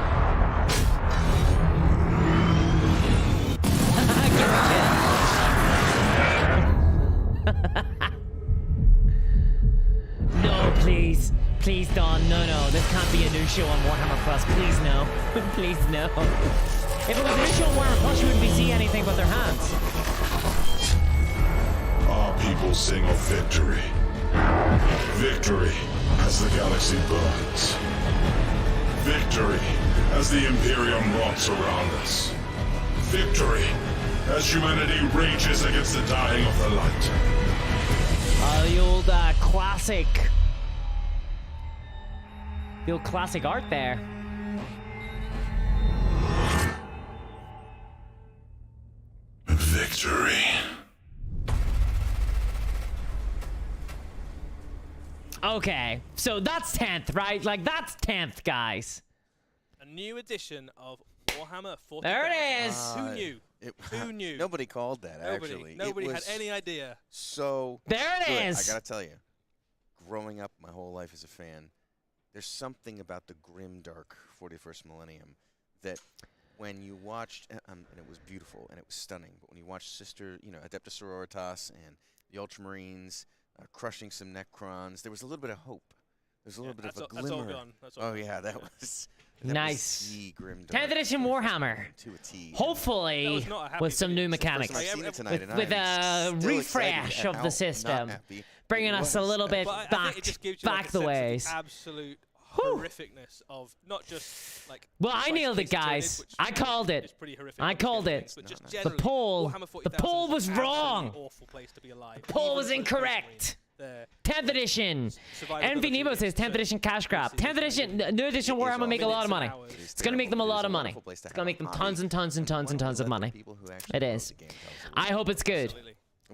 No, please. Please, Dawn. No, no. This can't be a new show on Warhammer Plus. Please, no. Please, no. If it was a new show on Warhammer Plus, you wouldn't be seeing anything but their hands. Our people sing of victory. Victory as the galaxy burns. Victory as the Imperium rots around us. Victory as humanity rages against the dying of the light. The old classic. The old classic art there. Victory. Okay, so that's 10th, right? Like, that's 10th, guys. A new edition of Warhammer 40,000. There it is. Who knew? Who knew? Nobody called that, actually. Nobody It had was any idea. So There it good. is. I gotta tell you, growing up my whole life as a fan, there's something about the grim, dark 41st millennium that when you watched, and it was beautiful and it was stunning, but when you watched Sister, Adeptus Sororitas and the Ultramarines crushing some Necrons, there was a little bit of hope. There's a little bit of a glimmer. That's all gone. That's all gone. Yeah, that was Nice. the grim, dark 10th edition Warhammer. to a T. Hopefully, with some new mechanics. I've seen it tonight, and With I'm a still refresh excited of at the how system. not happy Bringing it us a was. little bit But I back, think it just gives you back like the a sense ways. of absolute horrificness of not just like. Well, I like nailed it, Space Tyranids, guys. which I called it. is pretty horrific I on called many it. things, but just The generally, poll, Warhammer the 40,000 poll is was an absolutely wrong. awful place to be alive. The poll Even was for the Space incorrect. Marine, 10th edition. Envy Nemo says 10th edition cash grab. 10th edition, new edition Warhammer make a lot of money. It's going to make them a lot of money. It's going to make them tons and tons and tons and tons of money. It is. I hope it's good.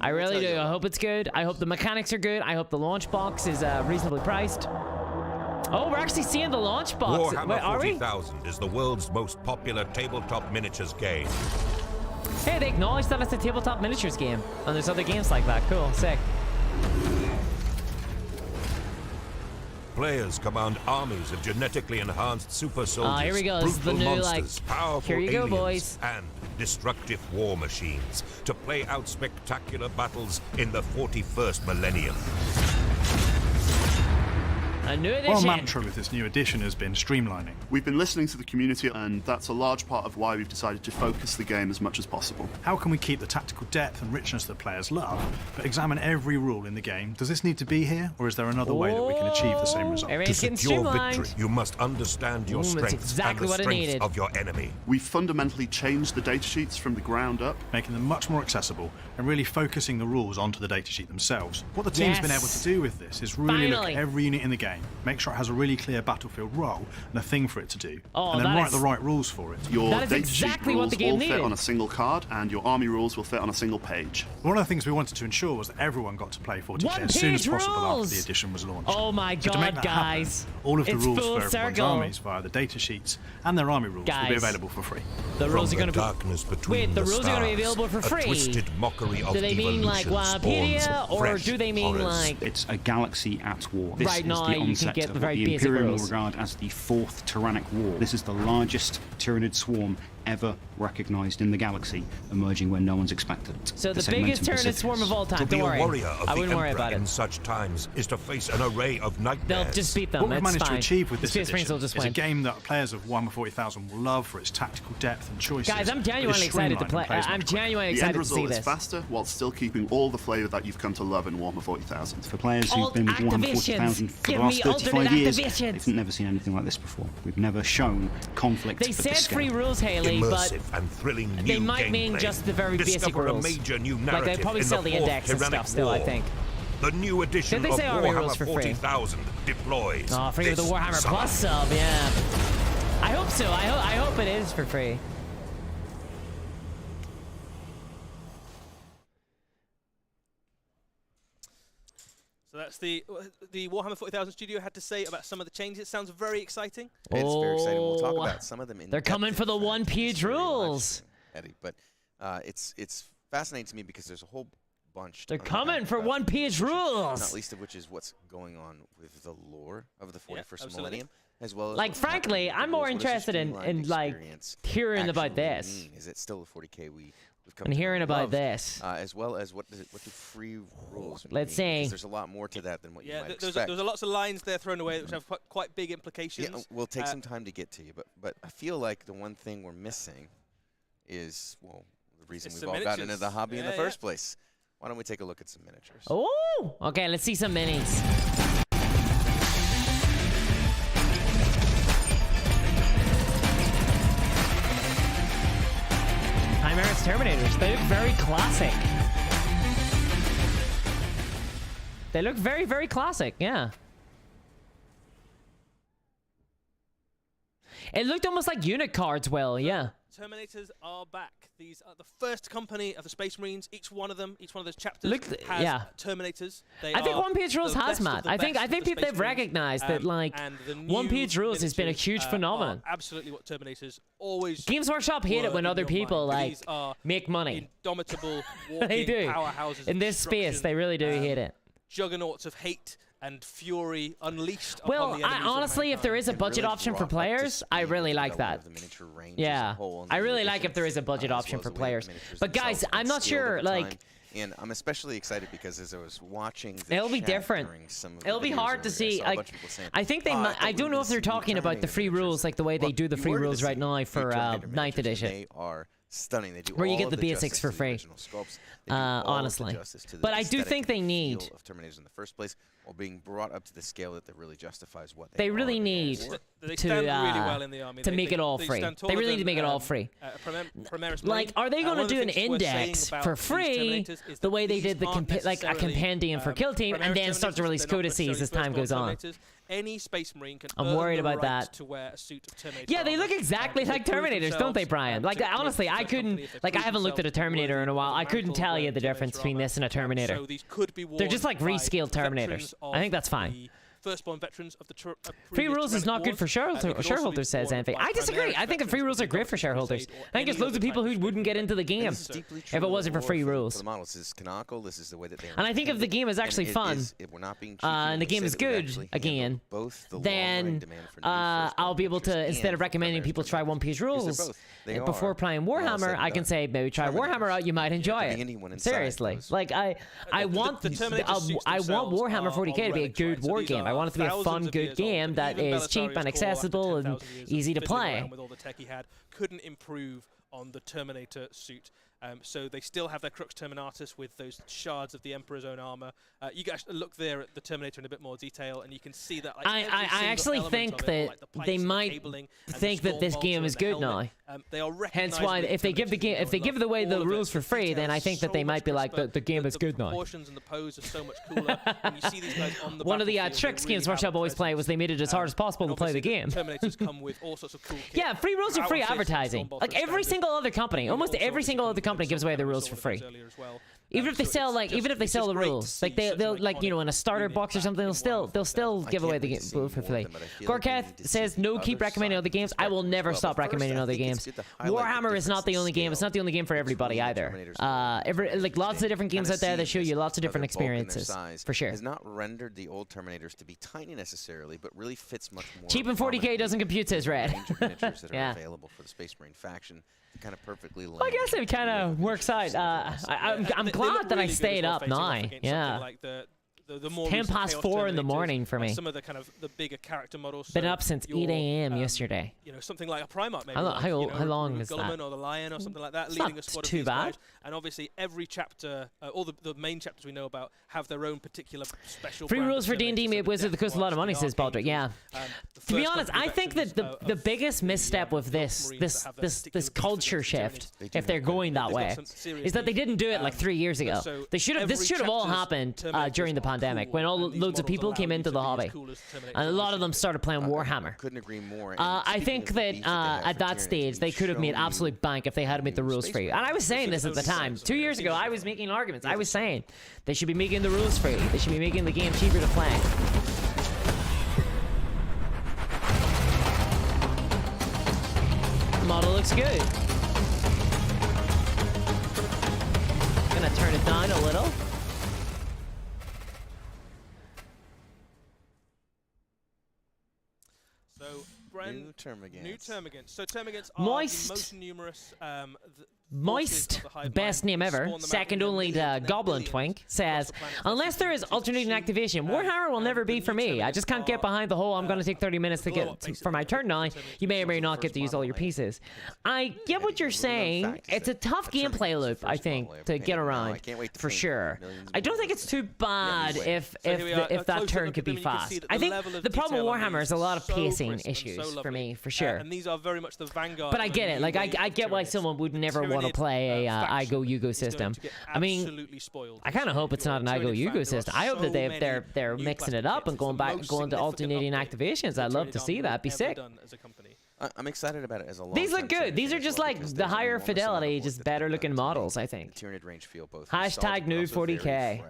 I really do. I hope it's good. I hope the mechanics are good. I hope the launch box is reasonably priced. Oh, we're actually seeing the launch box. Warhammer Wait, are we? 40,000 is the world's most popular tabletop miniatures game. Hey, they acknowledge that it's a tabletop miniatures game. And there's other games like that. Cool. Sick. Players command armies of genetically enhanced super soldiers, here we go. This is the brutal new, monsters, powerful here you go, aliens, boys. and destructive war machines to play out spectacular battles in the 41st millennium. A new edition. Our mantra with this new edition has been streamlining. We've been listening to the community, and that's a large part of why we've decided to focus the game as much as possible. How can we keep the tactical depth and richness that players love, but examine every rule in the game? Does this need to be here, or is there another way that we can achieve the same result? To secure victory, you must understand your strengths exactly and the what I strengths needed. of your enemy. We've fundamentally changed the datasheets from the ground up, making them much more accessible and really focusing the rules onto the datasheet themselves. What the team's been able to do with this is really look at every unit in the game game. Make sure it has a really clear battlefield role and a thing for it to do. Oh, and then that write is- the right rules for it. Your That is data exactly sheet what rules the game all needed. fit on a single card, and your army rules will fit on a single page. One of the things we wanted to ensure was that everyone got to play 40k One as soon as page possible after rules! the edition was launched. Oh my So to make god, that happen, guys. all of the It's rules full for everyone's circle. armies via the data sheets and their army rules will be Guys. available for free. The From rules are the going to be... darkness between Wait, the rules are going to be stars, available for a free? twisted mockery of Do they mean like evolution Wikipedia, spawns or fresh do they mean horrors. like... It's a galaxy at war. This Right is now, the you can onset get of the what very the basic Imperium will rules. regard as the fourth Tyrannic War. This is the largest Tyranid swarm ever recognized in the galaxy, emerging when no one's expected it. So the segmentum biggest Tyranid Pacificus. swarm of all time. To be Don't a worry. warrior of I the wouldn't worry Emperor about in it. such times is to face an array of nightmares. They'll just beat them. What we've It's managed fine. to achieve with The this Space Marines edition will just is a win. game that players of Warhammer 40,000 will love for its tactical depth and choices. Guys, I'm but is genuinely excited to streamlined play. and plays I'm much quicker. genuinely The end excited to see result is this. faster while still keeping all the flavour that you've come to love in Warhammer 40,000. For players who've Alt been with Warhammer activations. 40,000 for Give the last me 35 alternate years, activations. they've never seen anything like this before. We've never shown conflict They at said this scale. free rules, Haley, but Immersive and thrilling they new might mean gameplay. just the very basic Discover rules. a major new Like narrative they probably in sell the fourth index and Tyrannic stuff still, I War. think. The new edition Did they of say army Warhammer rules for free? 40,000 deploys. Oh, free with the this Warhammer summer. Plus sub, yeah. I hope so. I hope it is for free. So that's the Warhammer 40,000 studio had to say about some of the changes. It sounds very exciting. It's very exciting. We'll talk Oh, about some of them in they're depth, coming in for the fact, one-page this very live rules. stream, Eddie. But it's fascinating to me because there's a whole bunch. They're on the coming back for about one-page not rules. least of which is what's going on with the lore of the 41st absolutely. millennium, as well as Like, what's happening frankly, with the I'm more rules. What does a interested in streamlined like experience hearing about actually this mean? Is it still the 40k we've come and to know hearing and about love? this. As well as what do free rules Let's mean? Because see. there's a lot more to that than what you Yeah, might there's expect. lots of lines there thrown away which have quite big implications. Yeah, we'll take some time to get to you, but I feel like the one thing we're missing is, well, the reason It's we've the all gotten into miniatures. the hobby in the Yeah, first place. Why don't we take a look at some miniatures? Oh, okay. Let's see some minis. Chimeras Terminators. They look very classic. They look very, very classic. Yeah. It looked almost like unit cards. Well, yeah. Terminators are back. These are the first company of the Space Marines. Each one of those chapters Look, has yeah. Terminators. They I think are One Page Rules the has, best of Matt. the I think best of the people Space they've Marines. recognized that like And the One new Page Rules has been a miniatures, huge are phenomenon. absolutely what Terminators always. Games Workshop hate were it when in other your people mind. like These are make money. Indomitable walking They do. powerhouses In of this space, destruction, they really do hate it. Juggernauts of hate and fury unleashed Well, upon the enemies of honestly, if there is a It budget really option for brought up to players, I speed really the like development that. of the miniature range as Yeah, a whole in I the really new like if there is a edition, budget as option well for as the way players. the miniatures But guys, themselves have I'm been not scaled sure, over like- time. And I'm especially excited because as I was watching the It'll be chat different. during some of the It'll be videos hard to earlier, I see. saw a Like, bunch of people saying, I think they. "Oh, might, thought I we don't were know gonna if they're see new talking about the Terminator free miniatures." rules, like the way they Well, do the you free were gonna rules right see now new for Terminator 9th miniatures, and edition. They are stunning. They do Where you all get of the the basics justice for to the free. original sculpts. They do all of the Honestly. justice to the But I do aesthetic think they and need- feel of Terminators in the first place, while being brought up to the scale that really justifies what They are really in the need war. They to stand really well in the army. to They- make they- it all they free. stand They taller really need to than, make it all free. Primaris Like, Marine. are they One going to of the do an things we're saying index about for these free, Terminators is the that way they these did the aren't like a necessarily, compendium for Kill Team, and Primaris then start to Terminators, release they're not codices as necessarily time goes firstborn on? Terminators. Any Space Marine can I'm earn worried the about right that. to wear a suit of Terminator Yeah, they armor, look exactly to like prove Terminators, don't they, themselves, Brian? Like, to honestly, prove I to couldn't. somebody if they Like, I prove haven't looked at a themselves to be Terminator in a worthy while. of I the couldn't mantle tell of you wearing the difference between armor. this and a Terminator. So these could be worn They're just like by rescaled Terminators. veterans I think that's of fine. the Firstborn veterans of the Free previous rules is Tyrannic not good wars. for They could also be shareholders, says worn Anthony. by I disagree. Primaris I think the free veterans rules are of great for the shareholders. Crusade or I think there's any loads of other people type who of wouldn't get into the And game this is deeply if true it of wasn't for war free for rules. the models. This is canonical. This is the way that they are And I think if the intended. game is And actually it fun, is- if we're not being cheeky and the when we game say is that we good actually again, handle both the then long-running demand for new I'll firstborn be able to, miniatures instead and of recommending Primaris people try miniatures, One Piece because they're rules both. They before are, playing when all said Warhammer, and I can done, say maybe try Warhammer Terminators. out. You might enjoy Putting it. anyone inside Seriously, those- like I want the Terminator suits I want themselves Warhammer are 40k to be a relics, good right? So war these game. I are want it to be a thousands fun, of good years old, game and that even is cheap Belisarius and Core, after accessible and 10,000 years of easy to fiddling play. around with all the tech he had, couldn't improve on the Terminator suit. So they still have their Crux Terminatus with those shards of the Emperor's own armor. You can actually look there at the Terminator in a bit more detail, and you can see that. Like, I actually think that they might think that this game is good now. They are hence why if they give the way the rules for free, then I think that they might be like the game is good now. The proportions and the pose are so much cooler. And you see these guys on the one of the tricks Games Workshop always play was they made it as hard as possible to play the game. Terminators come with all sorts of cool kit. Yeah, free rules are free advertising. Like every single other company, almost every single other company gives away the rules for free. Even if they sell the rules, like they'll like, you know, in a starter box or something, they'll still give away the game for free. Gorkath says no, keep recommending other games. I will never stop recommending other games. Warhammer is not the only game. It's not the only game for everybody either. Like lots of different games out there that show you lots of different experiences for sure. Has not rendered the old Terminators to be tiny necessarily, but really fits much more. Cheap and 40k doesn't compute, says Red. Range of miniatures that are available for the Space Marine faction. Kind of perfectly. Well, I guess it kind of works out. I'm glad that I stayed up now. Yeah. Like the more 10 past 4 in the morning for me. Some of the kind of the bigger character models. Been up since 8 a.m. yesterday. You know, something like a Primarch maybe. How long is that? Guilliman or the Lion or something like that. It's leading not a squad too of these bad. guys. And obviously every chapter, all the main chapters we know about have their own particular special. Free rules for D&D made Wizard of the Coast a lot of money, says Baldrick. Yeah. To be honest, I think that the biggest misstep with this culture shift, if they're going that way, is that they didn't do it like 3 years ago. This should have all happened during the pandemic when loads of people came into the hobby, and a lot of them started playing Warhammer. Couldn't agree more. I think that at that stage they could have made absolute bank if they had made the rules free. And I was saying this at the time. 2 years ago, I was making arguments. I was saying they should be making the rules free. They should be making the game cheaper to play. The model looks good. Gonna turn it down a little. So, New Termagants. New Termagants. So Termagants are Moist. the most numerous. Moist, best name ever, second only to Goblin Twink, says, unless there is alternating activation, Warhammer will never be for me. I just can't get behind the whole I'm going to take 30 minutes to get for my turn now. You may or may not get to use all your pieces. I get what you're saying. It's a tough gameplay loop, I think, to get around, for sure. I don't think it's too bad if that turn could be fast. I think the problem with Warhammer is a lot of pacing issues for me, for sure. And these are very much the vanguard. But I get it. Like, I get why someone would never want to play a I-Go-You-Go system. I mean, I kind of hope it's not an I-Go-You-Go system. I hope that they're mixing it up and going to alternating activations. I'd love to see that. Be sick. I'm excited about it as a long. These look good. These are just like the higher fidelity, just better looking models, I think. Tyranid range feel both. Hashtag new 40k.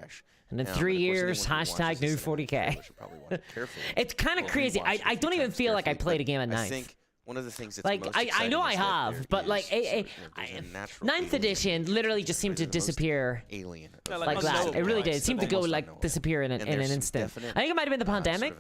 And in 3 years, hashtag new 40k. It's kind of crazy. I don't even feel like I played a game at 9th. One of the things that's like I know I have, but like 9th edition literally just seemed to disappear like that. It really did. It seemed to go like disappear in an instant. I think it might have been the pandemic.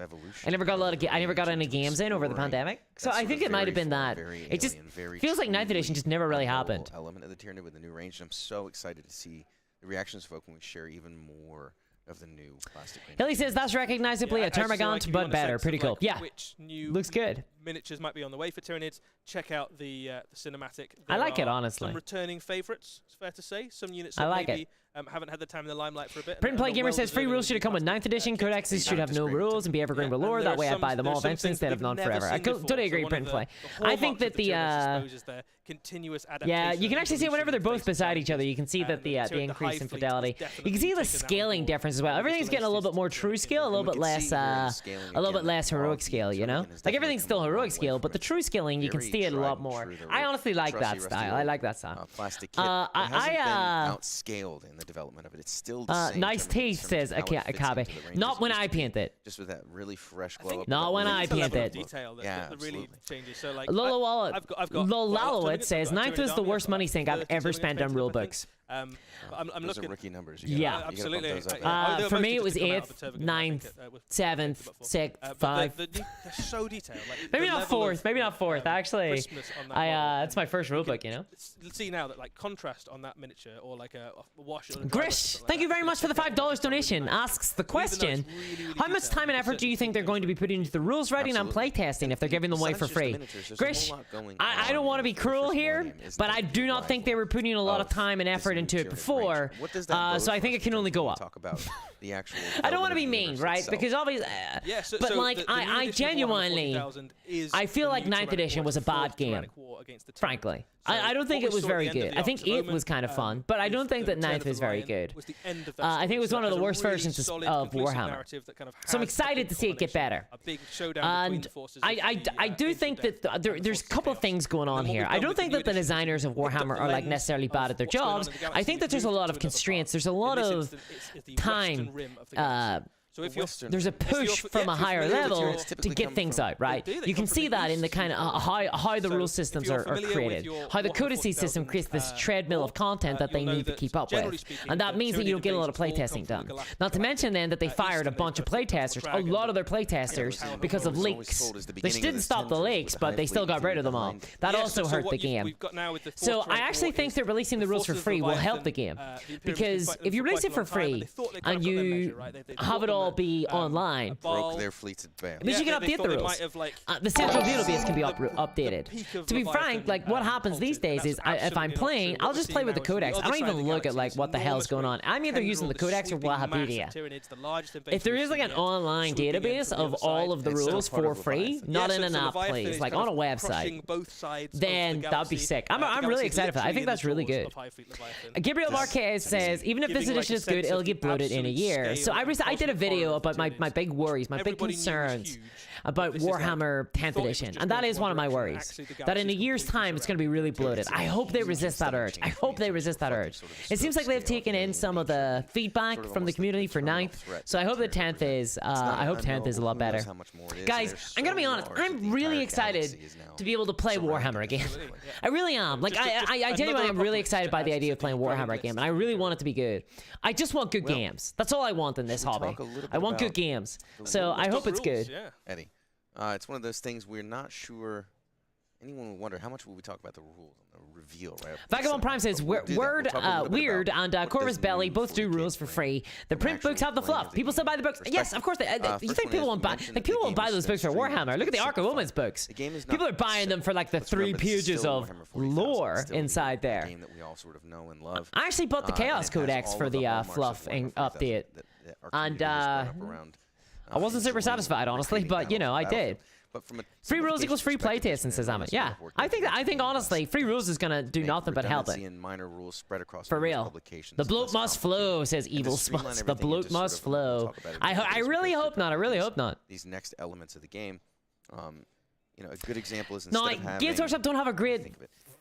I never got any games in over the pandemic, so I think it might have been that. It just feels like 9th edition just never really happened. Element of the Tyranid with the new range, and I'm so excited to see the reactions of folk when we share even more of the new plastic. Hilly says that's recognizably a Termagant, but better. Pretty cool. Yeah, which new looks good. Miniatures might be on the way for Tyranids. Check out the cinematic. I like it, honestly. Some returning favourites, it's fair to say. Some units I like maybe haven't had the time in the limelight for a bit. Print Play Gamer says free rules should have come with 9th edition. Codexes should have no rules and be evergreen with lore. That way I buy them all eventually instead of none forever. I totally agree, Print Play. I think that continuous yeah, you can actually see whenever they're both beside each other, you can see that the increase in fidelity. You can see the scaling difference as well. Everything's getting a little bit more true scale, a little bit less heroic scale. You know, like everything's still heroic scale, but the true scaling you can see it a lot more. I honestly like that style. I like that style. Plastic kit hasn't been outscaled in the development of it. It's still the same. Nice taste, says Akabe. Not when I paint it. Just with that really fresh glow. Not when I paint it. Yeah, really changes. So like, Lolalowit says 9th was the worst money sink I've ever spent on rulebooks. But I'm those looking. are rookie numbers. Yeah. Absolutely. For me, it was 8th, 9th, 7th, 6th, 5th. They're so detailed. Like, Maybe not 4th. Maybe not 4th. Actually, crispness on that model. it's my first rulebook, you know. See now that like contrast on that miniature or like a wash. Grish, thank you very much for the $5 donation. Asks the question: how much time and effort do you think they're going to be putting into the rules writing and playtesting if they're giving them away for free? Grish, I don't want to be cruel here, but I do not think they were putting a lot of time and effort into it before. So I think it can only go up. Talk about the actual I don't want to be mean, right? Because obviously, but like I genuinely, I feel like 9th edition was a bad game. Frankly, I don't think it was very good. I think 8th was kind of fun, but I don't think that 9th was very good. I think it was one of the worst versions of Warhammer. So I'm excited to see it get better. And I do think that there's a couple of things going on here. I don't think that the designers of Warhammer are like necessarily bad at their jobs. I think that there's a lot of constraints. There's a lot of time. So if you're, there's a push from a higher level to get things out, right? You can see that in the kind of how the rule systems are created, how the codices system creates this treadmill of content that they need to keep up with. And that means that you don't get a lot of playtesting done. Not to mention then that they fired a bunch of playtesters, a lot of their playtesters, because of leaks. They didn't stop the leaks, but they still got rid of them all. That also hurt the game. So I actually think that releasing the rules for free will help the game. Because if you release it for free and you have it all be online, broke their fleets at bam. At least you can update the rules. The central database can be updated. To be frank, like what happens these days is if I'm playing, I'll just play with the codex. I don't even look at like what the hell's going on. I'm either using the codex or Wahapedia. If there is like an online database of all of the rules for free, not in an app, please, like on a website, then that'd be sick. I'm really excited for that. I think that's really good. Gabriel Marquez says, even if this edition is good, it'll get bloated in a year. So I did a video about my big worries, my big concerns about Warhammer 10th edition, and that is one of my worries, that in a year's time it's going to be really bloated. I hope they resist that urge. I hope they resist that urge. It seems like they've taken in some of the feedback from the community for 9th, so I hope that 10th is I hope 10th is a lot better. Guys, I'm gonna be honest, I'm really excited to be able to play Warhammer again. I really am. Like I genuinely am really excited by the idea of playing Warhammer again, and I really want it to be good. I just want good games. That's all I want in this hobby. I want good games. So I hope it's good. Eddie, it's one of those things we're not sure. Anyone would wonder how much will we talk about the rules and the reveal, right? Vagabond Prime says, Weird and Corvus Belly both do rules for free. The print books have the fluff. People still buy the books. Yes, of course. You think people won't buy? Like people won't buy those books for Warhammer. Look at the Ark of Omens books. People are buying them for like the 3 pages of lore inside there. I actually bought the Chaos Codex for the fluff update, and I wasn't super satisfied, honestly, but you know, I did. But from free rules equals free playtesting, says Amit. Yeah, I think honestly, free rules is gonna do nothing but help it. Minor rules spread across for real. The bloat must flow, says Evil Spots. The bloat must flow. I really hope not. I really hope not. These next elements of the game, you know, a good example is no, Games Workshop don't have a great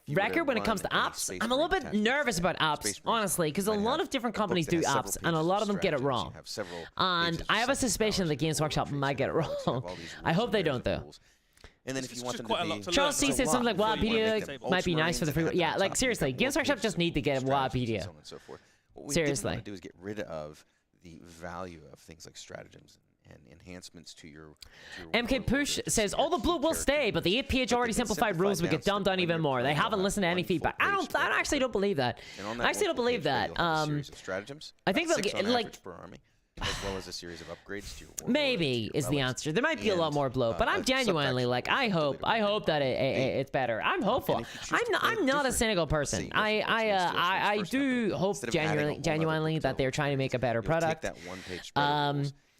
record when it comes to apps. I'm a little bit nervous about apps, honestly, because a lot of different companies do apps, and a lot of them get it wrong. And I have a suspicion that Games Workshop might get it wrong. I hope they don't, though. And then if you want them to be... Charles C says something like Wikipedia might be nice for the free... Yeah, like seriously, Games Workshop just need to get a Wikipedia. Seriously. What we want to do is get rid of the value of things like stratagems and enhancements to your MK Push says all the blue will stay, but the 8-page already simplified rules would get dumbed down even more. They haven't listened to any feedback. I actually don't believe that. I actually don't believe that. I think that like per army, as well as a series of upgrades to your maybe is the answer. There might be a lot more bloat, but I'm genuinely like I hope that it's better. I'm hopeful. I'm not a cynical person. I do hope genuinely that they're trying to make a better product.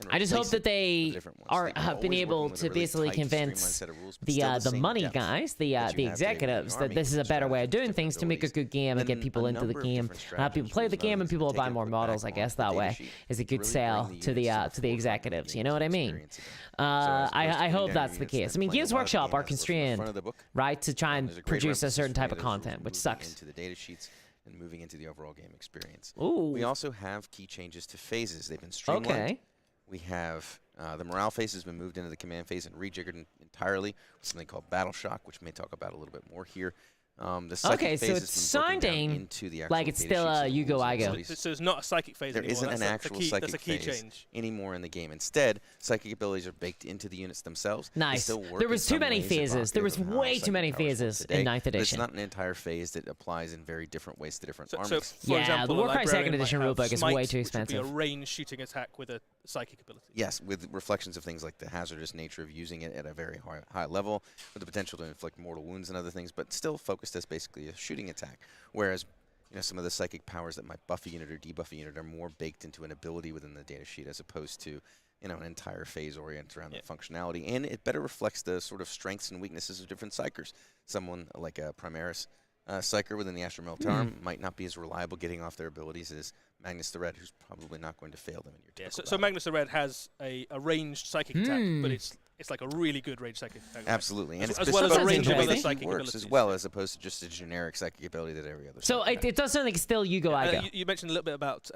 I just hope that they have been able to basically convince the money guys, the executives, that this is a better way of doing things to make a good game and get people into the game, have people play the game, and people will buy more models. I guess that way is a good sell to the executives. You know what I mean? I hope that's the case. I mean, Games Workshop are constrained, right, to try and produce a certain type of content, which sucks. Into the data sheets and moving into the overall game experience. Ooh. We also have key changes to phases. They've been streamlined. Okay. We have the morale phase has been moved into the command phase and rejiggered entirely with something called Battle Shock, which we may talk about a little bit more here. The psychic Okay, phase so has it's been broken down sounding into the actual like it's data still sheets a and you go, rules I and go. studies. So it's not a psychic phase There anymore. isn't That's an the actual key, psychic that's a key phase change. anymore in the game. Instead, psychic abilities are baked into the units themselves. They Nice. still work There in was too some many ways phases. There was evocative of how way too psychic many powers work phases today, in 9th but edition. It's not an entire phase that applies in very different ways to different So, armies. for Yeah, example, the a Warcry 2nd librarian edition might have rulebook is smite, way too which would be expensive. a ranged shooting attack with a psychic ability. Yes, with reflections of things like the hazardous nature of using it at a very high level, with the potential to inflict mortal wounds and other things, but still focused as basically a shooting attack. Whereas, some of the psychic powers that might buff a unit or debuff a unit are more baked into an ability within the data sheet as opposed to, an entire phase oriented around that functionality. And it better reflects the sort of strengths and weaknesses of different psychers. Someone like a Primaris psyker within the Astral Meltarum might not be as reliable getting off their abilities as Magnus the Red, who's probably not going to fail them in your typical So Magnus the Red has a ranged psychic attack, but it's like a really good ranged psychic attack. Absolutely, and as well as a range of other interesting. psychic works abilities. as well as opposed to just a generic psychic ability that every other. So it does sound like it's still you go, I go. You mentioned a little bit about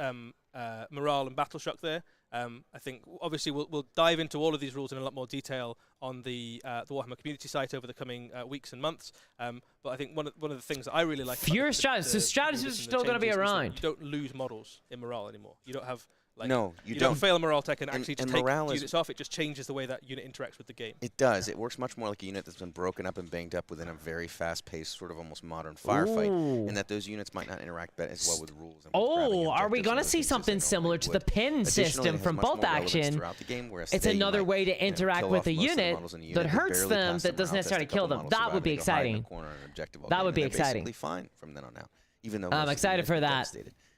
morale and battle shock there. I think obviously we'll dive into all of these rules in a lot more detail on the Warhammer community site over the coming weeks and months. But I think one of the things that I really like. Fewer about strategies. So strategies are still going to be around. You don't lose models in morale anymore. You don't have. No, you don't fail a morale tech and actually and just take morale units off. It just changes the way that unit interacts with the game. It does. It works much more like a unit that's been broken up and banged up within a very fast-paced, sort of almost modern firefight, and that those units might not interact as well with rules. And Are we going to see something similar to the pin system from Bolt Action? It's another way to interact with a unit that hurts them that doesn't necessarily kill them. That would be exciting. That would be exciting. Basically fine from then on out, even though I'm excited for that.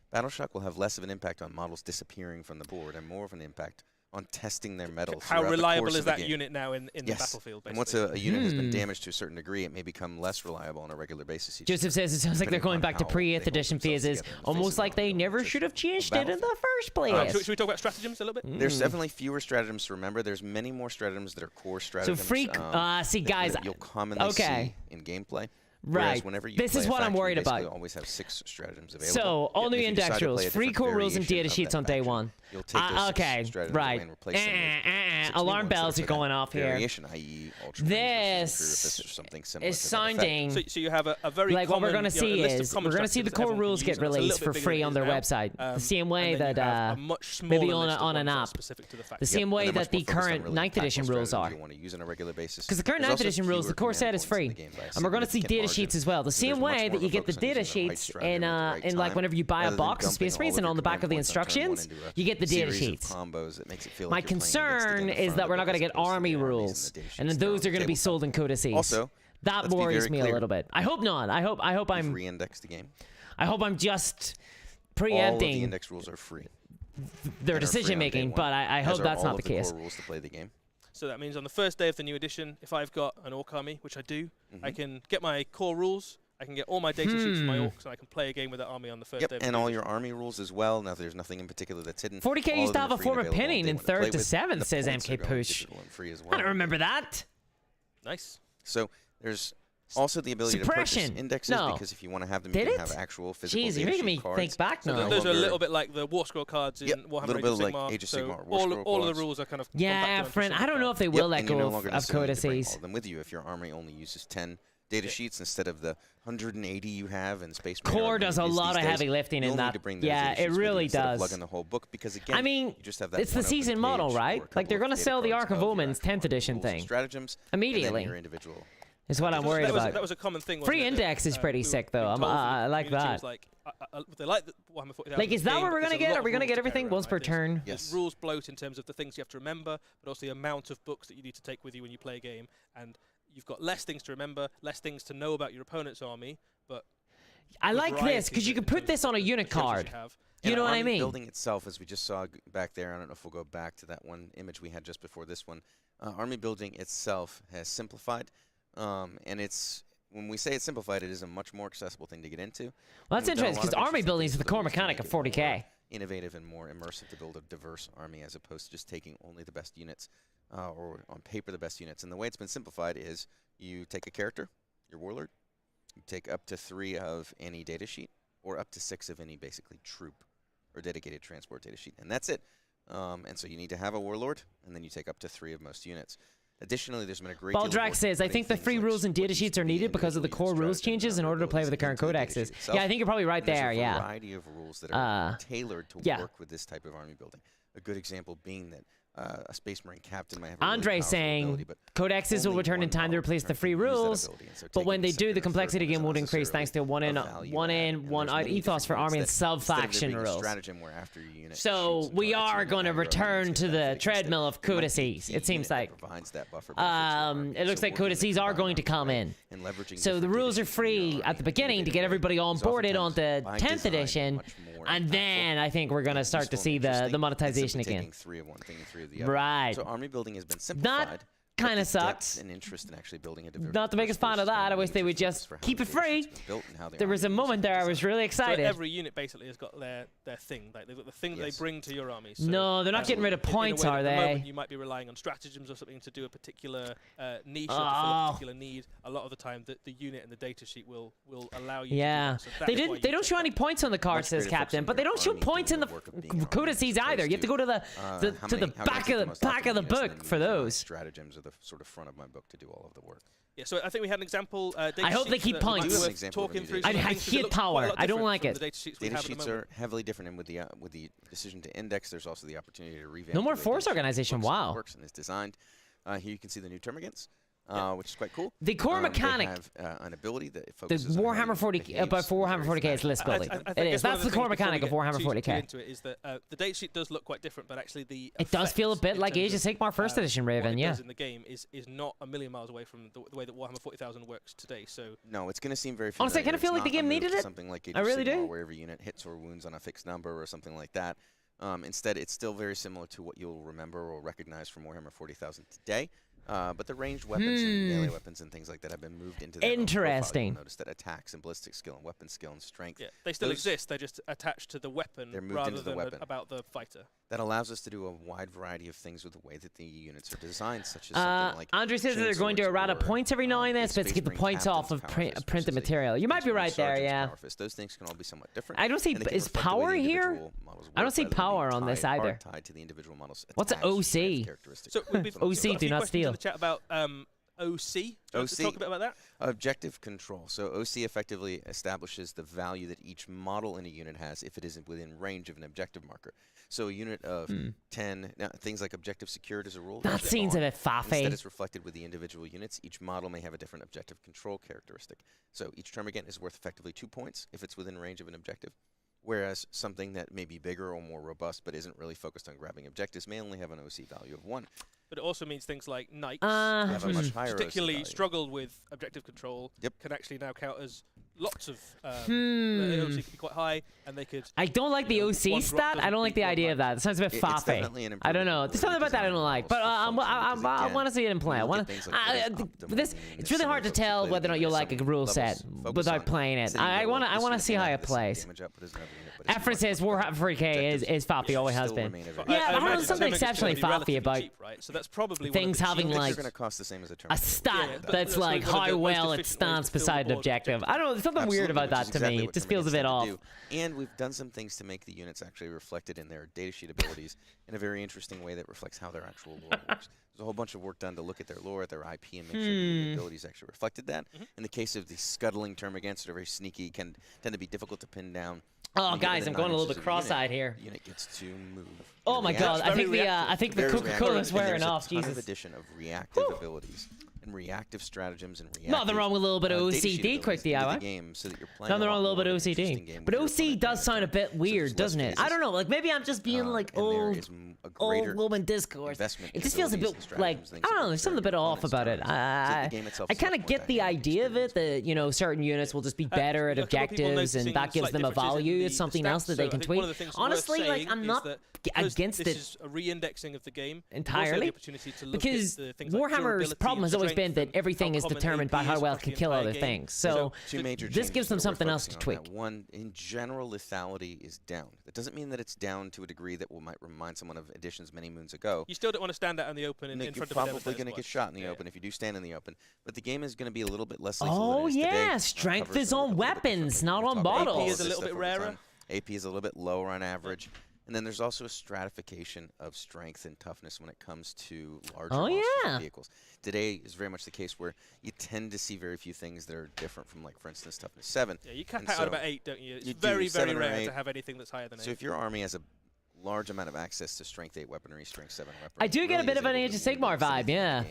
Battle shock will have less of an impact on models disappearing from the board and more of an impact on testing their metals. How reliable is that unit now in the battlefield? Basically? And once a unit has been damaged to a certain degree, it may become less reliable on a regular basis. Joseph says it sounds like they're going back to pre-8th edition phases, almost like they never should have changed it in the first place. Should we talk about stratagems a little bit? There's definitely fewer stratagems to remember. There's many more stratagems that are core stratagems. So see, guys, that you'll commonly see in gameplay. Right. This is what I'm worried about. You always have 6 stratagems available. So, all new index rules, free core rules and data sheets on day 1. You'll take those okay, right. Alarm bells are going off here. Variation, i.e. This is sounding so you have a very like common, what we're going to see is we're going to see the core rules get released for free on their website, the same way that maybe on an app, the same way that the current 9th edition rules are. Because the current 9th edition rules, the core set is free, and we're going to see data sheets as well. The same way that you get the data sheets in like whenever you buy a box of Space Marines, and on the back of the instructions you get the data sheets. My concern is that we're not going to get army rules, and then those are going to be sold in codices. Also, that worries me a little bit. I hope not. I hope I'm re-indexed the game. I hope I'm just preempting. All of the index rules are free. Their decision making, but I hope that's not the case. Core rules to play the game. So that means on the first day of the new edition, if I've got an Orc army, which I do, I can get my core rules, I can get all my data sheets from my Orcs, and I can play a game with that army on the first day of the and new all edition. your army rules as well. Now, there's nothing in particular that's hidden. 40k used to have a form of pinning in 3rd to 7th, says MK Push. I don't remember that. Nice. So there's also the ability to purchase indexes, because if you want to have them, you can have actual physical data sheet cards. Jeez, you're making me think back now. So those are a little bit like the War Scroll cards in Warhammer Age of Sigmar. Like Age of Sigmar. All of the rules are kind of friend. I don't know if they will let go of codices. Them with you if your army only uses 10 data sheets instead of the 180 you have in Space Marine. Core does a lot of heavy lifting in that. Yeah, it really does. Plug in the whole book because again, I mean, you just have that it's the season model, right? Like they're going to sell the Ark of Omen's 10th edition thing immediately. Is what I'm worried about. That was a common thing. Free index is pretty sick, though. I like that. They like the Warhammer 40,000. Like, is that what we're gonna get? Are we gonna get everything once per turn? Yes. Rules bloat in terms of the things you have to remember, but also the amount of books that you need to take with you when you play a game. And you've got less things to remember, less things to know about your opponent's army. But I like this because you can put this on a unit card. You know what I mean? Building itself, as we just saw back there. I don't know if we'll go back to that one image we had just before this one. Army building itself has simplified. And it's when we say it's simplified, it is a much more accessible thing to get into. Well, that's interesting because army building is the core mechanic of 40k. Innovative and more immersive to build a diverse army as opposed to just taking only the best units, or on paper the best units. And the way it's been simplified is you take a character, your warlord, you take up to 3 of any data sheet, or up to 6 of any basically troop or dedicated transport data sheet, and that's it. And so you need to have a warlord, and then you take up to 3 of most units. Additionally, there's been a great deal of Baldrack work says, I putting think the things free like rules and what data used sheets to are be needed because of the individual core rules strategy and changes in order to play with the current into the data codexes. sheet itself. Yeah, I think you're probably right And there's there, a yeah. variety of rules that are tailored to yeah. work with this type of army building. A good example being that a Space Marine captain might have Andre really saying ability, but codexes will only return in one time to model replace the can free use that rules, ability, and so but when taking they the do, second the or complexity third game one would is increase thanks to one in, of value one add, in, and one there's out many ethos for different army and units that instead of there sub-faction being a rules. stratagem where after your unit So shoots and we targets are you, going to your other return units to get the benefit. treadmill of It might be codices, key it seems unit like. that provides that buffer benefit to your army. It looks So like working with codices are combined going to arms, come right, in. and leveraging So the different rules data are sheets in your free army at the in beginning to innovative get way everybody is onboarded on the oftentimes by 10th design edition, much more and impactful then I think we're going to start to useful see and the interesting than monetization simply again. taking 3 of one thing and 3 of the other. Right. So army building has been simplified. That but kind the of sucks. depth and interest in actually building a diverse Not the biggest fan of that. I wish they would just keep it free. There was a moment there I was really So excited. every unit basically has got their thing. Like they've got the thing that they bring to your army. So No, they're not getting rid of points, in a way are that at the they? moment you might be relying on stratagems or something to do a particular niche or to fill a particular need. A lot of the time, the unit and the data sheet will allow you. Yeah, to do that. So they that's why didn't. you They don't take show that. any points on the card, says Captain, but they don't show points in the codices either. You have to go to the back of the book for those. Stratagems are the sort of front of my book to do all of the work. Yeah, so I think we had an example. I hope they keep points. I hate power. I don't like it. Data sheets are heavily different, and with the decision to index, there's also the opportunity to revamp. No more force organization. Wow. Works and is designed. Here you can see the new termagants. Which is quite cool. The core mechanic. They have an ability that The focuses on Warhammer 40K, but Warhammer 40K is list building. It is. That's the core mechanic of Warhammer 40K. Into it is that the data sheet does look quite different, but actually the it does feel a bit like Age of Sigmar First Edition Raven. What it Yeah. does in the game is not a million miles away from the way that Warhammer 40,000 works today. So no, it's going to seem very. Honestly, I kind of feel like the game needed it. Something like I really do. Where every unit hits or wounds on a fixed number or something like that. Instead, it's still very similar to what you'll remember or recognize from Warhammer 40,000 today. But the ranged weapons and melee weapons and things like that have been moved into their own profile. Interesting. You'll notice that attacks and ballistic skill and weapon skill and strength. Yeah, they still exist. They're just attached to the weapon rather than about the fighter. That allows us to do a wide variety of things with the way that the units are designed, such as something like Andre says that they're going to errata points every now and then, but to get the points off of printed material. You might be right there, yeah. Those things can all be somewhat different. I don't see, is power here? I don't see power on this either. Tied to the individual models. What's OC? So OC, do not steal. In the chat about OC. Do you want to talk a bit about that? Objective control. So OC effectively establishes the value that each model in a unit has if it is within range of an objective marker. So a unit of 10, now things like objective secured as a rule. That seems a bit faffy. Instead, it's reflected with the individual units. Each model may have a different objective control characteristic. So each termagant is worth effectively 2 points if it's within range of an objective. Whereas something that may be bigger or more robust but isn't really focused on grabbing objectives may only have an OC value of 1. But it also means things like knights, have a much higher particularly struggled with objective control, can actually now count as lots of OC could be quite high, and they could. I don't like the OC stat. I don't like the idea of that. It sounds a bit faffy. I don't know. There's something about that I don't like, but I want to see it in play. It's really hard to tell whether or not you'll like a rule set without playing it. I want to see how it plays. Efren says Warhammer 40K is faffy, always has been. Yeah, but there's something exceptionally faffy about that's probably things having like a stat that's like how well it stands beside an objective. I don't know. There's something weird about that to me. It just feels a bit off. And we've done some things to make the units actually reflected in their datasheet abilities in a very interesting way that reflects how their actual lore works. There's a whole bunch of work done to look at their lore, at their IP, and make sure the abilities actually reflected that. In the case of the scuttling termagants that are very sneaky, can tend to be difficult to pin down. Oh, guys, I'm going a little bit cross-eyed here. The unit gets to move. Oh my God! I think the Coca-Cola is wearing off. Jesus. There's a ton of addition of reactive abilities and reactive stratagems and reactive. Nothing wrong with a little bit of OCD, quick DIY. Game so that you're playing nothing wrong with a little bit of OCD. But OC does sound a bit weird, doesn't it? I don't know. Like maybe I'm just being like old woman discourse. It just feels a bit like I don't know. There's something a bit off about it. I kind of get the idea of it that certain units will just be better at objectives and that gives them a value. It's something else that they can tweak. Honestly, like I'm not against it. This is a re-indexing of the game entirely because Warhammer's problem has always been that everything is determined by how well it can kill other things. So this gives them something else to tweak. One, in general, lethality is down. That doesn't mean that it's down to a degree that might remind someone of editions many moons ago. You still don't want to stand out in the open in front of You're probably going to get shot in the open if you do stand in the open. But the game is going to be a little bit less lethal than it is today. Strength is on weapons, not on bottles. AP is a little bit rarer. AP is a little bit lower on average. And then there's also a stratification of strength and toughness when it comes to larger Oh, monsters and yeah. vehicles. Today is very much the case where you tend to see very few things that are different from, like, for instance, toughness 7. Yeah, you cap And out so at about 8, don't you? It's you do, very, very 7 or rare 8. to have anything that's higher than 8. So if your army has a large amount of access to strength 8 weaponry, strength 7 weaponry, I do get a bit of an Age of Sigmar vibe, yeah.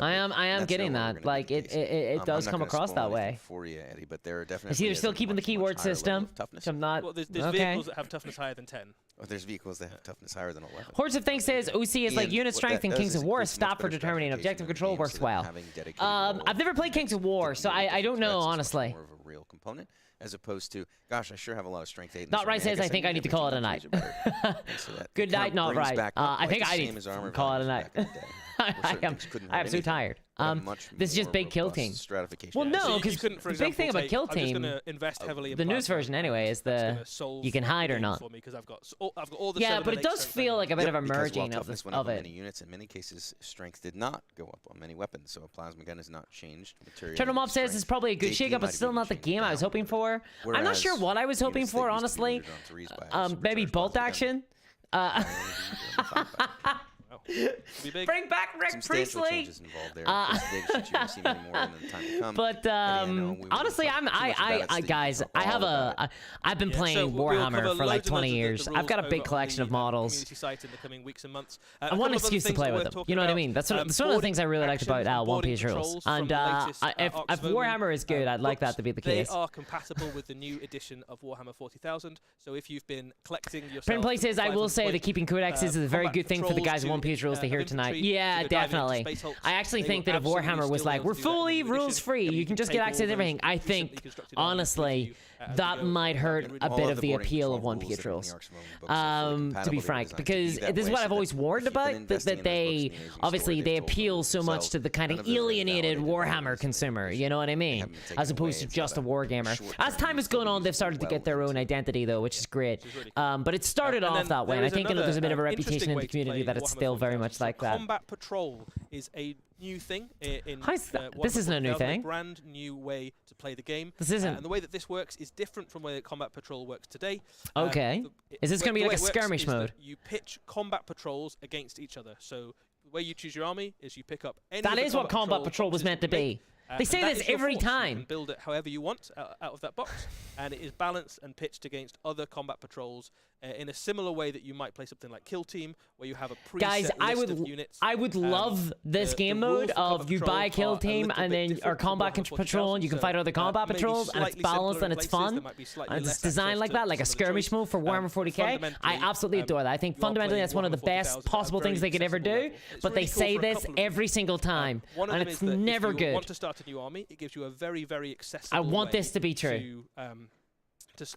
I am getting that. Like, it does come across that way. For you, Eddie, but there are I definitely see they're still keeping the keyword system, toughness. which I'm not. Well, there's okay. vehicles that have toughness higher than 10. Or there's vehicles that have toughness higher than 11. Hordes of Things says OC is like And unit what strength that in does Kings is of it War. creates Stop much for better determining stratification objective in the control game, works so that well. having dedicated I've never played Kings of War, so I don't know honestly. More of a real component, as opposed to, gosh, I sure have a lot of strength 8. in Not this right army. says I guess think I need to call it a night. Good night, not right. I think I need to call it a night. I am so tired. This is just big kill team. Well, no, because the big thing about kill team, the news version anyway, is you can hide or not. Yeah, but it does feel like a bit of a merging of it. Many units, in many cases, strength did not go up on many weapons, so a plasma gun has not changed. Turtle Mob says it's probably a good shakeup, but still not the game I was hoping for. I'm not sure what I was hoping for, honestly. Maybe bolt action. Bring back Rick Priestley. But honestly, guys, I've been playing Warhammer for like 20 years. I've got a big collection of models. I want an excuse to play with them. You know what I mean? That's one of the things I really liked about One Piece rules. And if Warhammer is good, I'd like that to be the case. They are compatible with the new edition of Warhammer 40,000. So if you've been collecting yourself, Print Play says I will say that keeping codexes is a very good thing for the guys at One Piece rules to hear tonight. Yeah, definitely. I actually think that if Warhammer was like, we're fully rules free, you can just get access to everything, I think, honestly, that might hurt a bit of the appeal of One Piece rules. To be frank, because this is what I've always warned about, that they, obviously, they appeal so much to the kind of alienated Warhammer consumer, you know what I mean? As opposed to just a wargamer. As time has gone on, they've started to get their own identity, though, which is great. But it started off that way, and I think there's a bit of a reputation in the community that it's still very much like that. Combat Patrol is a new thing in this isn't a new thing. A brand new way to play the game. This isn't. And the way that this works is different from the way that Combat Patrol works today. Okay. Is this going to be like a skirmish mode? You pitch combat patrols against each other. So the way you choose your army is you pick up any. That is what Combat Patrol was meant to be. They say this every time. You can build it however you want out of that box, and it is balanced and pitched against other combat patrols in a similar way that you might play something like Kill Team, where you have a preset list of units. I would love this game mode of you buy a Kill Team and then or Combat Patrol, and you can fight other combat patrols, and it's balanced and it's fun, and it's designed like that, like a skirmish mode for Warhammer 40k. I absolutely adore that. I think fundamentally that's one of the best possible things they could ever do. But they say this every single time, and it's never good. A new army, it gives you a very, very accessible. I want this to be true.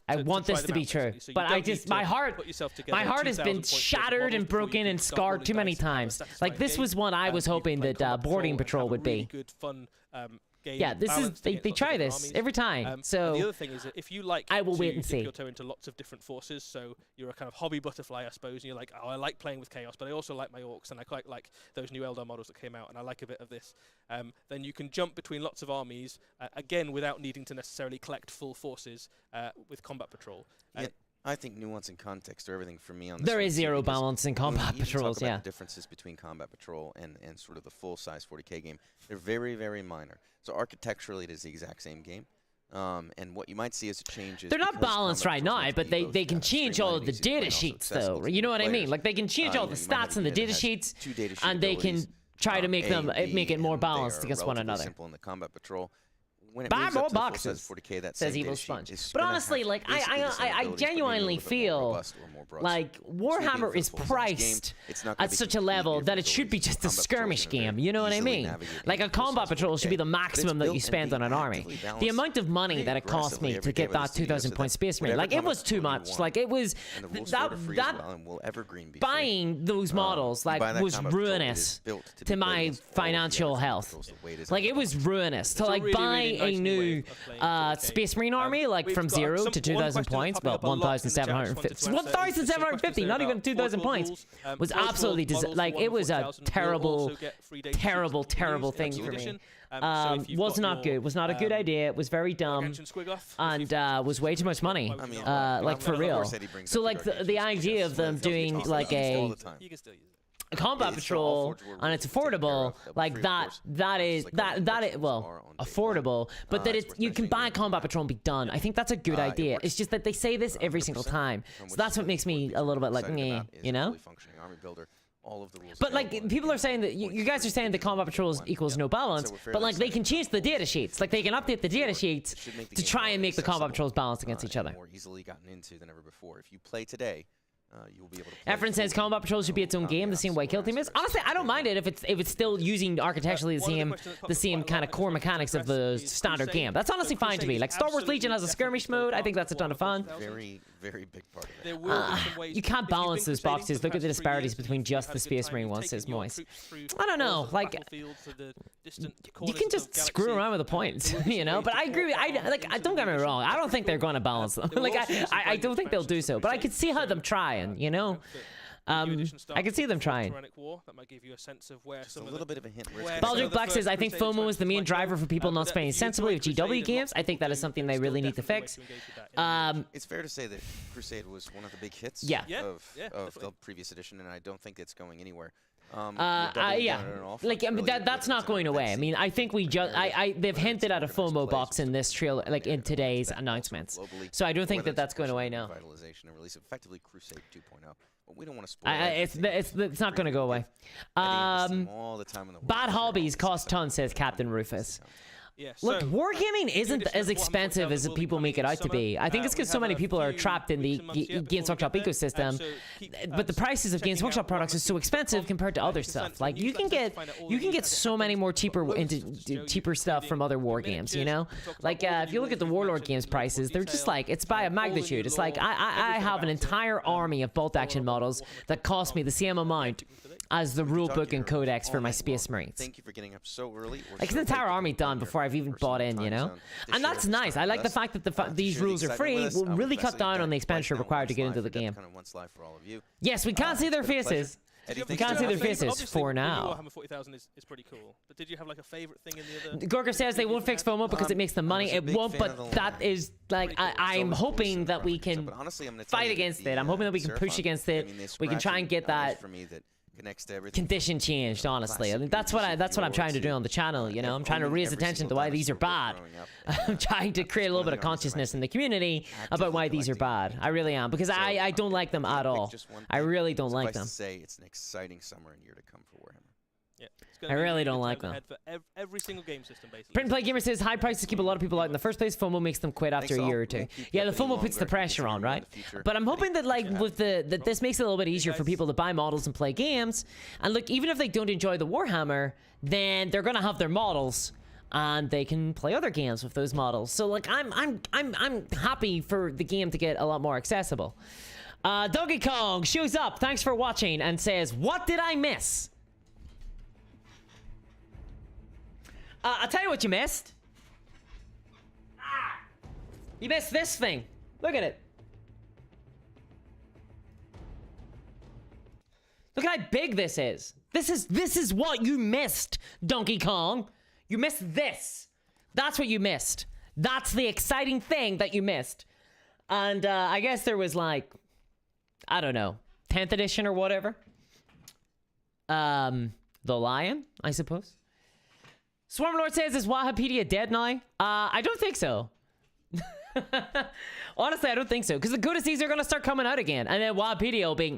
I want this to be true, but I just my heart has been shattered and broken and scarred too many times. Like this was one I was hoping that Boarding Patrol would be. Good fun. Yeah, this is they try this every time. So the other thing is that if you like, I will wait and see. Dip your toe into lots of different forces. So you're a kind of hobby butterfly, I suppose. And you're like, oh, I like playing with Chaos, but I also like my Orcs, and I quite like those new Eldar models that came out, and I like a bit of this. Then you can jump between lots of armies again without needing to necessarily collect full forces with Combat Patrol. I think nuance and context are everything for me on this. There is zero balance in Combat Patrols, yeah. The differences between Combat Patrol and sort of the full-size 40k game, they're very, very minor. So architecturally, it is the exact same game. And what you might see is changes. They're not balanced right now, but they can change all of the data sheets, though. You know what I mean? Like they can change all the stats in the data sheets, and they can try to make it more balanced against one another. Simple in the Combat Patrol. When it buy moves more up to boxes, 40K, that says Evil Sponge. But honestly, like I genuinely feel like Warhammer is priced at such a level that it should be just a skirmish game. You know what I mean? Like a Combat Patrol should be the maximum that you spend on an army. The amount of money that it cost me to get that 2,000 point Space Marine, like it was too much. Like it was buying those models like was ruinous to my financial health. Like it was ruinous to like buy nice new new way of playing 40K. Space Marine army, like We've from got 0 some- to one 2,000 question points, popping well, up a lot in the chat, just wanted 1,750. to answer. There's some 1,750, questions not there even about 2,000 affordable points. rules. Was Those absolutely models like for it was a 140,000 will terrible, also get 3 days terrible, to use terrible in thing Extra for me. Edition. So if you've Was got not your, good. Was not a good idea. It was very dumb, Genshin Squigoth, and was way too much money. I mean, like for real. So like the idea of them doing like a you can still use it. combat patrol and it's affordable, like that is well affordable, but that it's you can buy a combat patrol and be done. I think that's a good idea. It's just that they say this every single time, so that's what makes me a little bit like, meh, you know. But like people are saying that you guys are saying the combat patrols equals no balance, but like they can change the data sheets, like they can update the data sheets to try and make the combat patrols balance against each other. More easily gotten into than ever before. If you play today, you will be able to play. Efren says combat patrol should be its own game, the same way Kill Team is. Honestly, I don't mind it if it's still using architecturally the same kind of core mechanics of the standard game. That's honestly fine to me. Like Star Wars Legion has a skirmish mode. I think that's a ton of fun. Very, very big part of it. You can't balance those boxes. Look at the disparities between just the Space Marine one, says Moise. I don't know. Like you can just screw around with the points, you know. But I agree. I don't get me wrong. I don't think they're going to balance them. Like I don't think they'll do so. But I could see how them trying, you know. I can see them trying. That might give you a sense of where some a little bit of a hint. Baldric Black says, I think FOMO is the main driver for people not spending sensibly with GW games. I think that is something they really need to fix. It's fair to say that Crusade was one of the big hits of the previous edition, and I don't think it's going anywhere. Yeah, like I mean, that's not going away. I mean, I think we just they've hinted at a FOMO box in this trailer, like in today's announcements. So I don't think that that's going away now. Revitalization and release effectively Crusade 2.0, but we don't want to spoil it's not going to go away. Bad hobbies cost tons, says Captain Rufus. Yeah, look, wargaming isn't as expensive as people make it out to be. I think it's because so many people are trapped in the Games Workshop ecosystem, but the prices of Games Workshop products are so expensive compared to other stuff. Like you can get so many more cheaper stuff from other war games. You know, like if you look at the Warlord games prices, they're just like it's by a magnitude. It's like I have an entire army of bolt action models that cost me the same amount as the rulebook and codex for my Space Marines. Thank you for getting up so early. Like, it's an entire army done before I've even bought in, you know? And that's nice. I like the fact that these rules are free. Will really cut down on the expenditure required to get into the game. Yes, we can't see their faces. We can't see their faces for now. Warhammer 40,000 is pretty cool. But did you have like a favorite thing in the other? Gorka says they won't fix FOMO because it makes them money. It won't, but that is like I'm hoping that we can fight against it. I'm hoping that we can push against it. We can try and get that condition changed. Honestly, I mean, that's what I'm trying to do on the channel. You know, I'm trying to raise attention to why these are bad. I'm trying to create a little bit of consciousness in the community about why these are bad. I really am, because I don't like them at all. I really don't like them. Say it's an exciting summer and year to come for Warhammer. Yeah, I really don't like them. For every single game system, basically. Print and Play Gamer says high prices keep a lot of people out in the first place. FOMO makes them quit after a year or two. Yeah, the FOMO puts the pressure on, right? But I'm hoping that like with that this makes it a little bit easier for people to buy models and play games. And look, even if they don't enjoy the Warhammer, then they're gonna have their models and they can play other games with those models. So like I'm happy for the game to get a lot more accessible. Donkey Kong shows up, thanks for watching, and says, "What did I miss?" I'll tell you what you missed. You missed this thing. Look at it. Look how big this is. This is what you missed, Donkey Kong. You missed this. That's what you missed. That's the exciting thing that you missed. And I guess there was like, I don't know, 10th edition or whatever. The Lion, I suppose. Swarmlord says, is Wahapedia dead now? I don't think so. Honestly, I don't think so. Because the codices are going to start coming out again. And then Wahapedia will be,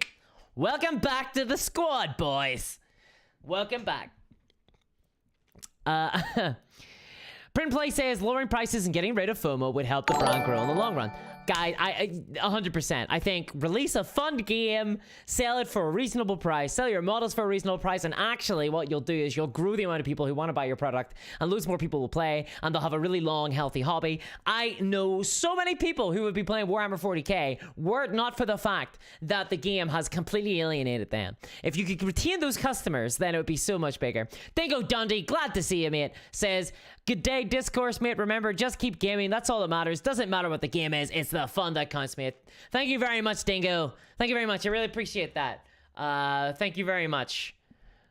welcome back to the squad, boys. Welcome back. Print Play says, lowering prices and getting rid of FOMO would help the brand grow in the long run. Guy, I 100%. I think release a fun game, sell it for a reasonable price, sell your models for a reasonable price, and actually what you'll do is you'll grow the amount of people who want to buy your product, and loads more people will play, and they'll have a really long, healthy hobby. I know so many people who would be playing Warhammer 40k were it not for the fact that the game has completely alienated them. If you could retain those customers, then it would be so much bigger. Dingo Dundee, glad to see you, mate, says, good day, play discourse, mate. Remember, just keep gaming. That's all that matters. Doesn't matter what the game is. It's the fun that counts, mate. Thank you very much, Dingo. Thank you very much. I really appreciate that. Thank you very much.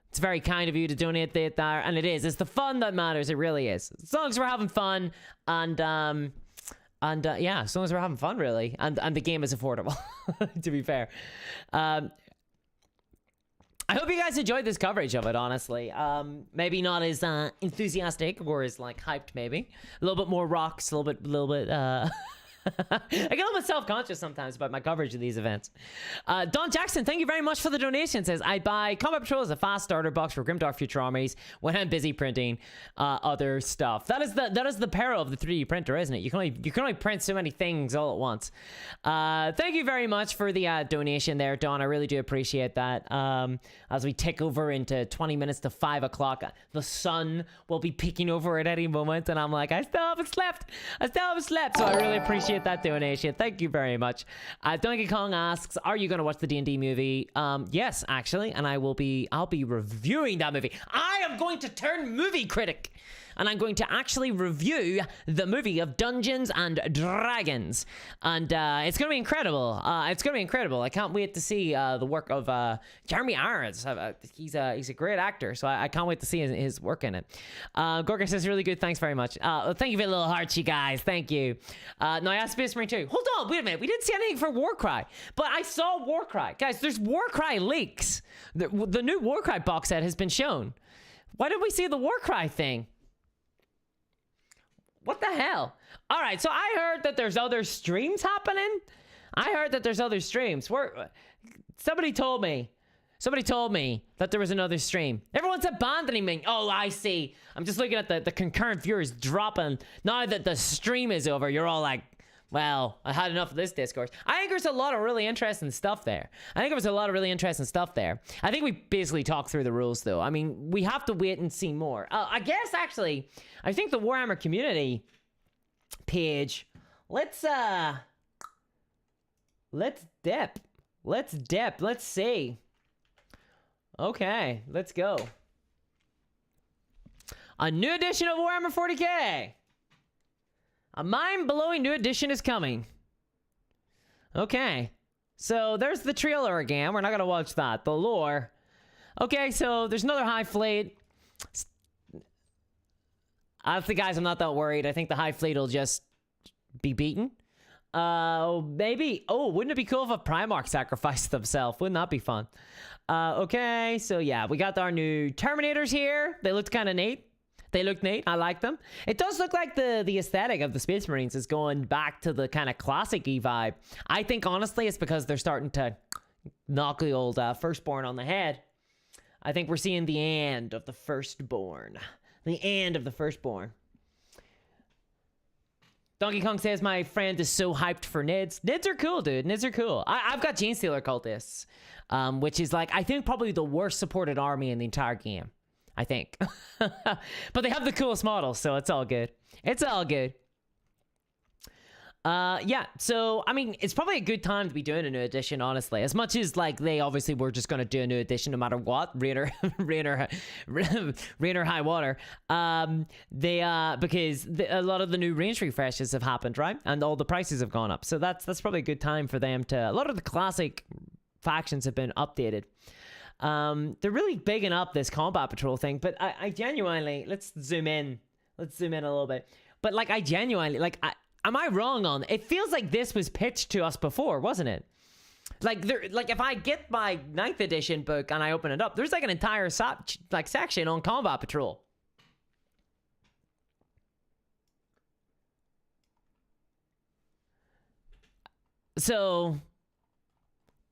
It's very kind of you to donate that there, and it is. It's the fun that matters. It really is. As long as we're having fun, and yeah, as long as we're having fun, really, and the game is affordable. To be fair, I hope you guys enjoyed this coverage of it. Honestly, maybe not as enthusiastic or as like hyped. Maybe a little bit more rocks, a little bit. I get a little bit self-conscious sometimes about my coverage of these events. Don Jackson, thank you very much for the donation. Says, I buy Combat Patrol as a fast starter box for Grimdark Future Armies when I'm busy printing other stuff. That is the peril of the 3D printer, isn't it? You can only print so many things all at once. Thank you very much for the donation there, Don. I really do appreciate that. As we tick over into 20 minutes to 5 o'clock, the sun will be peeking over at any moment, and I'm like, I still haven't slept. So I really appreciate that donation. Thank you very much. Donkey Kong asks, are you going to watch the D&D movie? Yes, actually, and I'll be reviewing that movie. I am going to turn movie critic, and I'm going to actually review the movie of Dungeons and Dragons, and it's going to be incredible. I can't wait to see the work of Jeremy Irons. He's a great actor, so I can't wait to see his work in it. Gorka says, really good. Thanks very much. Thank you for the little hearts, you guys. Thank you. No, I asked Space Marine 2. Hold on, wait a minute. We didn't see anything for Warcry, but I saw Warcry. Guys, there's Warcry leaks. The new Warcry box set has been shown. Why did we see the Warcry thing? What the hell? All right, so I heard that there's other streams happening. Somebody told me that there was another stream. Everyone's abandoning me. Oh, I see. I'm just looking at the concurrent viewers dropping. Now that the stream is over, you're all like, well, I had enough of this discourse. I think there's a lot of really interesting stuff there. I think we basically talked through the rules, though. I mean, we have to wait and see more. I guess, actually, I think the Warhammer community page, let's dip. Let's see. Okay, let's go. A new edition of Warhammer 40k. A mind-blowing new edition is coming. Okay. So there's the trailer again. We're not going to watch that. The lore. Okay, so there's another High Fleet. Honestly, guys, I'm not that worried. I think the High Fleet will just be beaten. Maybe. Oh, wouldn't it be cool if a Primarch sacrificed themselves? Wouldn't that be fun? Okay, so yeah, we got our new Terminators here. They looked kind of neat. I like them. It does look like the aesthetic of the Space Marines is going back to the kind of classic-y vibe. I think, honestly, it's because they're starting to knock the old Firstborn on the head. I think we're seeing the end of the Firstborn. Donkey Kong says, my friend is so hyped for Nids. Nids are cool, dude. Nids are cool. I've got Genestealer Cultists, which is, like, I think probably the worst supported army in the entire game. I think. But they have the coolest models, so it's all good. Yeah, so, I mean, it's probably a good time to be doing a new edition, honestly. As much as, like, they obviously were just going to do a new edition no matter what, rain or high water. Because a lot of the new range refreshes have happened, right? And all the prices have gone up. So that's probably a good time for them to... A lot of the classic factions have been updated. They're really bigging up this Combat Patrol thing, but I genuinely... Let's zoom in a little bit. But, like, I genuinely... Like, am I wrong on... It feels like this was pitched to us before, wasn't it? Like, if I get my 9th edition book and I open it up, there's, like, an entire section on Combat Patrol. So,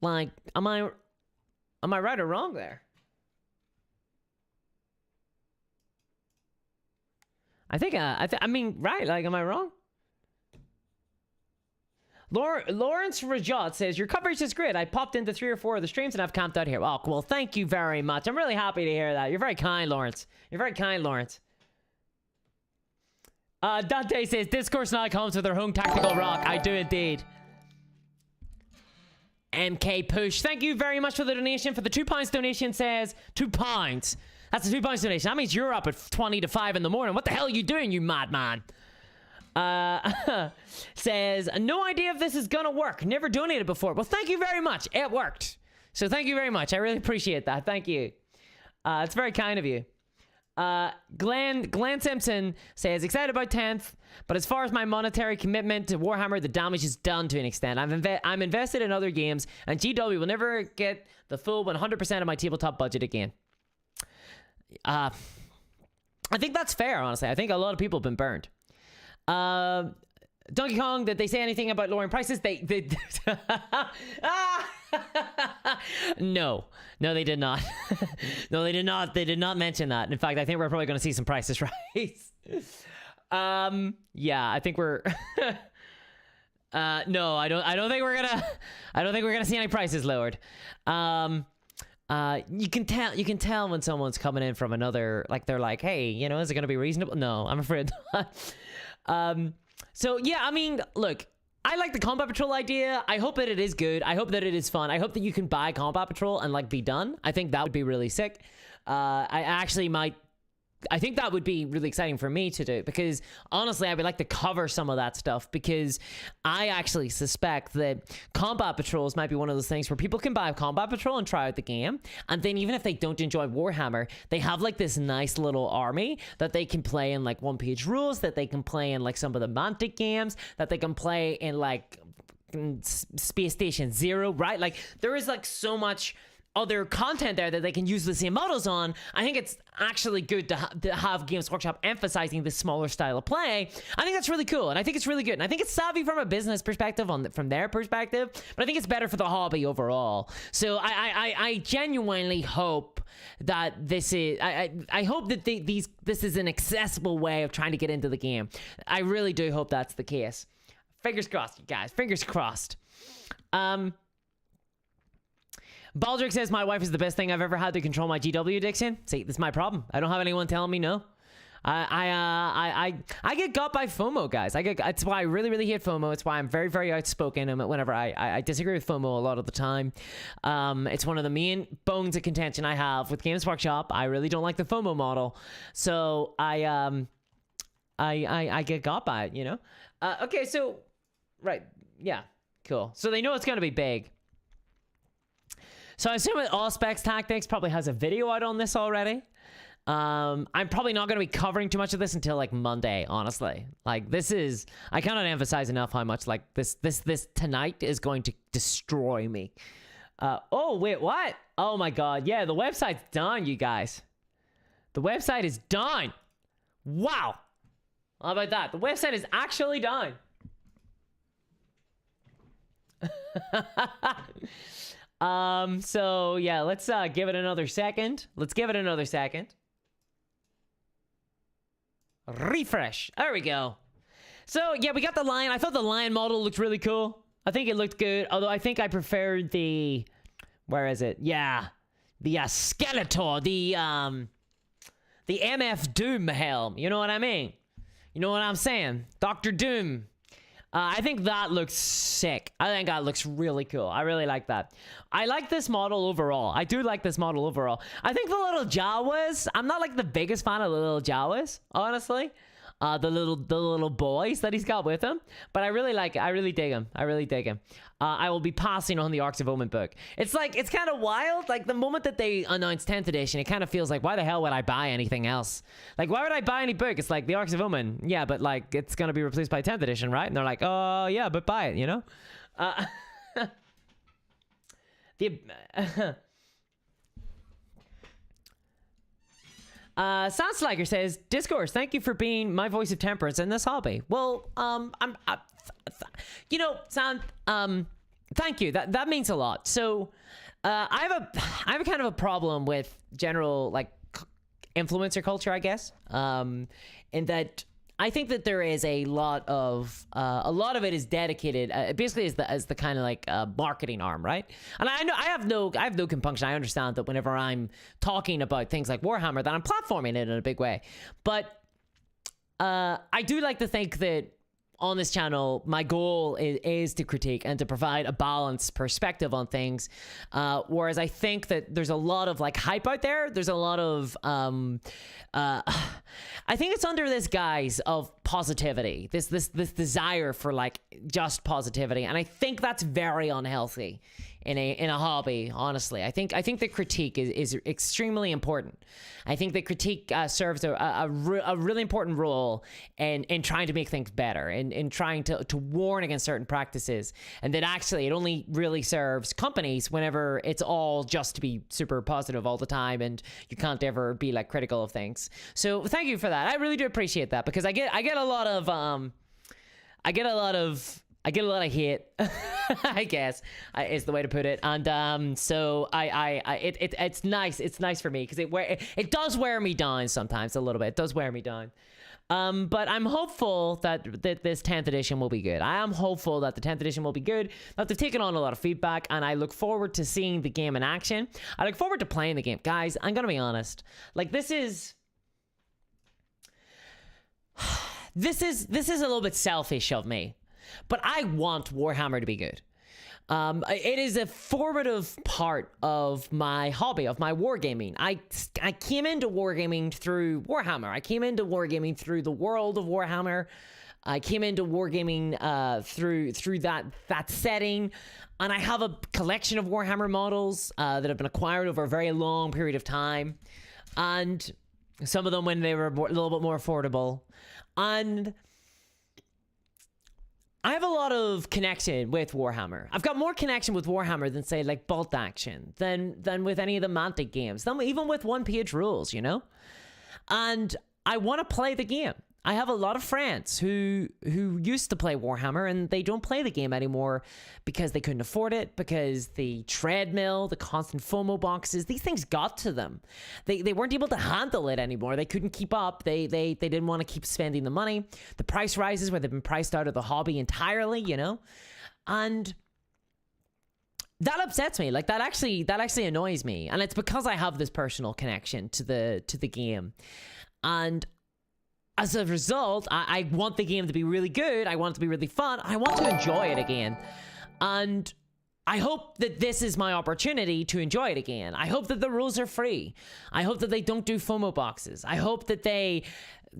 like, am I right or wrong there? I mean, right, like, am I wrong? Lawrence Rajat says, your coverage is great. I popped into 3 or 4 of the streams and I've camped out here. Oh, cool. Thank you very much. I'm really happy to hear that. You're very kind, Lawrence. Dante says, Discourse now comes with their home tactical rock. I do indeed. MK Push. Thank you very much for the donation. For the £2 donation says, £2. That's a 2 points donation. That means you're up at 20 to 5 in the morning. What the hell are you doing, you madman? Says, no idea if this is gonna work. Never donated before. Well, thank you very much. It worked. So thank you very much. I really appreciate that. Thank you. It's very kind of you. Glenn Simpson says, excited about 10th, but as far as my monetary commitment to Warhammer, the damage is done to an extent. I'm invested in other games, and GW will never get the full 100% of my tabletop budget again. I think that's fair, honestly. I think a lot of people have been burned. Donkey Kong, did they say anything about lowering prices? They No, they did not. No, they did not. They did not mention that. In fact, I think we're probably going to see some prices rise. Yeah, I think we're no, I don't think we're gonna see any prices lowered. You can tell when someone's coming in from another, like, they're like, hey, you know, is it gonna be reasonable? No, I'm afraid not. So yeah, I mean, look, I like the Combat Patrol idea. I hope that it is good. I hope that it is fun. I hope that you can buy Combat Patrol and, like, be done. I think that would be really sick. I think that would be really exciting for me to do, because honestly, I would like to cover some of that stuff, because I actually suspect that Combat Patrols might be one of those things where people can buy Combat Patrol and try out the game, and then even if they don't enjoy Warhammer, they have, like, this nice little army that they can play in, like, one-page rules, that they can play in, like, some of the Mantic games, that they can play in, like, Space Station Zero, right? Like, there is, like, so much other content there that they can use the same models on. I think it's actually good to have Games Workshop emphasizing this smaller style of play. I think that's really cool, and I think it's really good, and I think it's savvy from a business perspective, from their perspective, but I think it's better for the hobby overall. So I genuinely hope that this is, I hope that this is an accessible way of trying to get into the game. I really do hope that's the case. Fingers crossed, you guys. Fingers crossed. Baldrick says, my wife is the best thing I've ever had to control my GW addiction. See, this is my problem. I don't have anyone telling me no. I get got by FOMO, guys. It's why I really, really hate FOMO. It's why I'm very, very outspoken whenever I disagree with FOMO a lot of the time. It's one of the main bones of contention I have with Games Workshop. I really don't like the FOMO model. So I get got by it, you know? Okay, so, right. Yeah, cool. So they know it's going to be big. So I assume that All Specs Tactics probably has a video out on this already. I'm probably not going to be covering too much of this until, like, Monday, honestly. Like, this is, I cannot emphasize enough how much, like, this tonight is going to destroy me. Oh, wait, what? Oh my God. Yeah, the website's done, you guys. The website is done. Wow. How about that? The website is actually done. So yeah, let's give it another second. Refresh. There we go. So yeah, we got the lion. I thought the lion model looked really cool. I think it looked good, although I think I preferred the, where is it? Yeah, the Skeletor, the MF Doom helm. You know what I mean? You know what I'm saying? Dr. Doom. I think that looks sick. I think that looks really cool. I really like that. I like this model overall. I do like this model overall. I think the little Jawas, I'm not, like, the biggest fan of the little Jawas, honestly. The little boys that he's got with him, but I really like it. I really dig him. I will be passing on the Arcs of Omen book. It's like, it's kind of wild. Like, the moment that they announced 10th edition, it kind of feels like, why the hell would I buy anything else? Like, why would I buy any book? It's like the Arcs of Omen. Yeah, but, like, it's gonna be replaced by 10th edition, right? And they're like, oh yeah, but buy it, you know? Soundsliker says, Discourse, thank you for being my voice of temperance in this hobby. Well, you know, Sound, thank you. That means a lot. So, I have a kind of a problem with general, like, influencer culture, I guess. In that I think that there is a lot of it is dedicated, basically as the kind of, like, marketing arm, right? And I know I have no compunction. I understand that whenever I'm talking about things like Warhammer, that I'm platforming it in a big way. But I do like to think that on this channel, my goal is to critique and to provide a balanced perspective on things. Whereas I think that there's a lot of like hype out there. There's a lot of, I think it's under this guise of positivity, this desire for like just positivity. And I think that's very unhealthy in a hobby, honestly. I think the critique is extremely important. I think the critique serves a really important role in trying to make things better, in trying to warn against certain practices. And that actually it only really serves companies whenever it's all just to be super positive all the time and you can't ever be like critical of things. So thank you for that. I really do appreciate that, because I get a lot of hate, I guess, is the way to put it. And so it's nice. It's nice for me because it does wear me down sometimes a little bit. It does wear me down. But I'm hopeful that this 10th edition will be good. I am hopeful that the 10th edition will be good, that they've taken on a lot of feedback, and I look forward to seeing the game in action. I look forward to playing the game. Guys, I'm going to be honest. Like, this is a little bit selfish of me. But I want Warhammer to be good. It is a formative part of my hobby, of my wargaming. I came into wargaming through Warhammer. I came into wargaming through the world of Warhammer. I came into wargaming through that setting. And I have a collection of Warhammer models that have been acquired over a very long period of time. And some of them when they were a little bit more affordable. And I have a lot of connection with Warhammer. I've got more connection with Warhammer than, say, like Bolt Action, than with any of the Mantic games, even with one-page rules, you know? And I want to play the game. I have a lot of friends who used to play Warhammer, and they don't play the game anymore because they couldn't afford it, because the treadmill, the constant FOMO boxes, these things got to them. They weren't able to handle it anymore. They couldn't keep up. They didn't want to keep spending the money. The price rises where they've been priced out of the hobby entirely, you know? And that upsets me. Like, that actually annoys me. And it's because I have this personal connection to the game. And as a result, I want the game to be really good. I want it to be really fun. I want to enjoy it again. And I hope that this is my opportunity to enjoy it again. I hope that the rules are free. I hope that they don't do FOMO boxes. I hope that they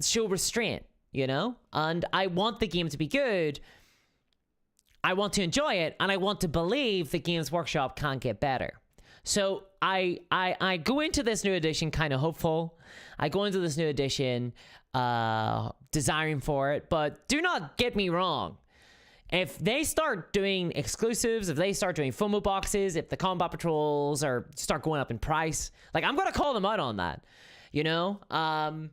show restraint, you know? And I want the game to be good. I want to enjoy it. And I want to believe that Games Workshop can get better. So I go into this new edition kind of hopeful. I go into this new edition desiring for it, but do not get me wrong. If they start doing exclusives, if they start doing FOMO boxes, if the combat patrols start going up in price, like, I'm gonna call them out on that, you know. I'm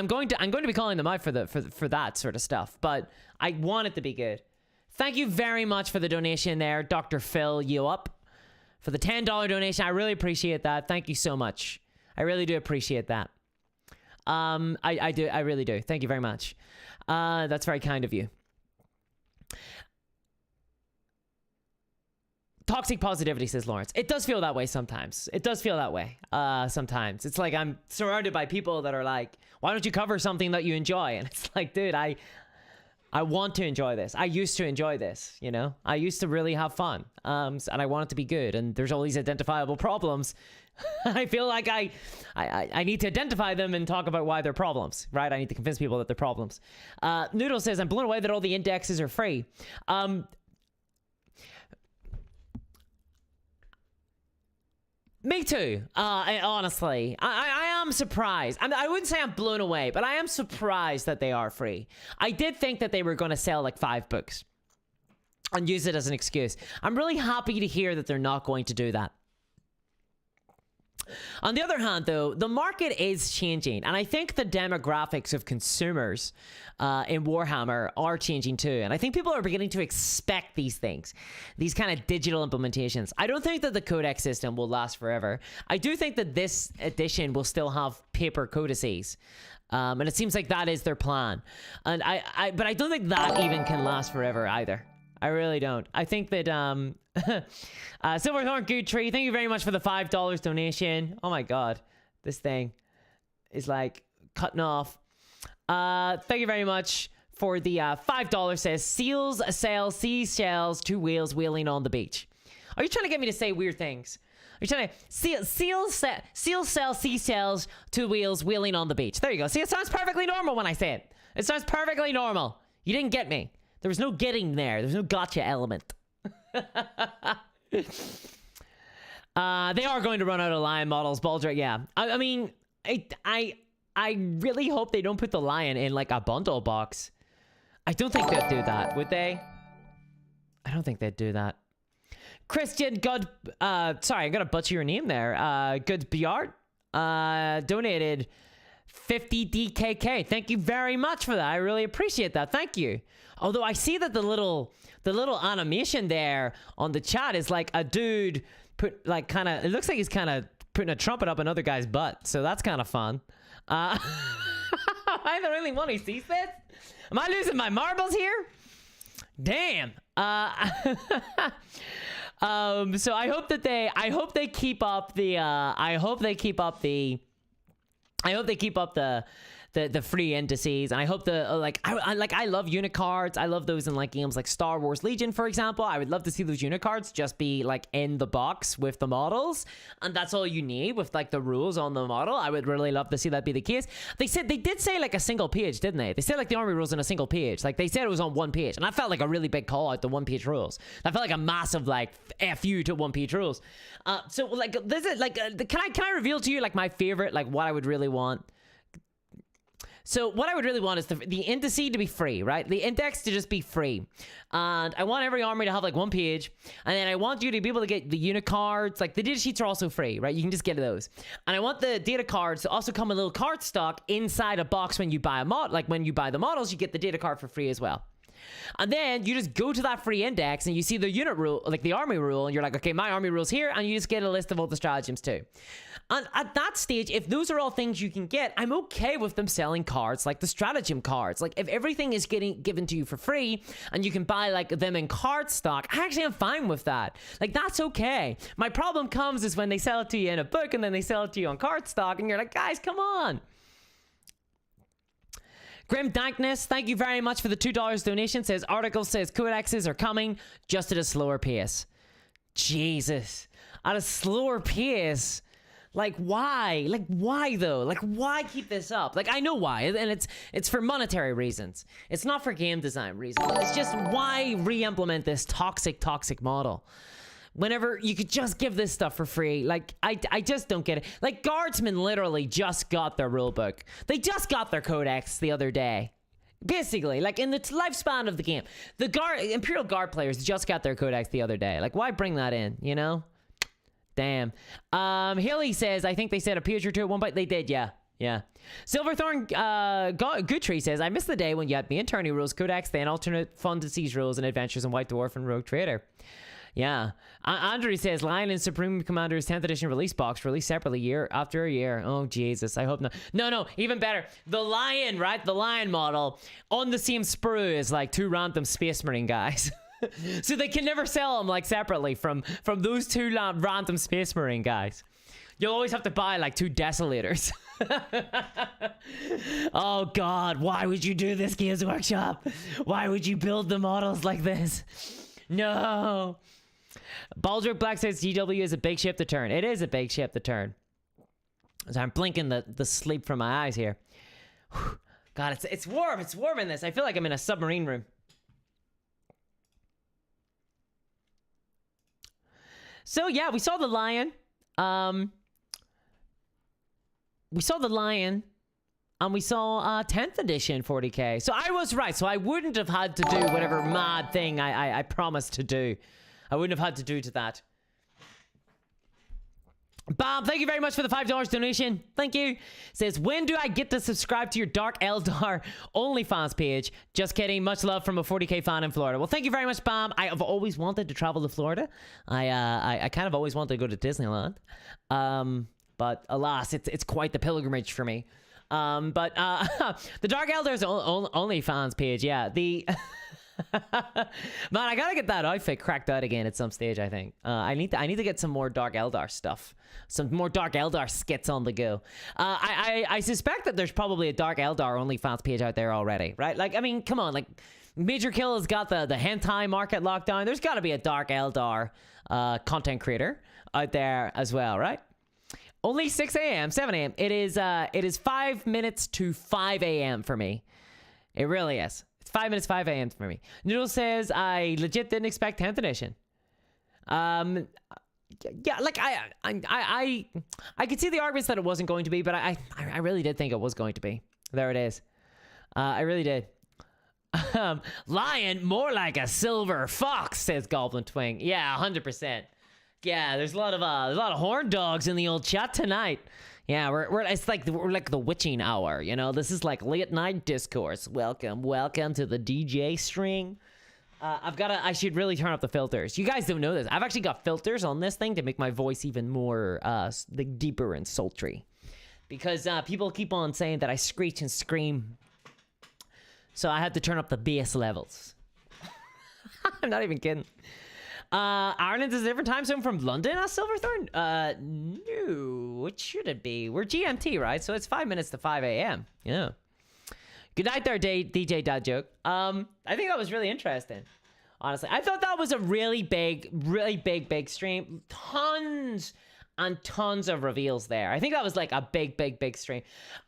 going to be calling them out for that sort of stuff. But I want it to be good. Thank you very much for the donation there, Dr. Phil You Up, for the $10 donation. I really appreciate that. Thank you so much. I really do appreciate that. I do. I really do. Thank you very much. That's very kind of you. Toxic positivity, says Lawrence. It does feel that way sometimes. It does feel that way sometimes. It's like I'm surrounded by people that are like, why don't you cover something that you enjoy? And it's like, dude, I want to enjoy this. I used to enjoy this, you know? I used to really have fun. And I want it to be good. And there's all these identifiable problems. I feel like I need to identify them and talk about why they're problems, right? I need to convince people that they're problems. Noodle says, I'm blown away that all the indexes are free. Me too. Honestly, I am surprised. I wouldn't say I'm blown away, but I am surprised that they are free. I did think that they were going to sell like 5 books and use it as an excuse. I'm really happy to hear that they're not going to do that. On the other hand, though, the market is changing, and I think the demographics of consumers in Warhammer are changing too. And I think people are beginning to expect these things, these kind of digital implementations. I don't think that the codex system will last forever. I do think that this edition will still have paper codices. And it seems like that is their plan. And but I don't think that even can last forever either. I really don't. I think that Silverthorn Good Tree, thank you very much for the $5 donation. Oh my god, this thing is like cutting off. Thank you very much for the $5. Says seals sail seashells, 2 wheels wheeling on the beach. Are you trying to get me to say weird things? Are you trying to seals sail seashells, 2 wheels wheeling on the beach? There you go. See, it sounds perfectly normal when I say it. It sounds perfectly normal. You didn't get me. There was no getting there. There's no gotcha element. They are going to run out of lion models, Baldrick. Yeah, I mean, I really hope they don't put the lion in like a bundle box. I don't think they'd do that, would they? I don't think they'd do that. Christian God, sorry, I'm gonna butcher your name there. Good Bjart, donated 50 DKK. Thank you very much for that. I really appreciate that. Thank you. Although I see that the little animation there on the chat is like a dude put like kind of, it looks like he's kind of putting a trumpet up another guy's butt. So that's kind of fun. Am I the only one who sees this? Am I losing my marbles here? Damn. So I hope they keep up the free indices, and I hope I love unit cards. I love those in like games like Star Wars Legion, for example. I would love to see those unit cards just be like in the box with the models, and that's all you need with like the rules on the model. I would really love to see that be the case. They did say like a single page, didn't they? They said like the army rules in a single page. Like they said it was on 1 page, and I felt like a really big call out the 1-page rules. I felt like a massive like FU to 1-page rules. So like this is like can I reveal to you like my favorite, like what I would really want? So what I would really want is the indice to be free, right? The index to just be free. And I want every army to have like 1 page. And then I want you to be able to get the unit cards. Like the data sheets are also free, right? You can just get those. And I want the data cards to also come a little card stock inside a box when you buy a mod. Like when you buy the models, you get the data card for free as well. And then you just go to that free index and you see the unit rule, like the army rule, and you're like, okay, my army rule's here, and you just get a list of all the stratagems too. And at that stage, if those are all things you can get, I'm okay with them selling cards like the stratagem cards. Like if everything is getting given to you for free and you can buy like them in card stock, I actually am fine with that. Like that's okay. My problem comes is when they sell it to you in a book and then they sell it to you on card stock and you're like, guys, come on. Grim Dankness, thank you very much for the $2 donation. Says article says codexes are coming just at a slower pace. Jesus, at a slower pace. Like why? Like why though? Like why keep this up? Like I know why, and it's for monetary reasons. It's not for game design reasons. It's just why re-implement this toxic model whenever you could just give this stuff for free. Like I just don't get it. Like Guardsmen literally just got their rulebook. They just got their codex the other day. Basically, like in the lifespan of the game, the Imperial Guard players just got their codex the other day. Like why bring that in, you know? Damn. Hilly says, I think they said a page or two at one point. They did, yeah. Silverthorn Goodtree says, I miss the day when you had me and Tourney rules, codex, then alternate fun to seize rules and adventures in White Dwarf and Rogue Trader. Yeah. Andrew says, Lion and Supreme Commander's 10th edition release box released separately year after year. Oh, Jesus. I hope not. No, even better. The Lion, right? The Lion model on the same sprue is like 2 random Space Marine guys. So they can never sell them like separately from those 2 random Space Marine guys. You'll always have to buy like 2 Desolators. Oh God, why would you do this, Games Workshop? Why would you build the models like this? No. Baldrick Black says GW is a big ship to turn. It is a big ship to turn. So I'm blinking the sleep from my eyes here. God, it's warm. It's warm in this. I feel like I'm in a submarine room. So yeah, we saw the Lion. We saw the Lion, and we saw 10th edition 40k. So I was right. So I wouldn't have had to do whatever mad thing I promised to do. I wouldn't have had to do to that. Bob, thank you very much for the $5 donation. Thank you. Says, when do I get to subscribe to your Dark Eldar OnlyFans page? Just kidding. Much love from a 40k fan in Florida. Well, thank you very much, Bob. I have always wanted to travel to Florida. I kind of always wanted to go to Disneyland. But alas, it's quite the pilgrimage for me. But the Dark Eldars OnlyFans page, yeah. Man, I gotta get that outfit cracked out again at some stage. I think I need to get some more Dark Eldar stuff, some more Dark Eldar skits on the go. I suspect that there's probably a Dark Eldar OnlyFans page out there already, right? Like, I mean, come on, like Major Kill has got the hentai market locked down. There's got to be a Dark Eldar content creator out there as well, right? Only 6 a.m., 7 a.m. It is 5 minutes to 5 a.m. for me. It really is. It's 5 minutes, 5 a.m. for me. Noodle says, I legit didn't expect 10th edition. Yeah, like I could see the arguments that it wasn't going to be, but I really did think it was going to be. There it is. I really did. Lion, more like a silver fox, says Goblin Twing. Yeah, 100%. Yeah, there's a lot of horn dogs in the old chat tonight. Yeah, we're like the witching hour, you know. This is like late night discourse. Welcome to the DJ string. I should really turn up the filters. You guys don't know this. I've actually got filters on this thing to make my voice even more like deeper and sultry, because people keep on saying that I screech and scream. So I had to turn up the bass levels. I'm not even kidding. Ireland is a different time zone from London, Silverthorn? No, what should it be? We're GMT, right? So it's 5 minutes to 5 a.m. Yeah. Good night there, DJ Dad Joke. I think that was really interesting. Honestly, I thought that was a really big stream. Tons and tons of reveals there. I think that was like a big stream,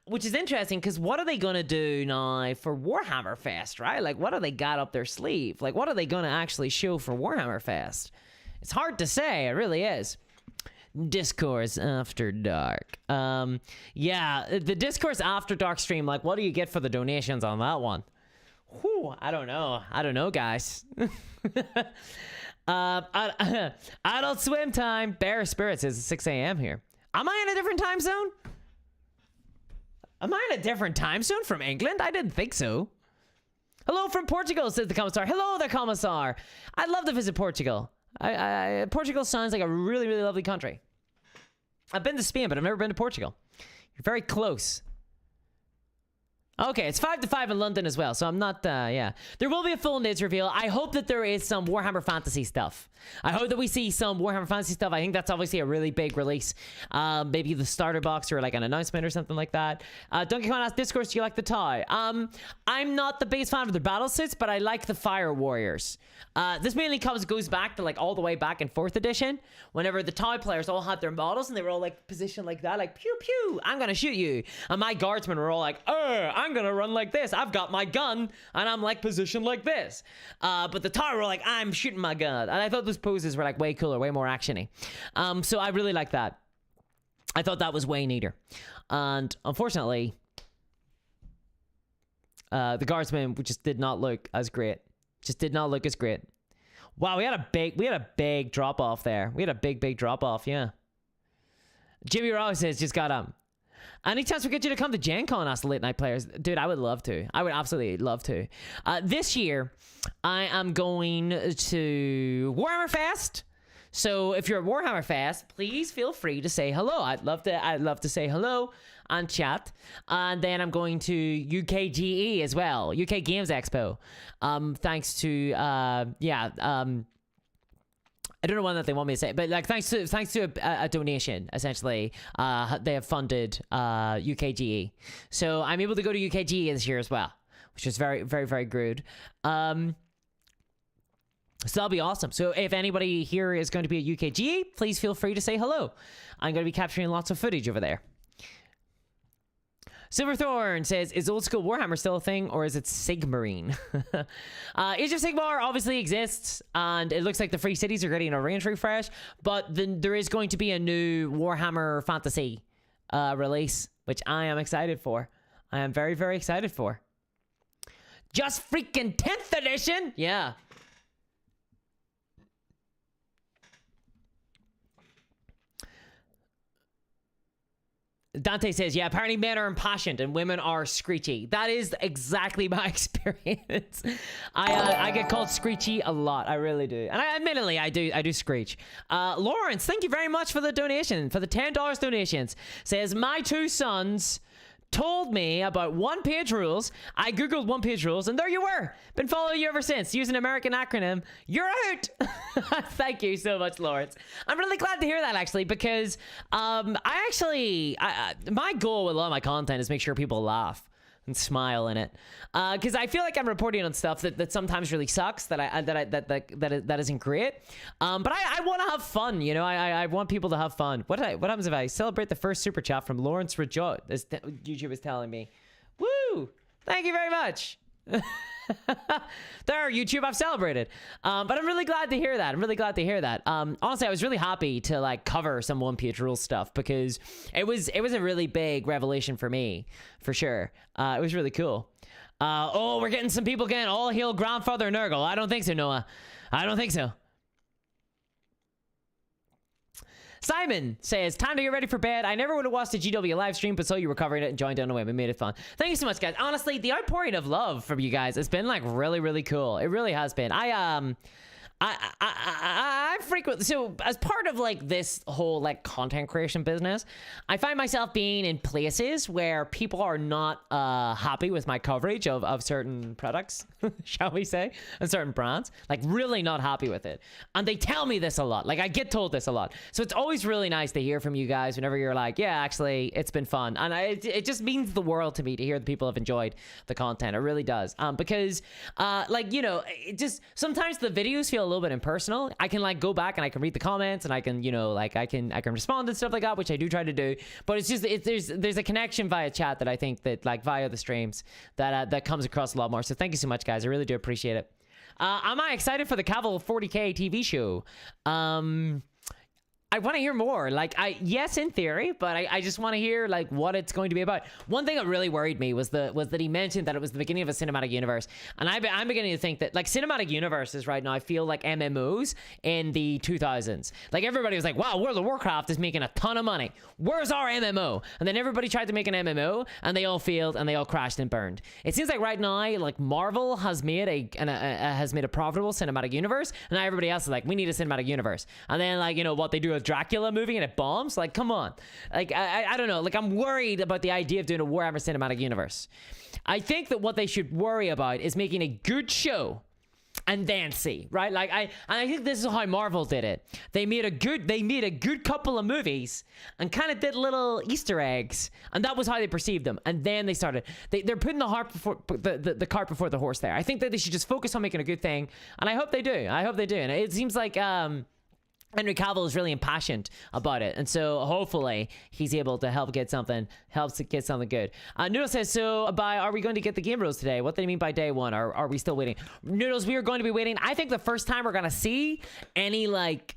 which is interesting because what are they gonna do now for Warhammer Fest, right? Like, what do they got up their sleeve? Like, what are they gonna actually show for Warhammer Fest? It's hard to say. It really is. Discourse After Dark. Yeah, the Discourse After Dark stream. Like, what do you get for the donations on that one? Whew, I don't know, guys. Adult Swim time. Bear Spirits is 6 a.m. here. Am I in a different time zone? Am I in a different time zone from England? I didn't think so. Hello from Portugal, says the Commissar. Hello there, Commissar. I'd love to visit Portugal. Portugal sounds like a really, really lovely country. I've been to Spain, but I've never been to Portugal. You're very close. Okay, it's 5 to 5 in London as well, so I'm not, yeah. There will be a full NIDS reveal. I hope that there is some Warhammer Fantasy stuff. I hope that we see some Warhammer Fantasy stuff. I think that's obviously a really big release. Maybe the starter box or like an announcement or something like that. Donkey Kong asks, Discourse, do you like the tie? I'm not the biggest fan of the battle suits, but I like the Fire Warriors. This mainly goes back to like all the way back in 4th edition, whenever the TIE players all had their models and they were all like positioned like that, like pew pew, I'm gonna shoot you. And my guardsmen were all like, I'm gonna run like this. I've got my gun and I'm like positioned like this. But the TIE were like, I'm shooting my gun. And I thought those poses were like way cooler, way more actiony. So I really like that. I thought that was way neater. And unfortunately, the guardsmen just did not look as great. Just did not look as great. Wow, we had a big drop off there. We had a big drop off, yeah. Jimmy Ross says just got any chance we get you to come to Gen Con, ask the late night players? Dude, I would love to. I would absolutely love to. This year, I am going to Warhammer Fest. So if you're at Warhammer Fest, please feel free to say hello. I'd love to say hello and chat. And then I'm going to UKGE as well, UK Games Expo. Thanks to I don't know when that they want me to say, but like thanks to a donation, essentially, they have funded UKGE. So I'm able to go to UKGE this year as well, which is very good. So that'll be awesome. So if anybody here is going to be at UKGE, please feel free to say hello. I'm going to be capturing lots of footage over there. Silverthorn says, is old school Warhammer still a thing, or is it Sigmarine? Age of Sigmar obviously exists, and it looks like the Free Cities are getting a range refresh, but then there is going to be a new Warhammer Fantasy release, which I am excited for. I am very excited for. Just freaking 10th edition! Yeah. Dante says, yeah, apparently men are impassioned and women are screechy. That is exactly my experience. I get called screechy a lot. I really do. And admittedly, I do screech. Lawrence, thank you very much for the donation, for the $10 donations. Says, my two sons told me about one-page rules. I googled one-page rules, and there you were. Been following you ever since. Use an American acronym. You're out. Thank you so much, Lawrence. I'm really glad to hear that, actually, because my goal with a lot of my content is make sure people laugh and smile in it, because I feel like I'm reporting on stuff that sometimes really sucks, that isn't great. But I want to have fun, you know. I want people to have fun. What happens if I celebrate the first super chat from Lawrence Rajoy? As YouTube is telling me. Woo! Thank you very much. There, YouTube, I've celebrated. But I'm really glad to hear that. Honestly, I was really happy to like cover some One Piece Rules stuff, because it was a really big revelation for me, for sure. It was really cool. Oh, we're getting some people getting all hail grandfather Nurgle. I don't think so, Noah. I don't think so. Simon says, time to get ready for bed. I never would have watched the GW live stream, but saw you were covering it and joined in on the way. We made it fun. Thank you so much, guys. Honestly, the outpouring of love from you guys has been like really, really cool. It really has been. I frequently, so as part of like this whole like content creation business, I find myself being in places where people are not happy with my coverage of certain products, shall we say, and certain brands, like really not happy with it. And they tell me this a lot. Like I get told this a lot. So it's always really nice to hear from you guys whenever you're like, yeah, actually it's been fun. And it just means the world to me to hear that people have enjoyed the content. It really does. Because like, you know, it just, sometimes the videos feel a little bit impersonal. I can like go back and I can read the comments and I can, you know, like I can respond and stuff like that, which I do try to do. But it's just there's a connection via chat that I think that like via the streams that comes across a lot more. So thank you so much, guys. I really do appreciate it. Am I excited for the Cavill 40K TV show? I want to hear more. Like, yes, in theory, but I just want to hear like what it's going to be about. One thing that really worried me was that he mentioned that it was the beginning of a cinematic universe, and I'm beginning to think that like cinematic universes right now I feel like MMOs in the 2000s. Like everybody was like, "Wow, World of Warcraft is making a ton of money. Where's our MMO?" And then everybody tried to make an MMO, and they all failed, and they all crashed and burned. It seems like right now, like Marvel has made a profitable cinematic universe, and now everybody else is like, "We need a cinematic universe." And then like, you know, what they do is Dracula movie and it bombs. Like, come on. Like, I don't know. Like, I'm worried about the idea of doing a Warhammer cinematic universe. I think that what they should worry about is making a good show and then see, right? Like, I think this is how Marvel did it. They made a good couple of movies and kind of did little Easter eggs, and that was how they perceived them. And then they started. They're putting the cart before the horse there. I think that they should just focus on making a good thing, and I hope they do. And it seems like Henry Cavill is really impassioned about it, and so hopefully he's able to help get something good. Noodle says, so are we going to get the game rules today? What do they mean by day one? Are we still waiting? Noodles, we are going to be waiting. I think the first time we're going to see any like,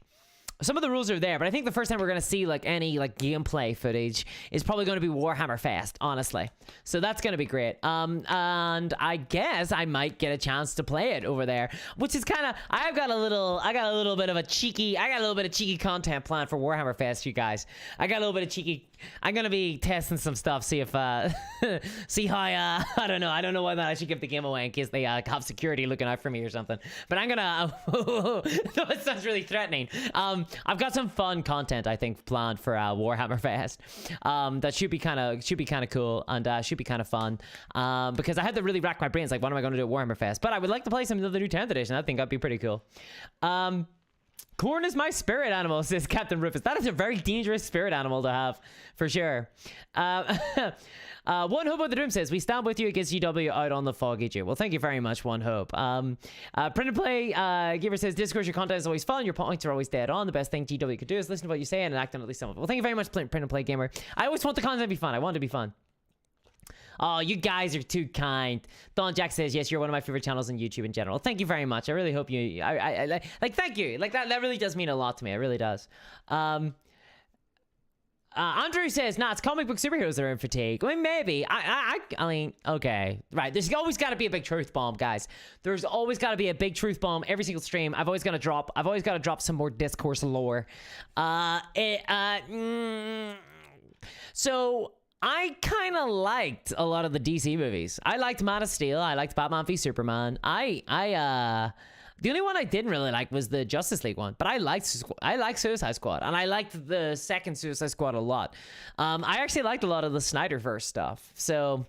some of the rules are there, but I think the first time we're going to see like any like gameplay footage is probably going to be Warhammer Fest, honestly. So that's going to be great. And I guess I might get a chance to play it over there, which is kind of, I got a little bit of cheeky content planned for Warhammer Fest, you guys. I got a little bit of cheeky. I'm going to be testing some stuff, see if see how I don't know whether I should give the game away in case they have security looking out for me or something. But I'm gonna that sounds really threatening. I've got some fun content I think planned for Warhammer Fest. That should be kind of cool and should be kind of fun. Because I had to really rack my brains like, what am I going to do at Warhammer Fest? But I would like to play some of the new 10th edition. I think that'd be pretty cool. Corn is my spirit animal, says Captain Rufus. That is a very dangerous spirit animal to have, for sure. One Hope of the Doom says, we stand with you against GW out on the foggy dew. Well, thank you very much, One Hope. Print and Play Giver says, Discourse, your content is always fun. Your points are always dead on. The best thing GW could do is listen to what you say and act on at least some of it. Well, thank you very much, Print and Play Gamer. I always want the content to be fun. I want it to be fun. Oh, you guys are too kind. Don Jack says, yes, you're one of my favorite channels on YouTube in general. Thank you very much. I really hope you, like, thank you. Like, that really does mean a lot to me. It really does. Andrew says, nah, it's comic book superheroes that are in fatigue. I mean, maybe. I mean, okay. Right. There's always got to be a big truth bomb, guys. There's always got to be a big truth bomb every single stream. I've always got to drop some more discourse lore. So I kind of liked a lot of the DC movies. I liked Man of Steel. I liked Batman v Superman. The The only one I didn't really like was the Justice League one, but I liked Suicide Squad, and I liked the second Suicide Squad a lot. I actually liked a lot of the Snyderverse stuff, so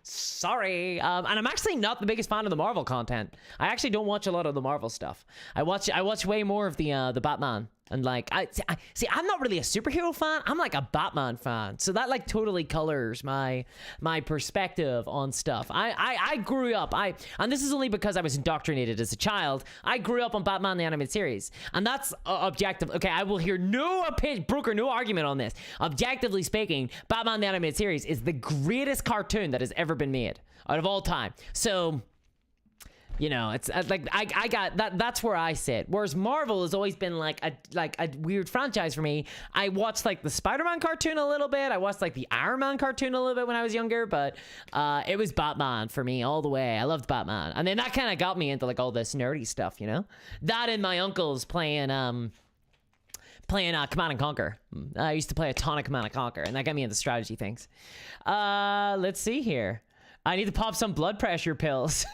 sorry. And I'm actually not the biggest fan of the Marvel content. I actually don't watch a lot of the Marvel stuff. I watch way more of the Batman. And like, I'm not really a superhero fan. I'm like a Batman fan. So that like totally colors my perspective on stuff. I grew up, and this is only because I was indoctrinated as a child. I grew up on Batman the Animated Series. And that's objective. Okay, I will hear no opinion, broker, no argument on this. Objectively speaking, Batman the Animated Series is the greatest cartoon that has ever been made out of all time. So, you know, it's like I got that. That's where I sit. Whereas Marvel has always been like a weird franchise for me. I watched like the Spider-Man cartoon a little bit. I watched like the Iron Man cartoon a little bit when I was younger, but it was Batman for me all the way. I loved Batman, and then that kind of got me into like all this nerdy stuff, you know. That and my uncles playing Command and Conquer. I used to play a ton of Command and Conquer, and that got me into strategy things. Let's see here. I need to pop some blood pressure pills.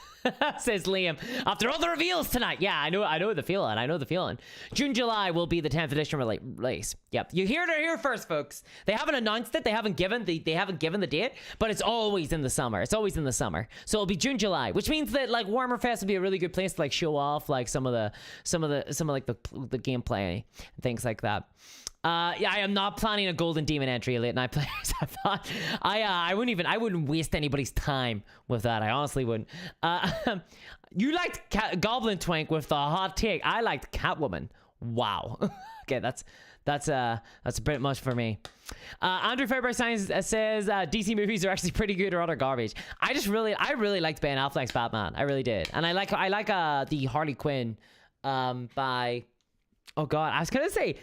Says Liam. After all the reveals tonight. Yeah, I know the feeling. June, July will be the 10th edition release. Yep. You heard it here first, folks. They haven't announced it. They haven't given the date, but it's always in the summer. So it'll be June, July, which means that like Warhammer Fest will be a really good place to like show off like some of the gameplay and things like that. Yeah, I am not planning a Golden Demon entry, late night players. I thought I wouldn't waste anybody's time with that. I honestly wouldn't. You liked Goblin Twink with the hot take. I liked Catwoman. Wow. Okay, that's a bit much for me. Andrew Fairbank says DC movies are actually pretty good or utter garbage. I really liked Ben Affleck's Batman. I really did, and I like the Harley Quinn by. Oh God, I was gonna say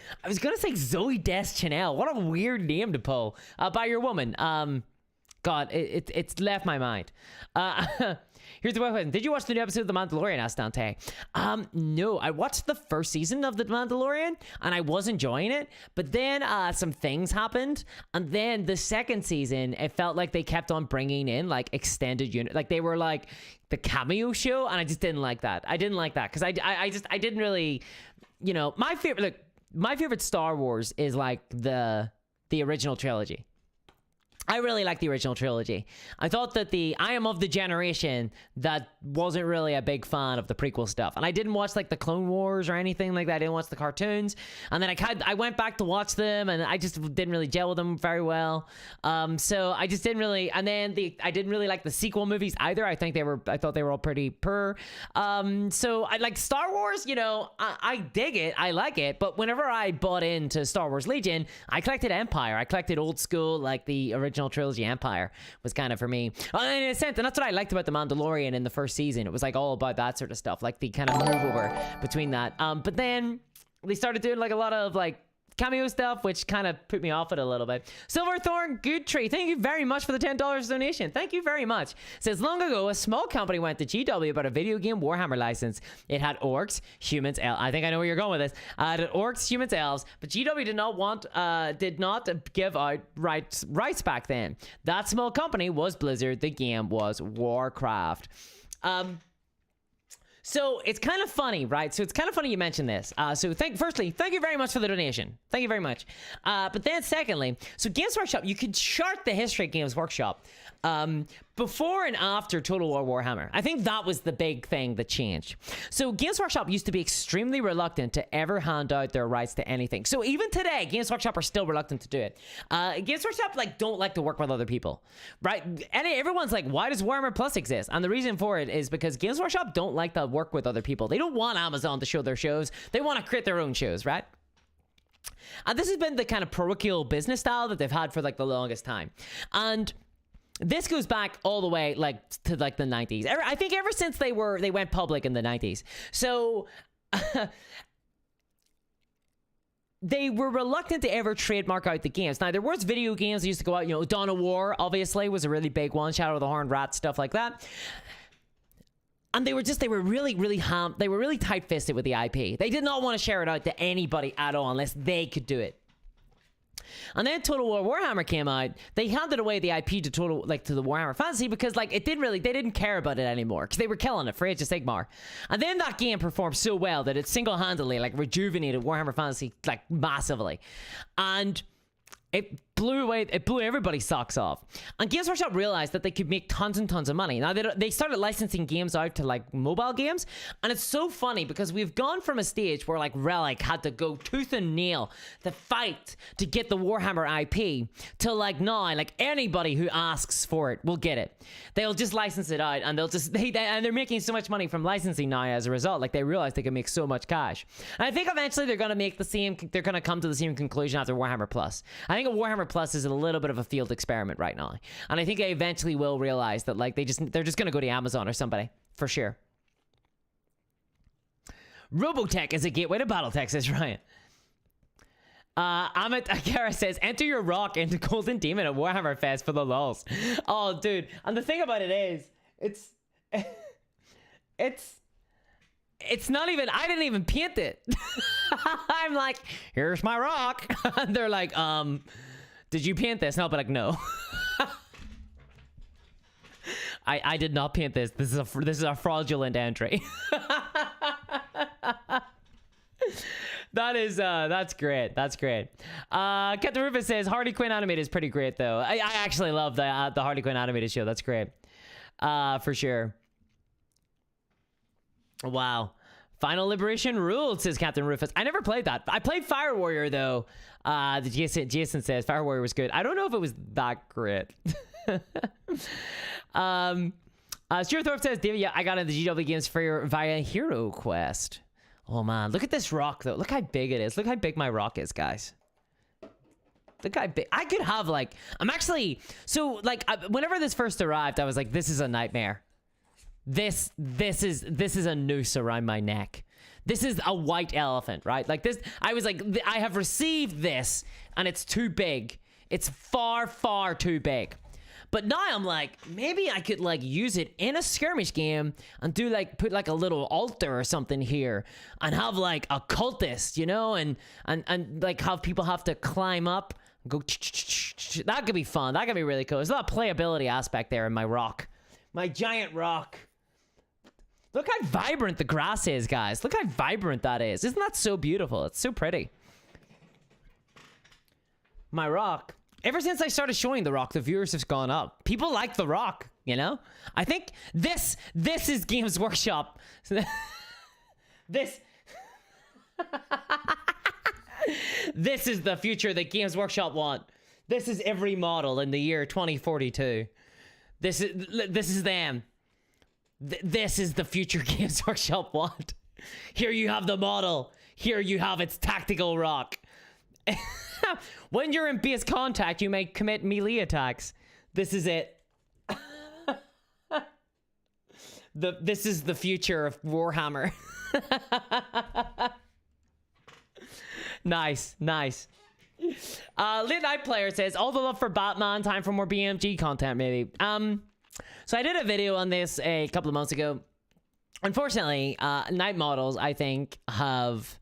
Zoe Deschanel. What a weird name to pull. By your woman. God, it's left my mind. Here's the question. Did you watch the new episode of The Mandalorian, asked Dante? No, I watched the first season of The Mandalorian and I was enjoying it, but then some things happened, and then the second season, it felt like they kept on bringing in like extended unit, like they were like the cameo show, and I just didn't like that. I didn't like that because I didn't really, you know, my favorite Star Wars is like the original trilogy. I really like the original trilogy. I thought that I am of the generation that wasn't really a big fan of the prequel stuff. And I didn't watch like the Clone Wars or anything like that. I didn't watch the cartoons. And then I went back to watch them and I just didn't really gel with them very well. So I just didn't really, and then I didn't really like the sequel movies either. I thought they were all pretty poor. So I like Star Wars, you know, I dig it. I like it. But whenever I bought into Star Wars Legion, I collected Empire. I collected old school, like the original trilogy. Empire was kind of for me, in a sense, and that's what I liked about The Mandalorian in the first season. It was like all about that sort of stuff, like the kind of move over between that. But then they started doing like a lot of like cameo stuff, which kind of put me off it a little bit. Silverthorn Goodtree, thank you very much for the $10 donation. Thank you very much. Says, long ago, a small company went to GW about a video game Warhammer license. It had orcs, humans, elves. I think I know where you're going with this. It had orcs, humans, elves, but GW did not give out rights back then. That small company was Blizzard. The game was Warcraft. So it's kind of funny, right? So it's kind of funny you mentioned this. So firstly, thank you very much for the donation. Thank you very much. But then secondly, so Games Workshop, you could chart the history of Games Workshop before and after Total War Warhammer. I think that was the big thing that changed. So Games Workshop used to be extremely reluctant to ever hand out their rights to anything. So even today, Games Workshop are still reluctant to do it. Games Workshop don't like to work with other people, right? And everyone's like, why does Warhammer Plus exist? And the reason for it is because Games Workshop don't like to work with other people. They don't want Amazon to show their shows. They want to create their own shows, right? And this has been the kind of parochial business style that they've had for like the longest time. And this goes back all the way to the 90s. I think ever since they went public in the 90s. So they were reluctant to ever trademark out the games. Now, there was video games that used to go out, you know, Dawn of War, obviously, was a really big one, Shadow of the Horned Rat, stuff like that. And they were really tight-fisted with the IP. They did not want to share it out to anybody at all unless they could do it. And then Total War Warhammer came out. They handed away the IP to to the Warhammer Fantasy because like they didn't care about it anymore because they were killing it for Age of Sigmar. And then that game performed so well that it single-handedly like rejuvenated Warhammer Fantasy like massively. And it blew everybody's socks off. And Games Workshop realized that they could make tons and tons of money. Now, they started licensing games out to, like, mobile games. And it's so funny because we've gone from a stage where, like, Relic had to go tooth and nail to fight to get the Warhammer IP to, like, now, like, anybody who asks for it will get it. They'll just license it out and and they're making so much money from licensing now as a result. Like, they realize they can make so much cash. And I think eventually they're going to come to the same conclusion after Warhammer Plus. I think Warhammer Plus is a little bit of a field experiment right now, and I think they eventually will realize that like they're just gonna go to Amazon or somebody for sure. Robotech is a gateway to BattleTech, says Ryan. Amit Akara says, enter your rock into Golden Demon at Warhammer Fest for the lulz. Oh, dude, and the thing about it is, it's not even, I didn't even paint it. I'm like, here's my rock. And they're like, did you paint this? And I'll be like, no. I did not paint this. This is a fraudulent entry. That's great. That's great. Captain Rufus says Harley Quinn animated is pretty great though. I actually love the Harley Quinn animated show. That's great. For sure. Wow. Final Liberation ruled, says Captain Rufus. I never played that. I played Fire Warrior, though. Jason says Fire Warrior was good. I don't know if it was that great. Stuart Thorpe says, David, yeah, I got into the GW games via Hero Quest. Oh, man. Look at this rock, though. Look how big it is. Look how big my rock is, guys. Look how big. I could have, like... I'm actually... So, like, whenever this first arrived, I was like, this is a nightmare. This is a noose around my neck. This is a white elephant, right? Like this, I was like, I have received this and it's too big. It's far, far too big. But now I'm like, maybe I could like use it in a skirmish game and do like, put like a little altar or something here and have like a cultist, you know, and like have people have to climb up and go, that could be fun. That could be really cool. There's a lot of playability aspect there in my rock, my giant rock. Look how vibrant the grass is, guys. Look how vibrant that is. Isn't that so beautiful? It's so pretty. My rock. Ever since I started showing the rock, the viewers have gone up. People like the rock, you know? I think this is Games Workshop. This is the future that Games Workshop want. This is every model in the year 2042. This is them. This is the future Games Workshop want. Here you have the model. Here you have its tactical rock. When you're in base contact, you may commit melee attacks. This is it. This is the future of Warhammer. Nice, nice. Lit Night Player says, all the love for Batman, time for more BMG content, maybe. So I did a video on this a couple of months ago. Unfortunately, Night models, I think, have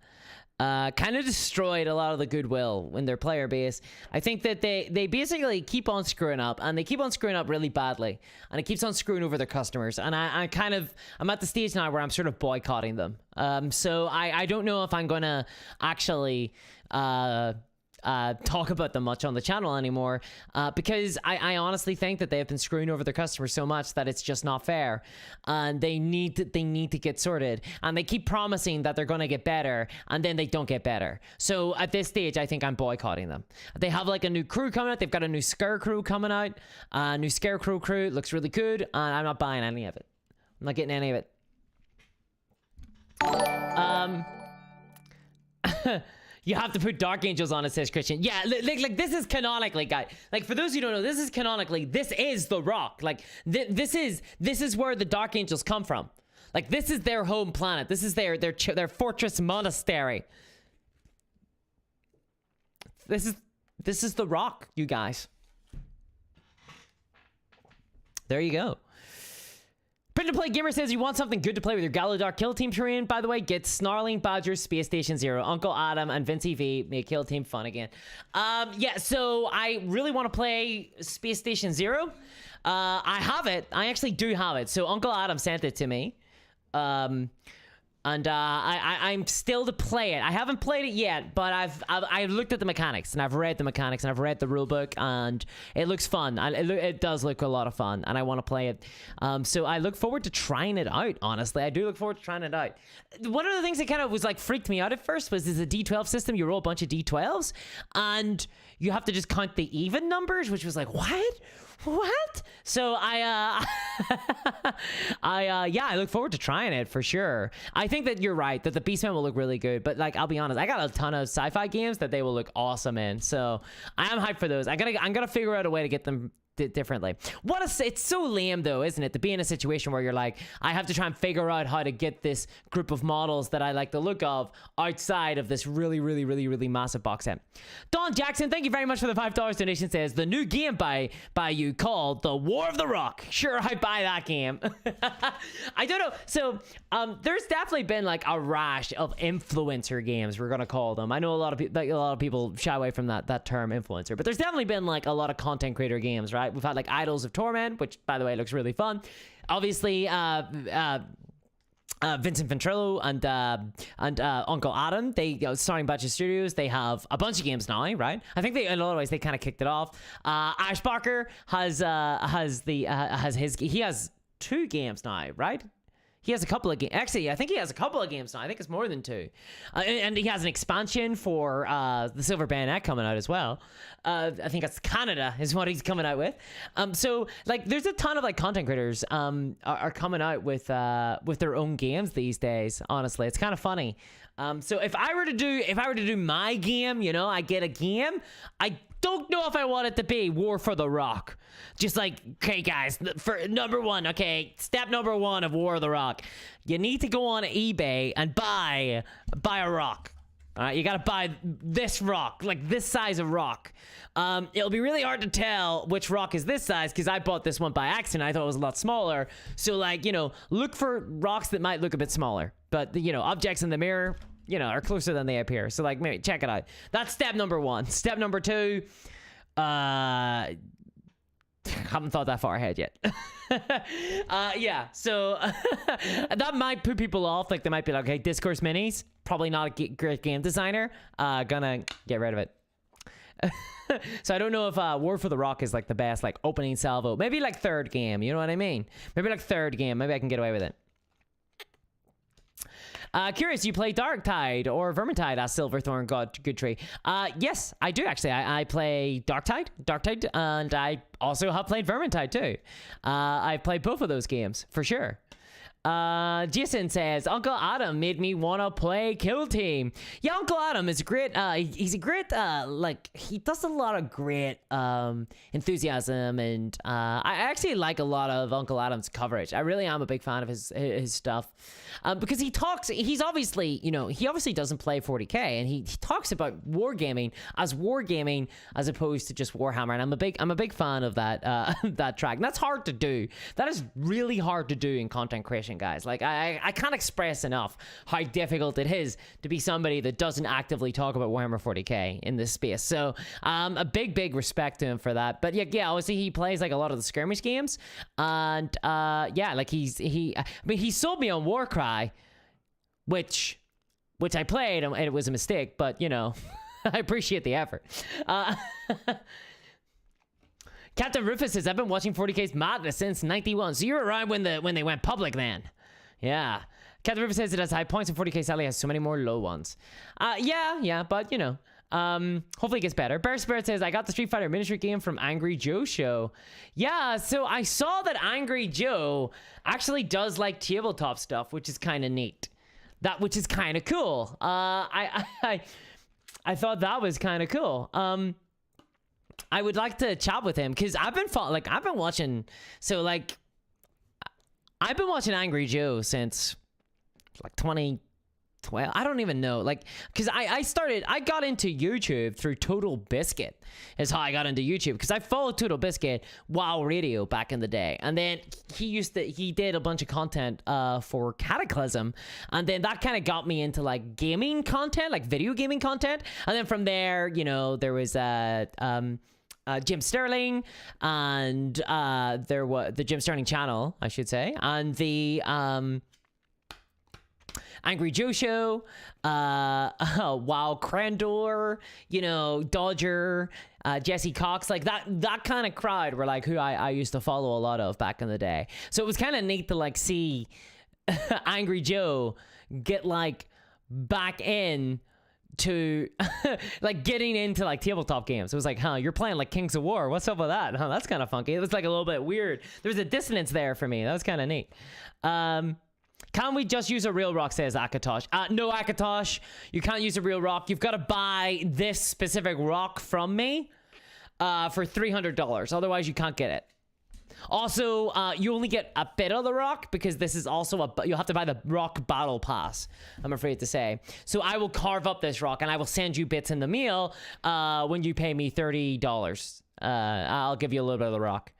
kind of destroyed a lot of the goodwill in their player base. I think that they basically keep on screwing up, and they keep on screwing up really badly, and it keeps on screwing over their customers. And I'm at the stage now where I'm sort of boycotting them. So I don't know if I'm going to actually... talk about them much on the channel anymore, because I honestly think that they have been screwing over their customers so much that it's just not fair, and they need to get sorted, and they keep promising that they're going to get better, and then they don't get better. So at this stage, I think I'm boycotting them. They have like a new crew coming out. They've got a new Scarecrow coming out, new Scarecrow crew. It looks really good, and I'm not buying any of it. I'm not getting any of it. You have to put Dark Angels on it, says Christian. Yeah, like this is canonically, guys. Like, for those who don't know, this is canonically, this is the rock. Like, this is where the Dark Angels come from. Like, this is their home planet. This is their fortress monastery. This is the rock, you guys. There you go. Print to Play Gamer says you want something good to play with your Galadar kill team terrain. By the way, get Snarling Badger, Space Station Zero, Uncle Adam, and Vincey V. Make kill team fun again. Yeah, so I really want to play Space Station Zero. I have it. I actually do have it. So Uncle Adam sent it to me. And I'm still to play it. I haven't played it yet, but I've looked at the mechanics and I've read the mechanics and I've read the rulebook, and it looks fun. It does look a lot of fun, and I want to play it. So I look forward to trying it out. Honestly, I do look forward to trying it out. One of the things that kind of was like freaked me out at first was there's a D12 system. You roll a bunch of D12s, and you have to just count the even numbers, which was like what? So I look forward to trying it for sure. I think that you're right that the Beastmen will look really good, but like I'll be honest, I got a ton of sci-fi games that they will look awesome in. So I am hyped for those. I'm gonna figure out a way to get them differently. It's so lame though, isn't it, to be in a situation where you're like, I have to try and figure out how to get this group of models that I like the look of outside of this really massive box set. Don Jackson, thank you very much for the $5 donation. Says the new game by you called The War of the Rock. Sure, I buy that game. I don't know. So there's definitely been like a rash of influencer games, we're gonna call them. I know a lot of people shy away from that term influencer, but there's definitely been like a lot of content creator games, right? We've had like Idols of Torment, which by the way looks really fun. Obviously, Vincent Ventrilo and Uncle Adam, they starting Batch of Studios, they have a bunch of games now, right? I think in a lot of ways they kind of kicked it off. Ash Barker has he has 2 games now, right? He has a couple of games. Actually, I think he has a couple of games now. I think it's more than 2. And he has an expansion for the Silver Bayonet coming out as well. I think that's Canada is what he's coming out with. So like, there's a ton of like content creators are coming out with their own games these days. Honestly, it's kind of funny. So if I were to do my game, I get a game. I don't know if I want it to be War for the Rock. Just like, okay, guys, for number 1, okay, step number 1 of War of the Rock, you need to go on eBay and buy a rock. All right, you gotta buy this rock, like this size of rock. It'll be really hard to tell which rock is this size because I bought this one by accident. I thought it was a lot smaller. So like, look for rocks that might look a bit smaller, but objects in the mirror, are closer than they appear. So like, maybe check it out. That's step number 1. Step number 2, haven't thought that far ahead yet. Yeah, so that might put people off. Like they might be like, okay, Discourse Minis, probably not a great game designer. Gonna get rid of it. So I don't know if War for the Rock is like the best like opening salvo. Maybe like 3rd game, you know what I mean? Maybe like 3rd game. Maybe I can get away with it. Curious, you play Darktide or Vermintide? Asked Silverthorn Goodtree. Yes, I do actually. I play Darktide, and I also have played Vermintide too. I've played both of those games for sure. Jason says Uncle Adam made me want to play Kill Team. Yeah, Uncle Adam is great. He's a great like he does a lot of great enthusiasm, and I actually like a lot of Uncle Adam's coverage. I really am a big fan of his stuff because he's obviously he obviously doesn't play 40k, and he talks about wargaming as opposed to just Warhammer, and I'm a big fan of that that track. And that's hard to do. That is really hard to do in content creation, guys. Like I can't express enough how difficult it is to be somebody that doesn't actively talk about Warhammer 40k in this space. So a big respect to him for that. But yeah, obviously he plays like a lot of the skirmish games, and yeah, like he sold me on Warcry, which I played, and it was a mistake, but I appreciate the effort. Captain Rufus says, I've been watching 40k's madness since 91. So you were around when they went public then. Yeah. Captain Rufus says it has high points, and 40k sadly has so many more low ones. Yeah, but hopefully it gets better. Bear Spirit says, I got the Street Fighter miniature game from Angry Joe show. Yeah, so I saw that Angry Joe actually does like tabletop stuff, which is kind of neat. Which is kind of cool. I thought that was kind of cool. I would like to chat with him because I've been watching Angry Joe since like 20 12. I don't even know. Like, because I got into YouTube through Total Biscuit is how I got into YouTube, because I followed Total Biscuit while radio back in the day. And then he did a bunch of content for Cataclysm. And then that kind of got me into like gaming content, like video gaming content. And then from there, you know, there was Jim Sterling, and there was the Jim Sterling channel, I should say, and the Angry Joe Show, Wild Crandor, you know, Dodger, Jesse Cox, like that kind of crowd were like who I used to follow a lot of back in the day. So it was kind of neat to like see Angry Joe get like back in to like getting into like tabletop games. It was like, huh, you're playing like Kings of War, what's up with that? Huh, that's kind of funky. It was like a little bit weird. There's a dissonance there for me. That was kind of neat. Can we just use a real rock, says Akatosh. No, Akatosh, you can't use a real rock. You've got to buy this specific rock from me for $300. Otherwise, you can't get it. Also, you only get a bit of the rock because this is also you'll have to buy the rock battle pass, I'm afraid to say. So I will carve up this rock and I will send you bits in the mail when you pay me $30. I'll give you a little bit of the rock,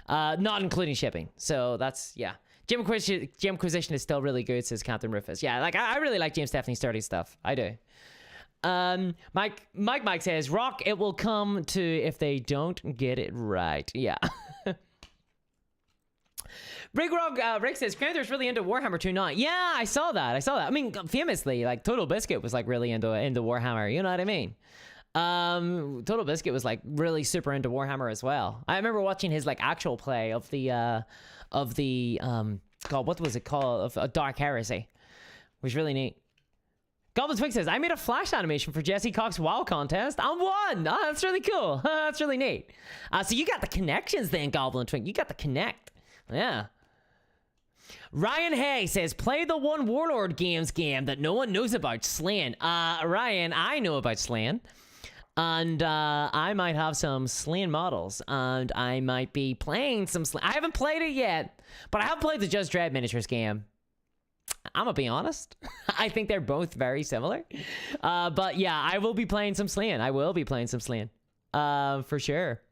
not including shipping. So that's, yeah. Gem Inquisition is still really good, says Captain Rufus. Yeah, like I really like James Stephanie Sturdy stuff. I do. Mike says, rock, it will come to if they don't get it right. Yeah. Rick says, Crowder's really into Warhammer 2.9. Yeah, I saw that. I mean, famously, like, Total Biscuit was, like, really into Warhammer. You know what I mean? Total Biscuit was, like, really super into Warhammer as well. I remember watching his, like, actual play of the God, what was it called? Of Dark Heresy. It was really neat. Goblin Twig says, I made a Flash animation for Jesse Cox WoW contest. I won! Oh, that's really cool. That's really neat. So you got the connections then, Goblin Twig. You got the connect. Yeah. Ryan Hay says, play the one Warlord games game that no one knows about, Slan. Ryan, I know about Slan. And I might have some Slan models. And I might be playing some Slan. I haven't played it yet, but I have played the Judge Dredd miniatures game. I'm gonna be honest. I think they're both very similar. But yeah, I will be playing some Slan. For sure.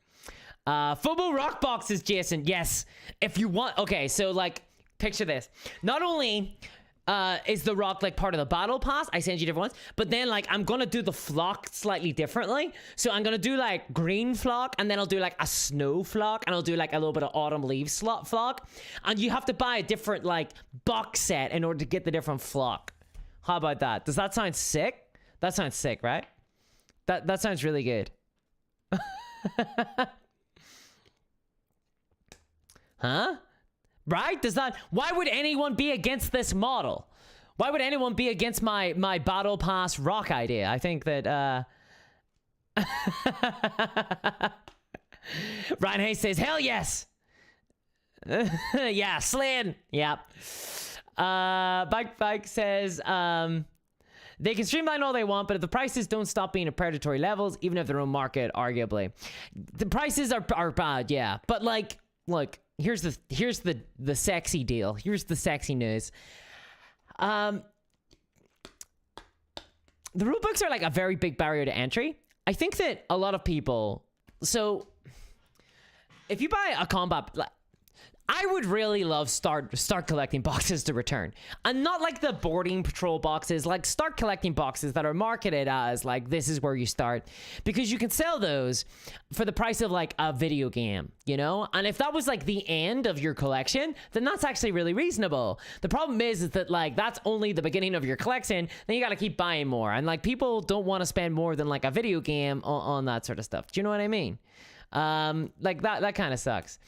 Fubu rock boxes, Jason. Yes. If you want. Okay, so like, picture this. Not only is the rock like part of the battle pass, I send you different ones, but then like I'm gonna do the flock slightly differently. So I'm gonna do like green flock, and then I'll do like a snow flock, and I'll do like a little bit of autumn leaves flock, and you have to buy a different like box set in order to get the different flock. How about that? Does that sound sick? That sounds sick, right? That sounds really good. Huh? Right? Does that... Why would anyone be against this model? Why would anyone be against my battle pass rock idea? I think that Ryan Hayes says, hell yes. Yeah, Slan. Yep. Bike says, they can streamline all they want, but if the prices don't stop being at predatory levels, even if their own market, arguably. The prices are bad, yeah. But like, look, here's the sexy deal. Here's the sexy news. The rulebooks are like a very big barrier to entry. I think that a lot of people, so if you buy a combat, I would really love start collecting boxes to return, and not like the boarding patrol boxes. Like, start collecting boxes that are marketed as like, this is where you start, because you can sell those for the price of like a video game, you know. And if that was like the end of your collection, then that's actually really reasonable. The problem is that like, that's only the beginning of your collection. Then you got to keep buying more, and like, people don't want to spend more than like a video game on that sort of stuff. Do you know what I mean? Like that kind of sucks.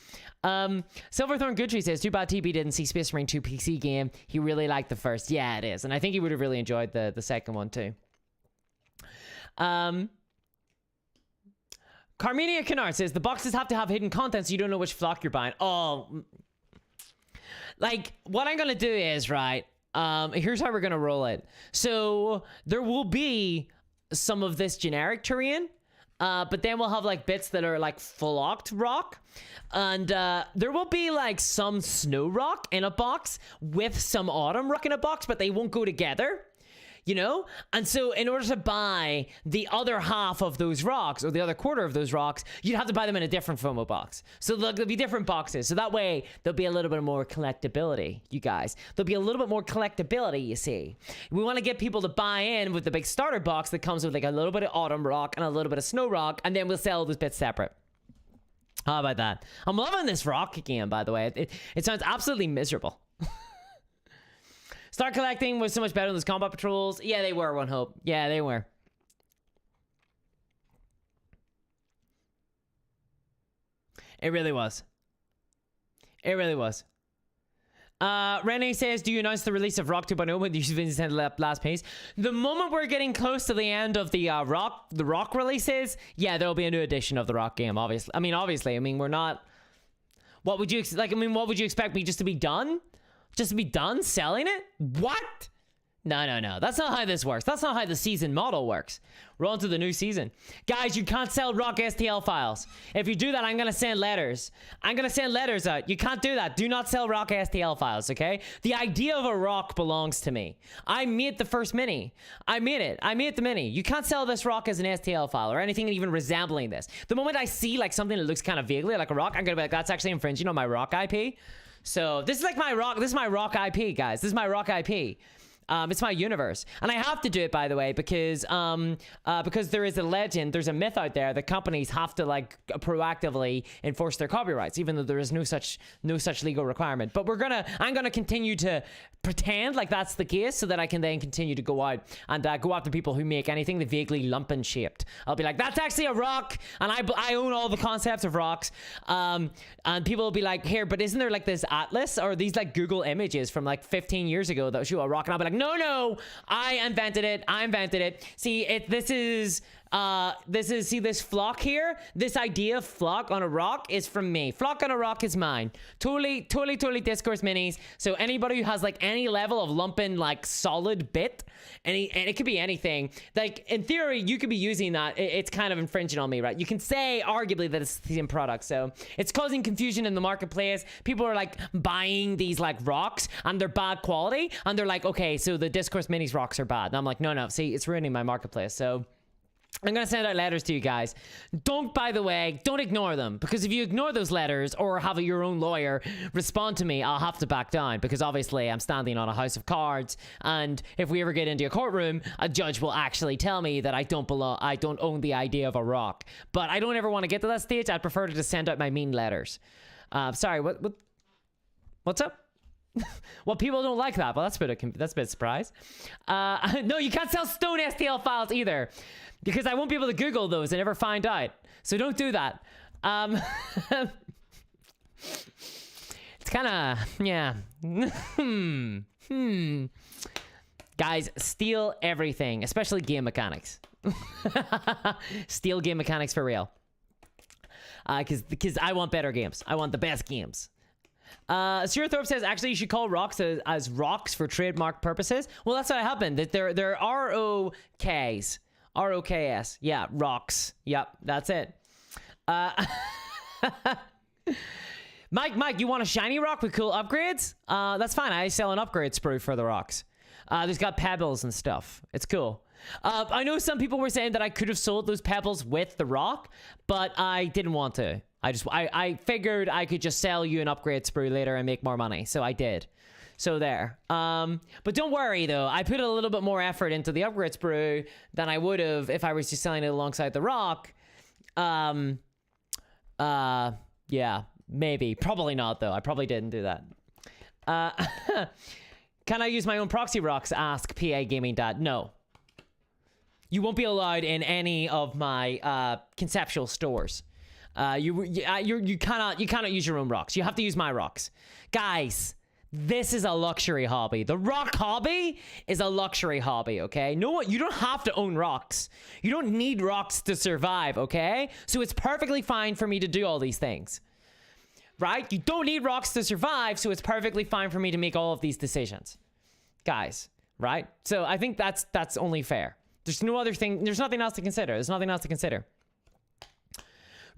Silverthorn Goodtree says, too bad TB didn't see Space Marine 2 PC game. He really liked the first. Yeah, it is. And I think he would have really enjoyed the second one too. Carmenia Kennard says, the boxes have to have hidden content so you don't know which flock you're buying. Oh, like, what I'm going to do is, right, here's how we're going to roll it. So there will be some of this generic terrain, but then we'll have like bits that are like flocked rock, and there will be like some snow rock in a box with some autumn rock in a box, but they won't go together. you know? And so in order to buy the other half of those rocks, or the other quarter of those rocks, you'd have to buy them in a different FOMO box. So there'll be different boxes. So that way, there'll be a little bit more collectability, you guys. There'll be a little bit more collectability, you see. We want to get people to buy in with the big starter box that comes with like a little bit of autumn rock and a little bit of snow rock, and then we'll sell those bits separate. How about that? I'm loving this rock game, by the way. It sounds absolutely miserable. Start collecting was so much better than those combat patrols. Yeah, they were, One Hope. Yeah, they were. It really was. It really was. Renee says, do you announce the release of Rock 2.0 when you've been sent last piece? The moment we're getting close to the end of the rock releases, yeah, there'll be a new edition of the rock game, obviously. I mean, we're not... What would you expect me just to be done? Just to be done selling it? What? No. That's not how this works. That's not how the season model works. We're on to the new season. Guys, you can't sell rock STL files. If you do that, I'm going to send letters. I'm going to send letters out. You can't do that. Do not sell rock STL files, okay? The idea of a rock belongs to me. I made the first mini. I made the mini. You can't sell this rock as an STL file or anything even resembling this. The moment I see like something that looks kind of vaguely like a rock, I'm going to be like, that's actually infringing on my rock IP. So this is like my rock. This is my rock IP, guys. This is my rock IP. It's my universe, and I have to do it, by the way, because there is a legend, there's a myth out there that companies have to like proactively enforce their copyrights, even though there is no such legal requirement. But I'm gonna continue to pretend like that's the case, so that I can then continue to go out and go after people who make anything that vaguely lumpen shaped. I'll be like, that's actually a rock, and I own all the concepts of rocks. And people will be like, here, but isn't there like this atlas or these like Google images from like 15 years ago that show a rock? And I'll be like, no, I invented it. See, see this flock here? This idea of flock on a rock is from me. Flock on a rock is mine. Totally Discourse minis. So anybody who has like any level of lumping like solid bit, and it could be anything. Like in theory, you could be using that. It's kind of infringing on me, right? You can say arguably that it's the same product. So it's causing confusion in the marketplace. People are like buying these like rocks and they're bad quality, and they're like, okay, so the Discourse minis rocks are bad. And I'm like, no, see, it's ruining my marketplace. So I'm going to send out letters to you guys. By the way, don't ignore them, because if you ignore those letters or have your own lawyer respond to me, I'll have to back down, because obviously I'm standing on a house of cards, and if we ever get into a courtroom, a judge will actually tell me that I don't own the idea of a rock. But I don't ever want to get to that stage. I'd prefer to just send out my mean letters. What's up? Well, people don't like that. Well, that's a bit surprise. No, you can't sell stone STL files either, because I won't be able to Google those and ever find out. So don't do that. It's kind of, yeah. Guys, steal everything, especially game mechanics. Steal game mechanics for real. Because I want better games. I want the best games. Sir Thorpe says, actually, you should call rocks as rocks for trademark purposes. Well, that's what happened. That they're ROKs. ROKS. Yeah, rocks. Yep, that's it. Mike, you want a shiny rock with cool upgrades? That's fine. I sell an upgrade sprue for the rocks. There's got pebbles and stuff. It's cool. I know some people were saying that I could have sold those pebbles with the rock, but I didn't want to. I figured I could just sell you an upgrade sprue later and make more money, so I did. So there. But don't worry though, I put a little bit more effort into the upgrade sprue than I would have if I was just selling it alongside the rock. Yeah, maybe. Probably not though. I probably didn't do that. Can I use my own proxy rocks? Ask PA Gaming Dad. No. You won't be allowed in any of my conceptual stores. You cannot use your own rocks. You have to use my rocks. Guys, this is a luxury hobby. The rock hobby is a luxury hobby, okay? No, you don't have to own rocks. You don't need rocks to survive, okay? So it's perfectly fine for me to do all these things. Right? You don't need rocks to survive, so it's perfectly fine for me to make all of these decisions. Guys, right? So I think that's only fair. There's no other thing. There's nothing else to consider. There's nothing else to consider.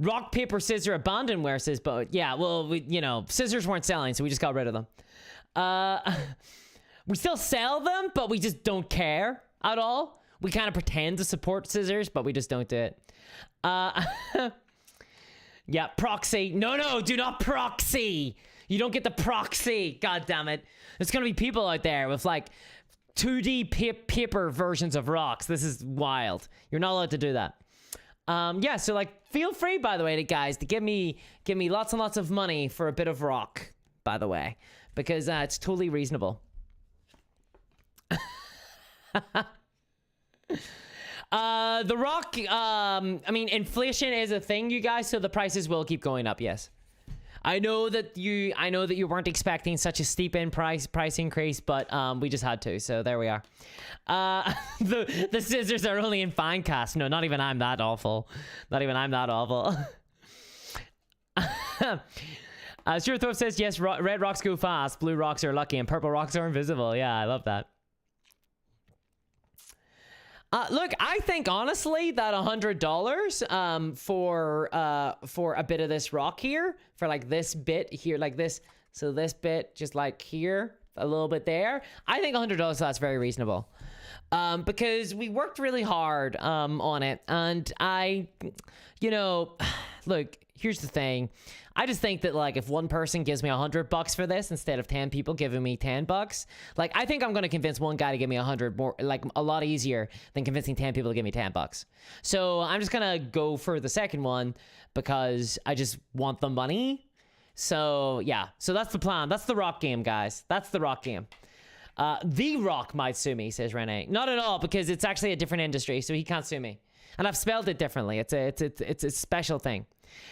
Rock, paper, scissor, abandonware says, but yeah, well, scissors weren't selling, so we just got rid of them. We still sell them, but we just don't care. at all. We kind of pretend to support scissors, but we just don't do it. Yeah, proxy. No, do not proxy. You don't get the proxy. God damn it. There's going to be people out there with like 2D paper versions of rocks. This is wild. You're not allowed to do that. Yeah, so like feel free, by the way, guys, to give me lots and lots of money for a bit of rock, by the way, because it's totally reasonable. The rock, I mean, inflation is a thing, you guys, so the prices will keep going up, yes. I know that you weren't expecting such a steep price increase, but we just had to, so there we are. The scissors are only in Finecast. No, not even I'm that awful. Not even I'm that awful. Stuart Thorpe says, yes, red rocks go fast, blue rocks are lucky, and purple rocks are invisible. Yeah, I love that. Look, I think honestly that $100 for a bit of this rock here, for like this bit here, like this, so this bit just like here, a little bit there, I think $100 that's very reasonable, because we worked really hard on it, and look, here's the thing. I just think that like if one person gives me $100 for this instead of 10 people giving me $10, like I think I'm gonna convince one guy to give me 100 more, like a lot easier than convincing 10 people to give me $10. So I'm just gonna go for the second one because I just want the money. So yeah, so that's the plan. That's the rock game, guys. That's the rock game. The Rock might sue me, says Renee. Not at all, because it's actually a different industry, so he can't sue me. And I've spelled it differently. It's a special thing.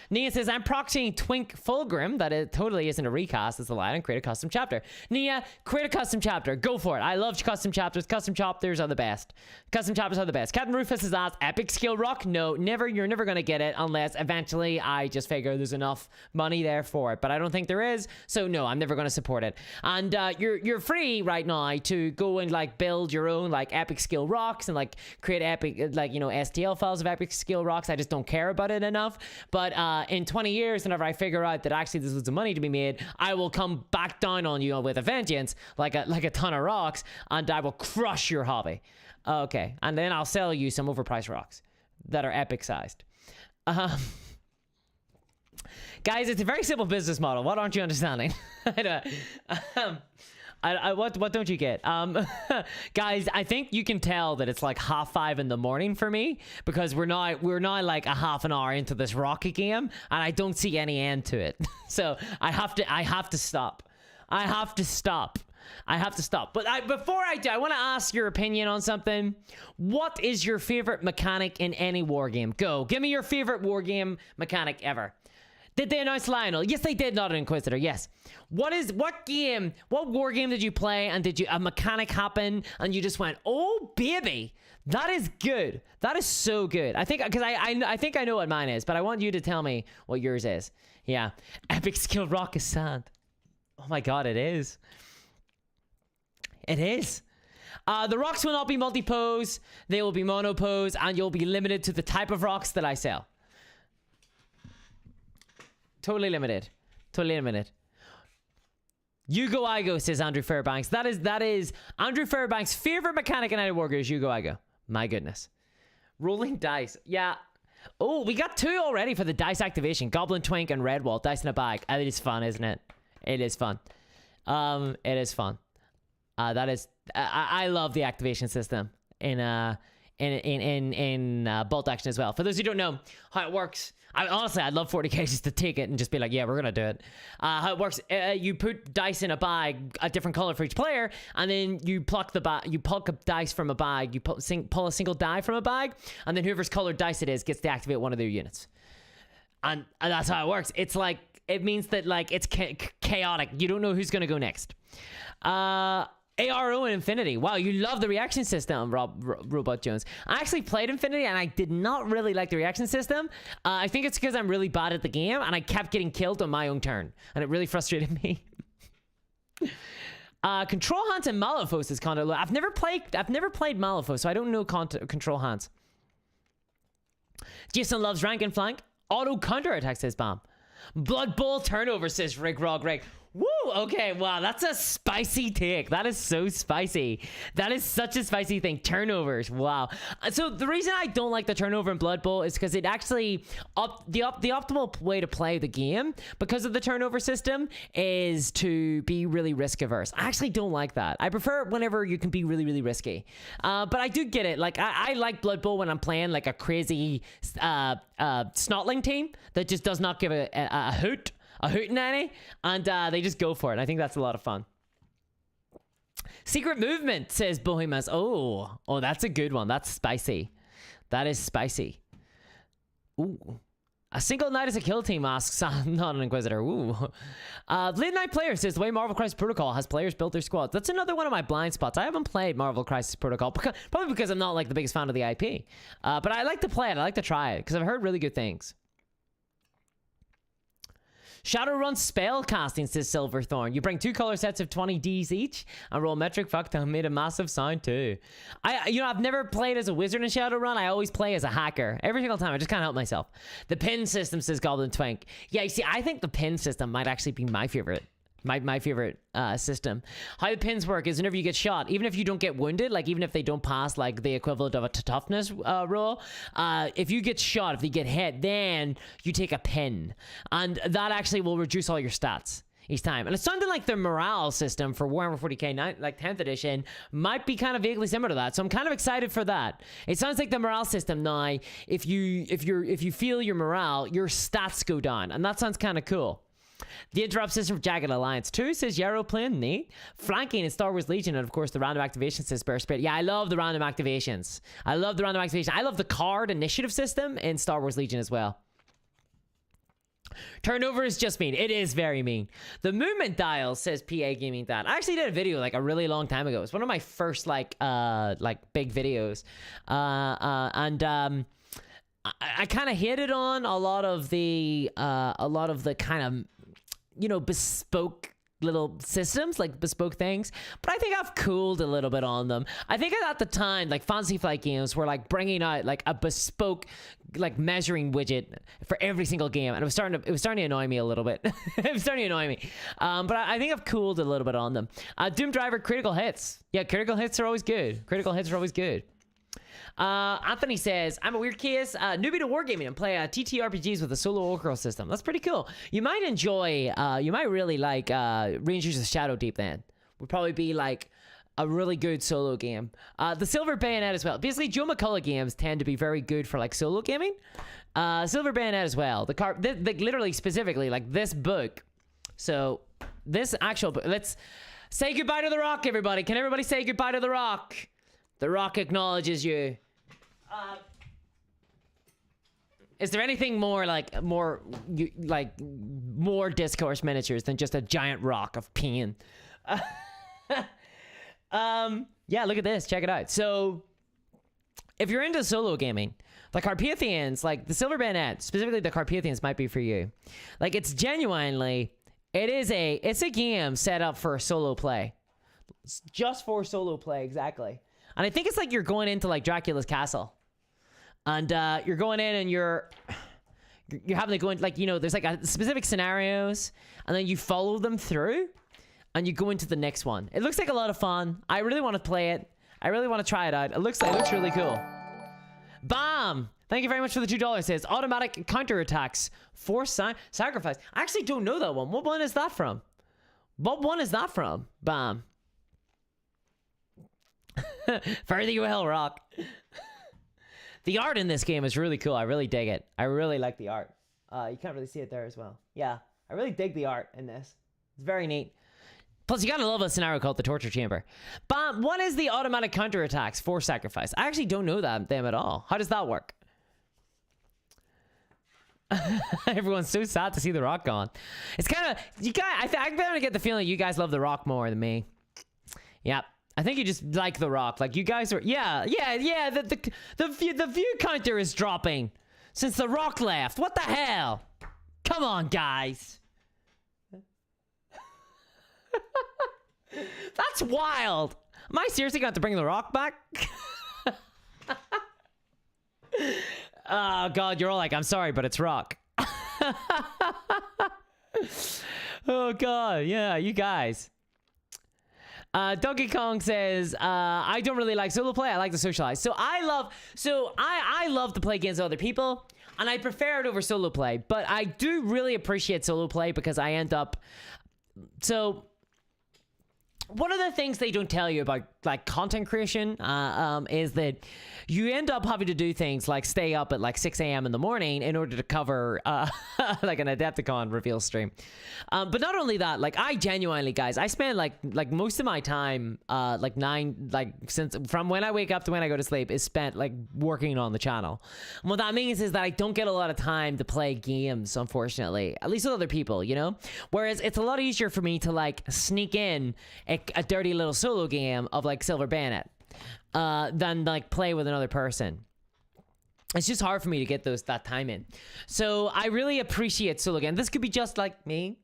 Nia says, I'm proxying Twink Fulgrim. That it totally isn't a recast. It's a lie, and create a custom chapter. Nia, create a custom chapter. Go for it. I love custom chapters. Custom chapters are the best. Custom chapters are the best. Captain Rufus has asked, epic skill rock? No, never. You're never going to get it unless eventually I just figure there's enough money there for it. But I don't think there is. So no, I'm never going to support it. And you're free right now to go and like build your own like epic skill rocks and like create epic, like, you know, STL files of epic skill rocks. I just don't care about it enough. But in 20 years, whenever I figure out that actually there's loads of money to be made, I will come back down on you with a vengeance, like a ton of rocks, and I will crush your hobby. Okay, and then I'll sell you some overpriced rocks that are epic sized. Guys, it's a very simple business model. What aren't you understanding? What don't you get? Guys, I think you can tell that it's like 5:30 in the morning for me, because we're now like a half an hour into this rocky game, and I don't see any end to it. So I have to stop. But before I do, I want to ask your opinion on something. What is your favorite mechanic in any war game? Go, give me your favorite war game mechanic ever. Did they announce Lionel? Yes, they did. Not an Inquisitor. Yes. What war game did you play, and did a mechanic happen and you just went, oh baby, that is good. That is so good. I think, because I think I know what mine is, but I want you to tell me what yours is. Yeah. Epic skill rock is sand. Oh my god, it is. It is. The rocks will not be multi-pose. They will be mono-pose, and you'll be limited to the type of rocks that I sell. Totally limited. Totally limited. You go, I go, says Andrew Fairbanks. That is Andrew Fairbanks' favorite mechanic in Night of Warriors. You go, I go. My goodness. Rolling dice. Yeah. Oh, we got 2 already for the dice activation. Goblin Twink and Redwall. Dice in a bag. It is fun, isn't it? It is fun. It is fun. I love the activation system in bolt action as well. For those who don't know how it works, honestly, I'd love 40k just to take it and just be like, yeah, we're gonna do it. How it works, you put dice in a bag, a different color for each player, and then you pluck a dice from a bag, you pull a single die from a bag, and then whoever's colored dice it is gets to activate one of their units. And that's how it works. It's like, it means that like it's chaotic. You don't know who's gonna go next. ARO and Infinity. Wow, you love the reaction system, Robot Jones. I actually played Infinity and I did not really like the reaction system. I think it's because I'm really bad at the game and I kept getting killed on my own turn, and it really frustrated me. Control Hands and Malifaux is kind of low. I've never played Malifaux, so I don't know Control Hands. Jason loves rank and flank. Auto counter attack, says Bomb. Blood Bowl turnover, says Rick Rog Rick. Woo! Okay, wow, that's a spicy take. That is so spicy. That is such a spicy thing. Turnovers, wow. So the reason I don't like the turnover in Blood Bowl is because it actually the optimal way to play the game because of the turnover system is to be really risk averse. I actually don't like that. I prefer whenever you can be really, really risky. But I do get it. Like I like Blood Bowl when I'm playing like a crazy snotling team that just does not give a hoot. A hootenanny, and they just go for it. I think that's a lot of fun. Secret movement, says Bohemas. Oh, that's a good one. That's spicy. That is spicy. Ooh. A single knight as a kill team, asks not an Inquisitor. Ooh. Late Night Player says the way Marvel Crisis Protocol has players build their squads. That's another one of my blind spots. I haven't played Marvel Crisis Protocol, probably because I'm not like the biggest fan of the IP. But I like to play it. I like to try it because I've heard really good things. Shadowrun spell casting, says Silverthorn. You bring 2 color sets of 20 Ds each and roll metric. Fuck, that made a massive sound too. I've never played as a wizard in Shadowrun. I always play as a hacker. Every single time. I just can't help myself. The pin system, says Goblin Twink. Yeah, you see, I think the pin system might actually be my favorite. My favorite system. How the pins work is whenever you get shot, even if you don't get wounded, like even if they don't pass like the equivalent of a toughness roll, if you get shot, if you get hit, then you take a pin, and that actually will reduce all your stats each time. And it's something like the morale system for Warhammer 40k like 10th edition might be kind of vaguely similar to that, so I'm kind of excited for that. It sounds like the morale system now, if you feel your morale, your stats go down, and that sounds kind of cool. The interrupt system for Jagged Alliance 2, says Yarrowplane. Neat. Flanking in Star Wars Legion, and of course the random activation, says Bear Spirit. Yeah, I love the random activations. I love the card initiative system in Star Wars Legion as well. Turnover is just mean. It is very mean. The movement dial, says PA Gaming Dad. I actually did a video like a really long time ago. It's one of my first like big videos. I kind of hit it on a lot of the kind of, bespoke little systems, like bespoke things, but I think I've cooled a little bit on them. I think at the time, like Fantasy Flight Games were like bringing out like a bespoke like measuring widget for every single game, and it was starting to annoy me a little bit. It was starting to annoy me, but I think I've cooled a little bit on them. Doom Driver critical hits. Yeah, critical hits are always good. Anthony says, I'm a weird case, newbie to wargaming and play TTRPGs with a solo Orcrow system. That's pretty cool. You might enjoy, you might really like Rangers of Shadow Deep then. Would probably be like a really good solo game. The Silver Bayonet as well. Basically, Joe McCullough games tend to be very good for like solo gaming. Silver Bayonet as well. Literally specifically like this book. So this actual book. Let's say goodbye to the Rock, everybody. Can everybody say goodbye to the Rock? The Rock acknowledges you. Is there anything more discourse miniatures than just a giant rock of pain? Yeah, look at this. Check it out. So, if you're into solo gaming, the Carpathians, like the Silver Bayonet, specifically the Carpathians, might be for you. Like, it's genuinely, it's a game set up for solo play. It's just for solo play, exactly. And I think it's like you're going into like Dracula's castle. And you're going in and you're having to go in, like, there's like a specific scenarios, and then you follow them through and you go into the next one. It looks like a lot of fun. I really want to play it. I really want to try it out. It looks really cool. Bam! Thank you very much for the $2. It says automatic counterattacks, force sacrifice. I actually don't know that one. What one is that from? Bam. Fare thee well, Rock. The art in this game is really cool. I really dig it. I really like the art. You can't really see it there as well. Yeah, I really dig the art in this. It's very neat. Plus, you gotta love a scenario called the Torture Chamber. But what is the automatic counterattacks for sacrifice? I actually don't know them at all. How does that work? Everyone's so sad to see the Rock gone. It's kind of, you guys, I'm gonna get the feeling you guys love the Rock more than me. Yep. I think you just like the Rock. Like, you guys are, yeah. The view counter is dropping since the Rock left. What the hell? Come on, guys. That's wild. Am I seriously going to bring the Rock back? Oh, God, you're all like, I'm sorry, but it's Rock. Oh god, yeah, you guys. Donkey Kong says, I don't really like solo play. I like to socialize. So I love to play against other people, and I prefer it over solo play. But I do really appreciate solo play because I end up. So one of the things they don't tell you about like content creation is that you end up having to do things like stay up at like 6 a.m. in the morning in order to cover like an Adepticon reveal stream. But not only that, like I genuinely, guys, I spend like most of my time since from when I wake up to when I go to sleep is spent like working on the channel. And what that means is that I don't get a lot of time to play games, unfortunately, at least with other people, you know? Whereas it's a lot easier for me to like sneak in a dirty little solo game of like Silver Bayonet than like play with another person. It's just hard for me to get that time in. So I really appreciate solo games. This could be just like me,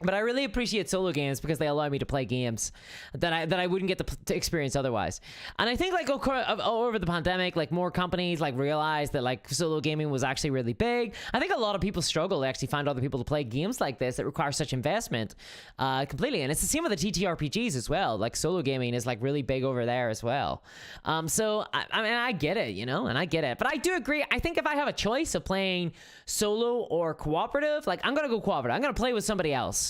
but I really appreciate solo games because they allow me to play games that I wouldn't get to experience otherwise. And I think like over the pandemic, like more companies like realized that like solo gaming was actually really big. I think a lot of people struggle to actually find other people to play games like this that require such investment completely. And it's the same with the TTRPGs as well. Like solo gaming is like really big over there as well. So I mean, I get it, you know, and I get it. But I do agree. I think if I have a choice of playing solo or cooperative, like I'm going to go cooperative. I'm going to play with somebody else.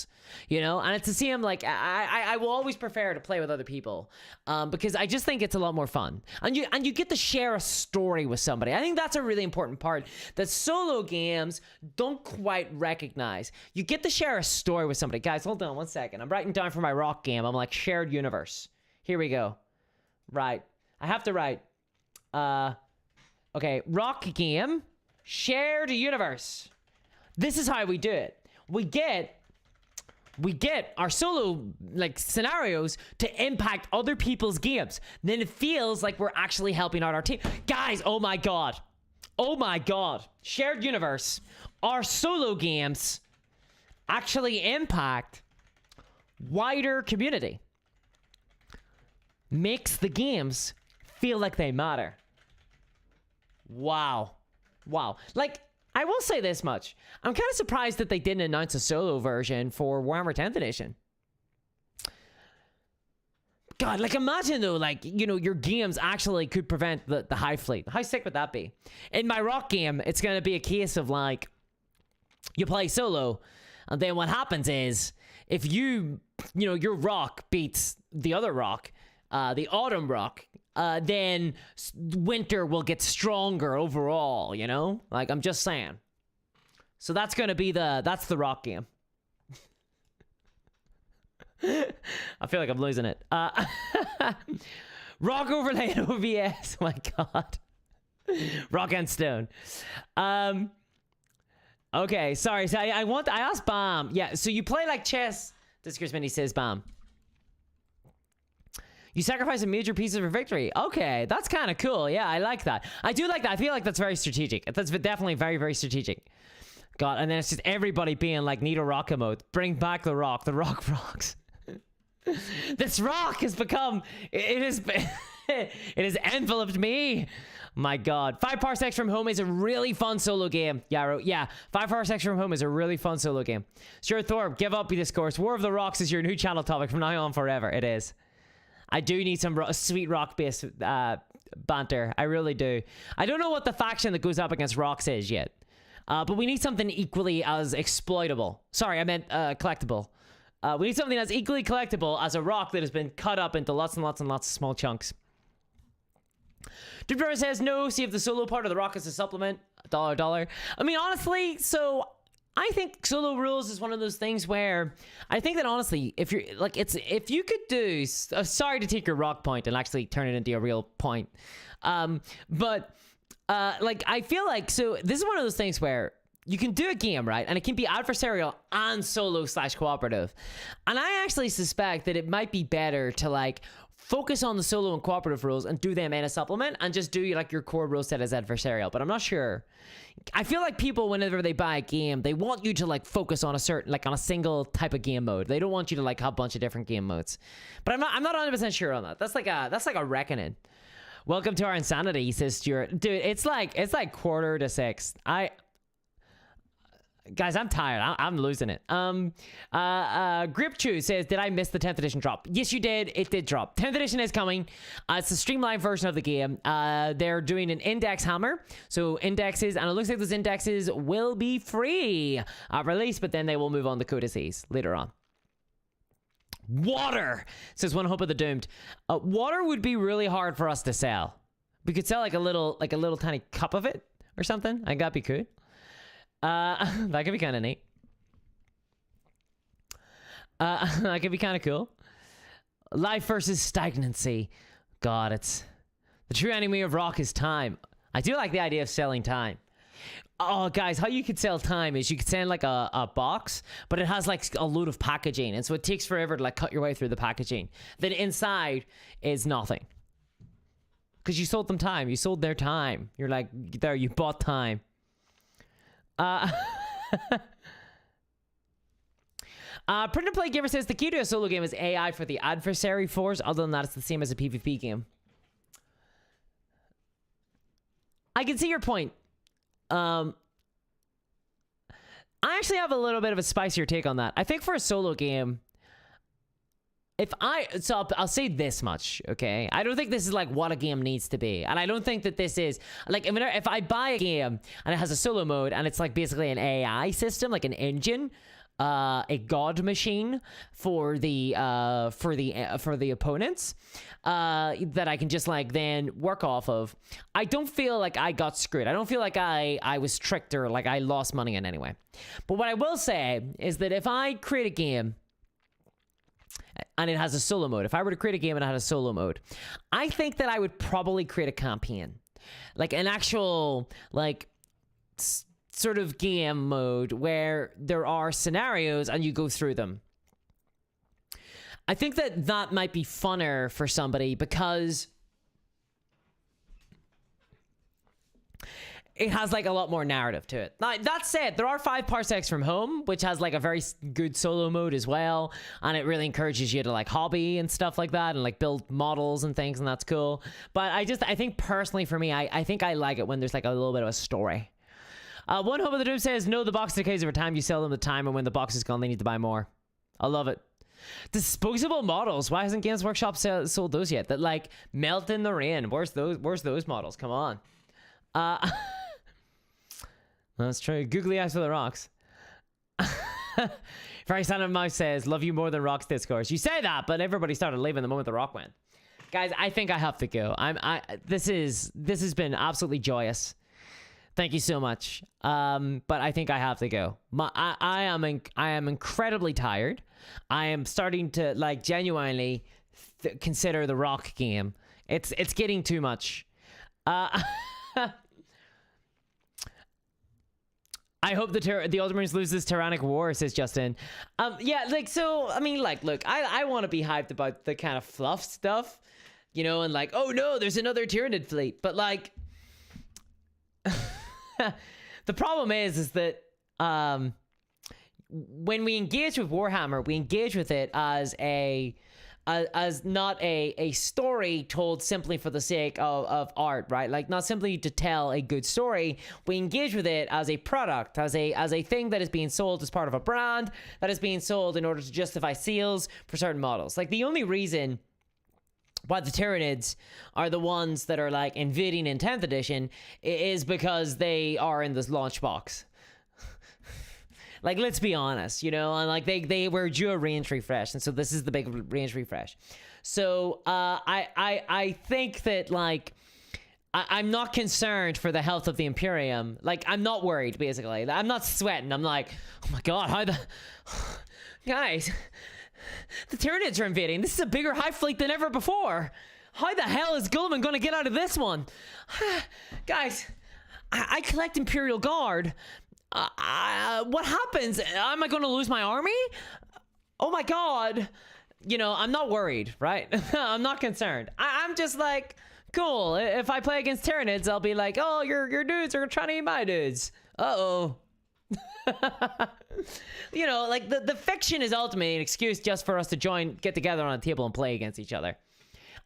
You know, and to see him like I will always prefer to play with other people because I just think it's a lot more fun, and you get to share a story with somebody. I think that's a really important part that solo games don't quite recognize. You get to share a story with somebody. Guys, hold on one second. I'm writing down for my rock game. I'm like shared universe. Here we go. Right, I have to write. Okay, rock game, shared universe. This is how we do it. We get our solo like scenarios to impact other people's games. Then it feels like we're actually helping out our team. Guys, oh my god. Shared universe. Our solo games actually impact wider community. Makes the games feel like they matter. Wow. Like, I will say this much. I'm kind of surprised that they didn't announce a solo version for Warhammer 10th Edition. God, like imagine though, like, you know, your games actually could prevent the Hive Fleet. How sick would that be? In my rock game, it's going to be a case of like, you play solo, and then what happens is, if you know, your rock beats the other rock, the autumn rock, then winter will get stronger overall, you know? Like, I'm just saying. So that's gonna be that's the rock game. I feel like I'm losing it. Rock overlay in OBS. Oh my god. Rock and stone. Okay, sorry. So I asked Bam. Yeah, so you play like chess. Discourse Mini says Bam. You sacrifice a major piece for victory. Okay, that's kind of cool. Yeah, I like that. I do like that. I feel like that's very strategic. That's definitely very, very strategic. God, and then it's just everybody being like Nito Rocka mode. Bring back the rock. The rock rocks. This rock has become... It has enveloped me. My god. 5 Parsecs from Home is a really fun solo game. Yeah, 5 Parsecs from Home is a really fun solo game. Sure, Thorpe, give up this course. War of the Rocks is your new channel topic from now on forever. It is. I do need some sweet rock-based banter. I really do. I don't know what the faction that goes up against rocks is yet. But we need something equally as exploitable. Sorry, I meant collectible. We need something that's equally collectible as a rock that has been cut up into lots and lots and lots of small chunks. Dude says, no, see if the solo part of the rock is a supplement. $1. I mean, honestly, so... I think solo rules is one of those things where I think that honestly, if you're like, if you could do, sorry to take your rock point and actually turn it into a real point. But like, I feel like, so this is one of those things where you can do a game, right? And it can be adversarial and solo/cooperative. And I actually suspect that it might be better to like focus on the solo and cooperative rules and do them in a supplement and just do like your core rule set as adversarial. But I'm not sure. I feel like people, whenever they buy a game, they want you to like focus on a certain, like on a single type of game mode. They don't want you to like have a bunch of different game modes. But I'm not 100% sure on that. That's like a reckoning. Welcome to our insanity, says Stuart. Dude, it's like 5:45. Guys, I'm tired. I'm losing it. Grip Chew says, did I miss the 10th edition drop? Yes, you did. It did drop. 10th edition is coming. It's a streamlined version of the game. They're doing an index hammer. So indexes, and it looks like those indexes will be free at release, but then they will move on to codices later on. Water, says One Hope of the Doomed. Water would be really hard for us to sell. We could sell like a little tiny cup of it or something. I think that'd be cool. That could be kind of neat. That could be kind of cool. Life versus stagnancy. God, it's the true enemy of rock is time. I do like the idea of selling time. Oh, guys, how you could sell time is you could send like a box, but it has like a load of packaging, and so it takes forever to like cut your way through the packaging. Then inside is nothing. Because you sold them time. You sold their time. You're like, there, you bought time. Print and Play Giver says the key to a solo game is AI for the adversary force. Other than that, it's the same as a PvP game. I can see your point. I actually have a little bit of a spicier take on that. I think for a solo game, I'll say this much, okay? I don't think this is like what a game needs to be. And I don't think that this is like, if I buy a game and it has a solo mode and it's like basically an AI system, like an engine, a god machine for the opponents, that I can just like then work off of, I don't feel like I got screwed. I don't feel like I was tricked or like I lost money in any way. But what I will say is that if I create a game and it has a solo mode, if I were to create a game and it had a solo mode, I think that I would probably create a campaign, like an actual like sort of game mode where there are scenarios and you go through them. I think that might be funner for somebody because it has like a lot more narrative to it. Now, that said, there are 5 parsecs from home, which has like a very good solo mode as well, and it really encourages you to like hobby and stuff like that and like build models and things, and that's cool. But I think personally for me, I think I like it when there's like a little bit of a story. One Hope of the Doom says, no, the box decays over time. You sell them the time, and when the box is gone, they need to buy more. I love it. Disposable models. Why hasn't Games Workshop sold those yet? That like melt in the rain. Where's those models? Come on. That's true. Googly eyes for the rocks. Very Son of Mouse says, love you more than rocks discourse. You say that, but everybody started leaving the moment the rock went. Guys, I think I have to go. This has been absolutely joyous. Thank you so much. But I think I have to go. I am incredibly tired. I am starting to like genuinely consider the rock game. It's getting too much. I hope the Ultramarines lose this tyrannic war, says Justin. Yeah, like, so, I mean, like, look, I want to be hyped about the kind of fluff stuff, you know, and like, oh no, there's another Tyranid fleet. But like, the problem is that when we engage with Warhammer, we engage with it as not a story told simply for the sake of art, right? Like not simply to tell a good story. We engage with it as a product, as a thing that is being sold as part of a brand, that is being sold in order to justify sales for certain models. Like the only reason why the Tyranids are the ones that are like invading in 10th edition is because they are in this launch box. Like, let's be honest, you know, and like they were due a range refresh, and so this is the big range refresh. So I think that like I'm not concerned for the health of the Imperium. Like I'm not worried, basically. I'm not sweating. I'm like, oh my god, how the guys, the Tyranids are invading. This is a bigger hive fleet than ever before. How the hell is Guilliman going to get out of this one? Guys, I collect Imperial Guard. What happens? Am I going to lose my army? Oh my god. You know, I'm not worried, right? I'm not concerned. I'm just like, cool. If I play against Tyranids, I'll be like, oh, your dudes are trying to eat my dudes. Uh-oh. You know, like the fiction is ultimately an excuse just for us to get together on a table and play against each other.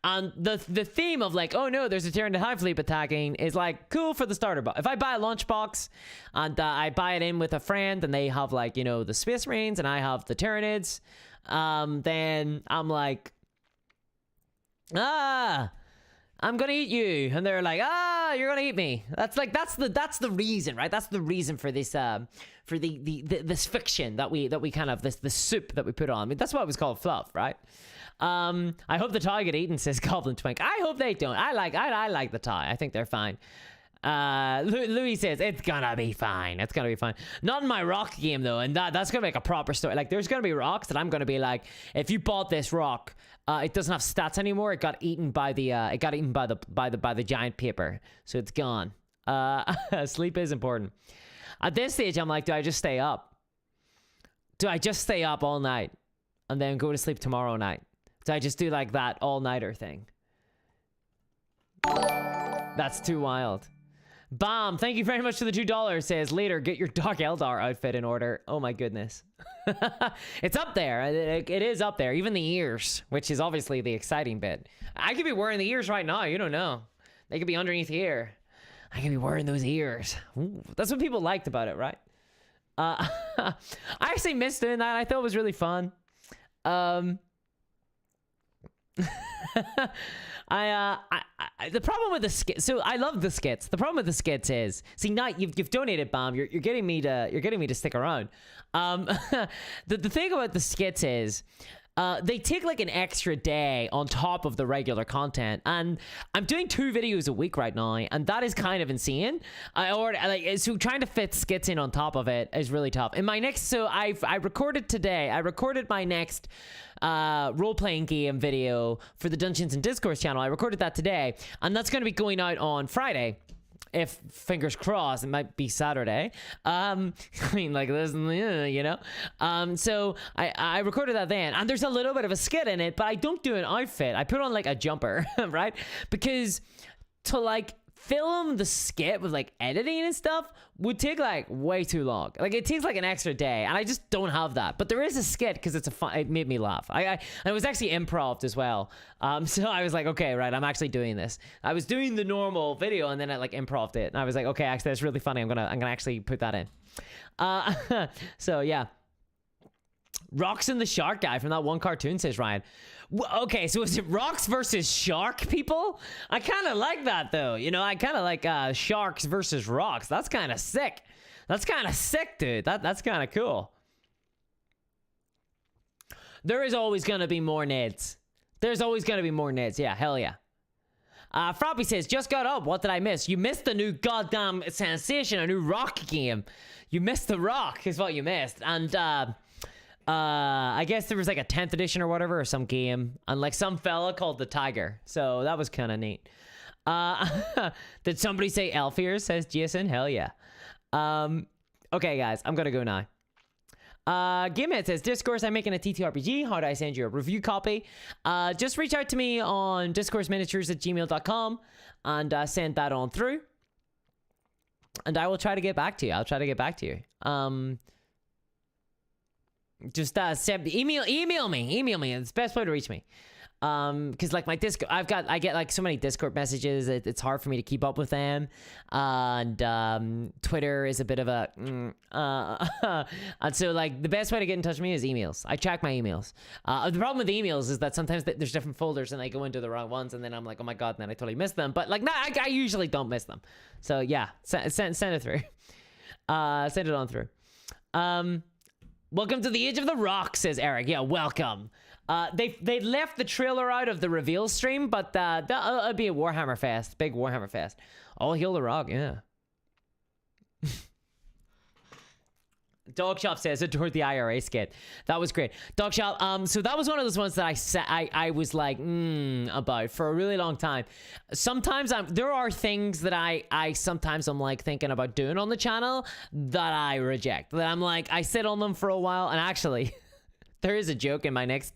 And the theme of like, oh no, there's a Tyranid Hive fleet attacking is like cool for the starter. But if I buy a lunchbox and I buy it in with a friend and they have like, you know, the Space Marines and I have the Tyranids, then I'm like, I'm gonna eat you, and they're like, you're gonna eat me. That's the reason, right? That's the reason for this for this fiction that we kind of the soup that we put on. I mean, that's why it was called fluff, right? I hope the tie get eaten, says Goblin Twink. I hope they don't. I like the tie. I think they're fine. Louis says it's gonna be fine. It's gonna be fine. Not in my rock game though, and that's gonna make a proper story. Like there's gonna be rocks that I'm gonna be like, if you bought this rock, it doesn't have stats anymore. It got eaten by the giant paper, so it's gone. Sleep is important. At this stage, I'm like, do I just stay up? Do I just stay up all night and then go to sleep tomorrow night? Do I just do like that all-nighter thing? That's too wild. Bomb, thank you very much for the $2. Says later, get your Dark Eldar outfit in order. Oh my goodness. It's up there. It is up there. Even the ears, which is obviously the exciting bit. I could be wearing the ears right now. You don't know. They could be underneath here. I could be wearing those ears. Ooh, that's what people liked about it, right? I actually missed doing that. I thought it was really fun. The problem with the skits, so I love the skits. The problem with the skits is, see, now you've donated, Bomb. You're getting me to stick around. The thing about the skits is, they take like an extra day on top of the regular content, and I'm doing 2 videos a week right now, and that is kind of insane. So trying to fit skits in on top of it is really tough. In my next, so I recorded today. I recorded my next role-playing game video for the Dungeons and Discourse channel. I recorded that today, and that's going to be going out on Friday. If fingers crossed, it might be Saturday. I mean, like this, you know. So I recorded that then, and there's a little bit of a skit in it, but I don't do an outfit. I put on like a jumper, right? Because to like film the skit with like editing and stuff would take like way too long. Like it takes like an extra day, and I just don't have that. But there is a skit because it's a fun. It made me laugh. And it was actually improv as well. So I was like, okay, right, I'm actually doing this. I was doing the normal video, and then I like improved it, and I was like, okay, actually that's really funny. I'm gonna actually put that in. So yeah. Rocks and the Shark guy from that one cartoon, says Ryan. Okay, so is it rocks versus shark people? I kind of like that though. You know, I kind of like sharks versus rocks. That's kind of sick. That's kind of sick, dude. That's kind of cool. There is always going to be more Neds. There's always going to be more Neds. Yeah, hell yeah. Froppy says, just got up. What did I miss? You missed the new goddamn sensation, a new rock game. You missed the rock is what you missed. And I guess there was like a 10th edition or whatever, or some game, and like some fella called the Tiger. So that was kind of neat. Did somebody say Elfiers, says Jason? Hell yeah. Okay, guys, I'm gonna go now. Gamehead says, Discourse, I'm making a TTRPG. How do I send you a review copy? Just reach out to me on discourseminiatures@gmail.com and send that on through. And I will try to get back to you. I'll try to get back to you. Just email me. It's the best way to reach me. Because like my Discord, I get like so many Discord messages. It's hard for me to keep up with them. And Twitter is a bit of a and so like the best way to get in touch with me is emails. I check my emails. The problem with emails is that sometimes there's different folders and I go into the wrong ones, and then I'm like, oh my god, and then I totally miss them. But like, no, I usually don't miss them. So yeah, send it through. Send it on through. Welcome to the Age of the Rock, says Eric. Yeah, welcome. They left the trailer out of the reveal stream, but that'll be a Warhammer Fest, big Warhammer Fest. All Heal the Rock, yeah. Dog Shop says adored the IRA skit. That was great. Dog Shop. So that was one of those ones that I was like about for a really long time. Sometimes there are things that I sometimes I'm like thinking about doing on the channel that I reject. That I'm like I sit on them for a while, and actually there is a joke in my next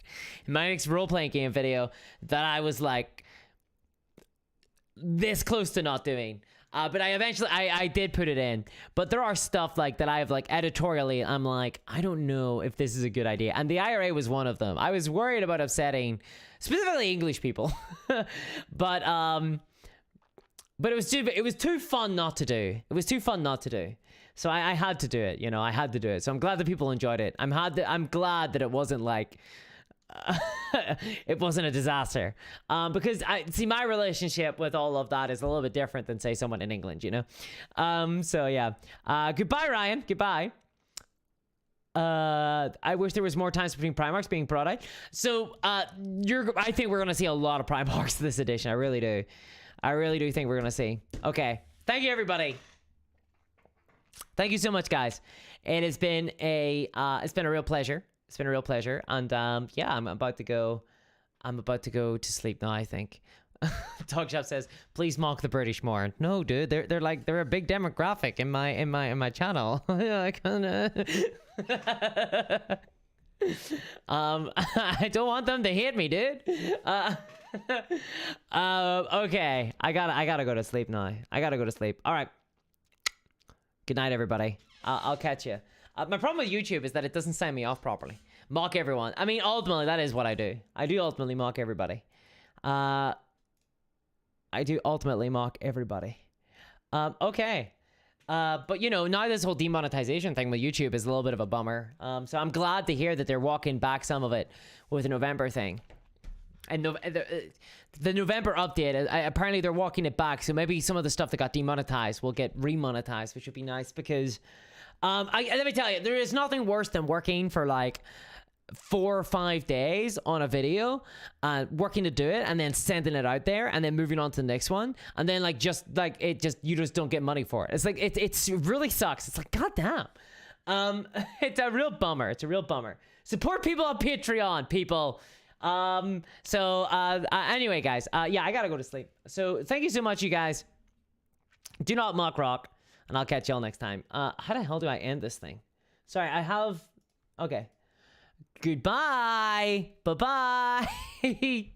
role-playing game video that I was like this close to not doing. But I eventually, I did put it in. But there are stuff like that I have like editorially, I'm like, I don't know if this is a good idea. And the IRA was one of them. I was worried about upsetting specifically English people. But it was too fun not to do. It was too fun not to do. So I had to do it, you know, I had to do it. So I'm glad that people enjoyed it. I'm glad that it wasn't like, it wasn't a disaster. Because my relationship with all of that is a little bit different than say someone in England, you know? So yeah. Goodbye, Ryan. Goodbye. I wish there was more times between Primarchs being brought out. So, I think we're going to see a lot of Primarchs this edition. I really do. I really do think we're going to see. Okay. Thank you, everybody. Thank you so much, guys. It has been it's been a real pleasure. It's been a real pleasure. And, yeah, I'm about to go to sleep now, I think. Dogshop says, please mock the British more. No, dude, they're a big demographic in my channel. I kinda I don't want them to hate me, dude. Okay. I gotta go to sleep now. I gotta go to sleep. All right. Good night, everybody. I'll catch you. My problem with YouTube is that it doesn't sign me off properly. Mock everyone. I mean, ultimately, that is what I do. I do ultimately mock everybody. Okay. But, you know, now this whole demonetization thing with YouTube is a little bit of a bummer. So I'm glad to hear that they're walking back some of it with the November thing. And the November update, apparently they're walking it back. So maybe some of the stuff that got demonetized will get remonetized, which would be nice because... let me tell you, there is nothing worse than working for like 4 or 5 days on a video, working to do it and then sending it out there and then moving on to the next one. And then you just don't get money for it. It's like, it really sucks. It's like, goddamn. It's a real bummer. It's a real bummer. Support people on Patreon, people. Anyway, guys, yeah, I gotta go to sleep. So thank you so much, you guys. Do not mock rock. And I'll catch y'all next time. How the hell do I end this thing? Sorry, I have... Okay. Goodbye. Bye-bye.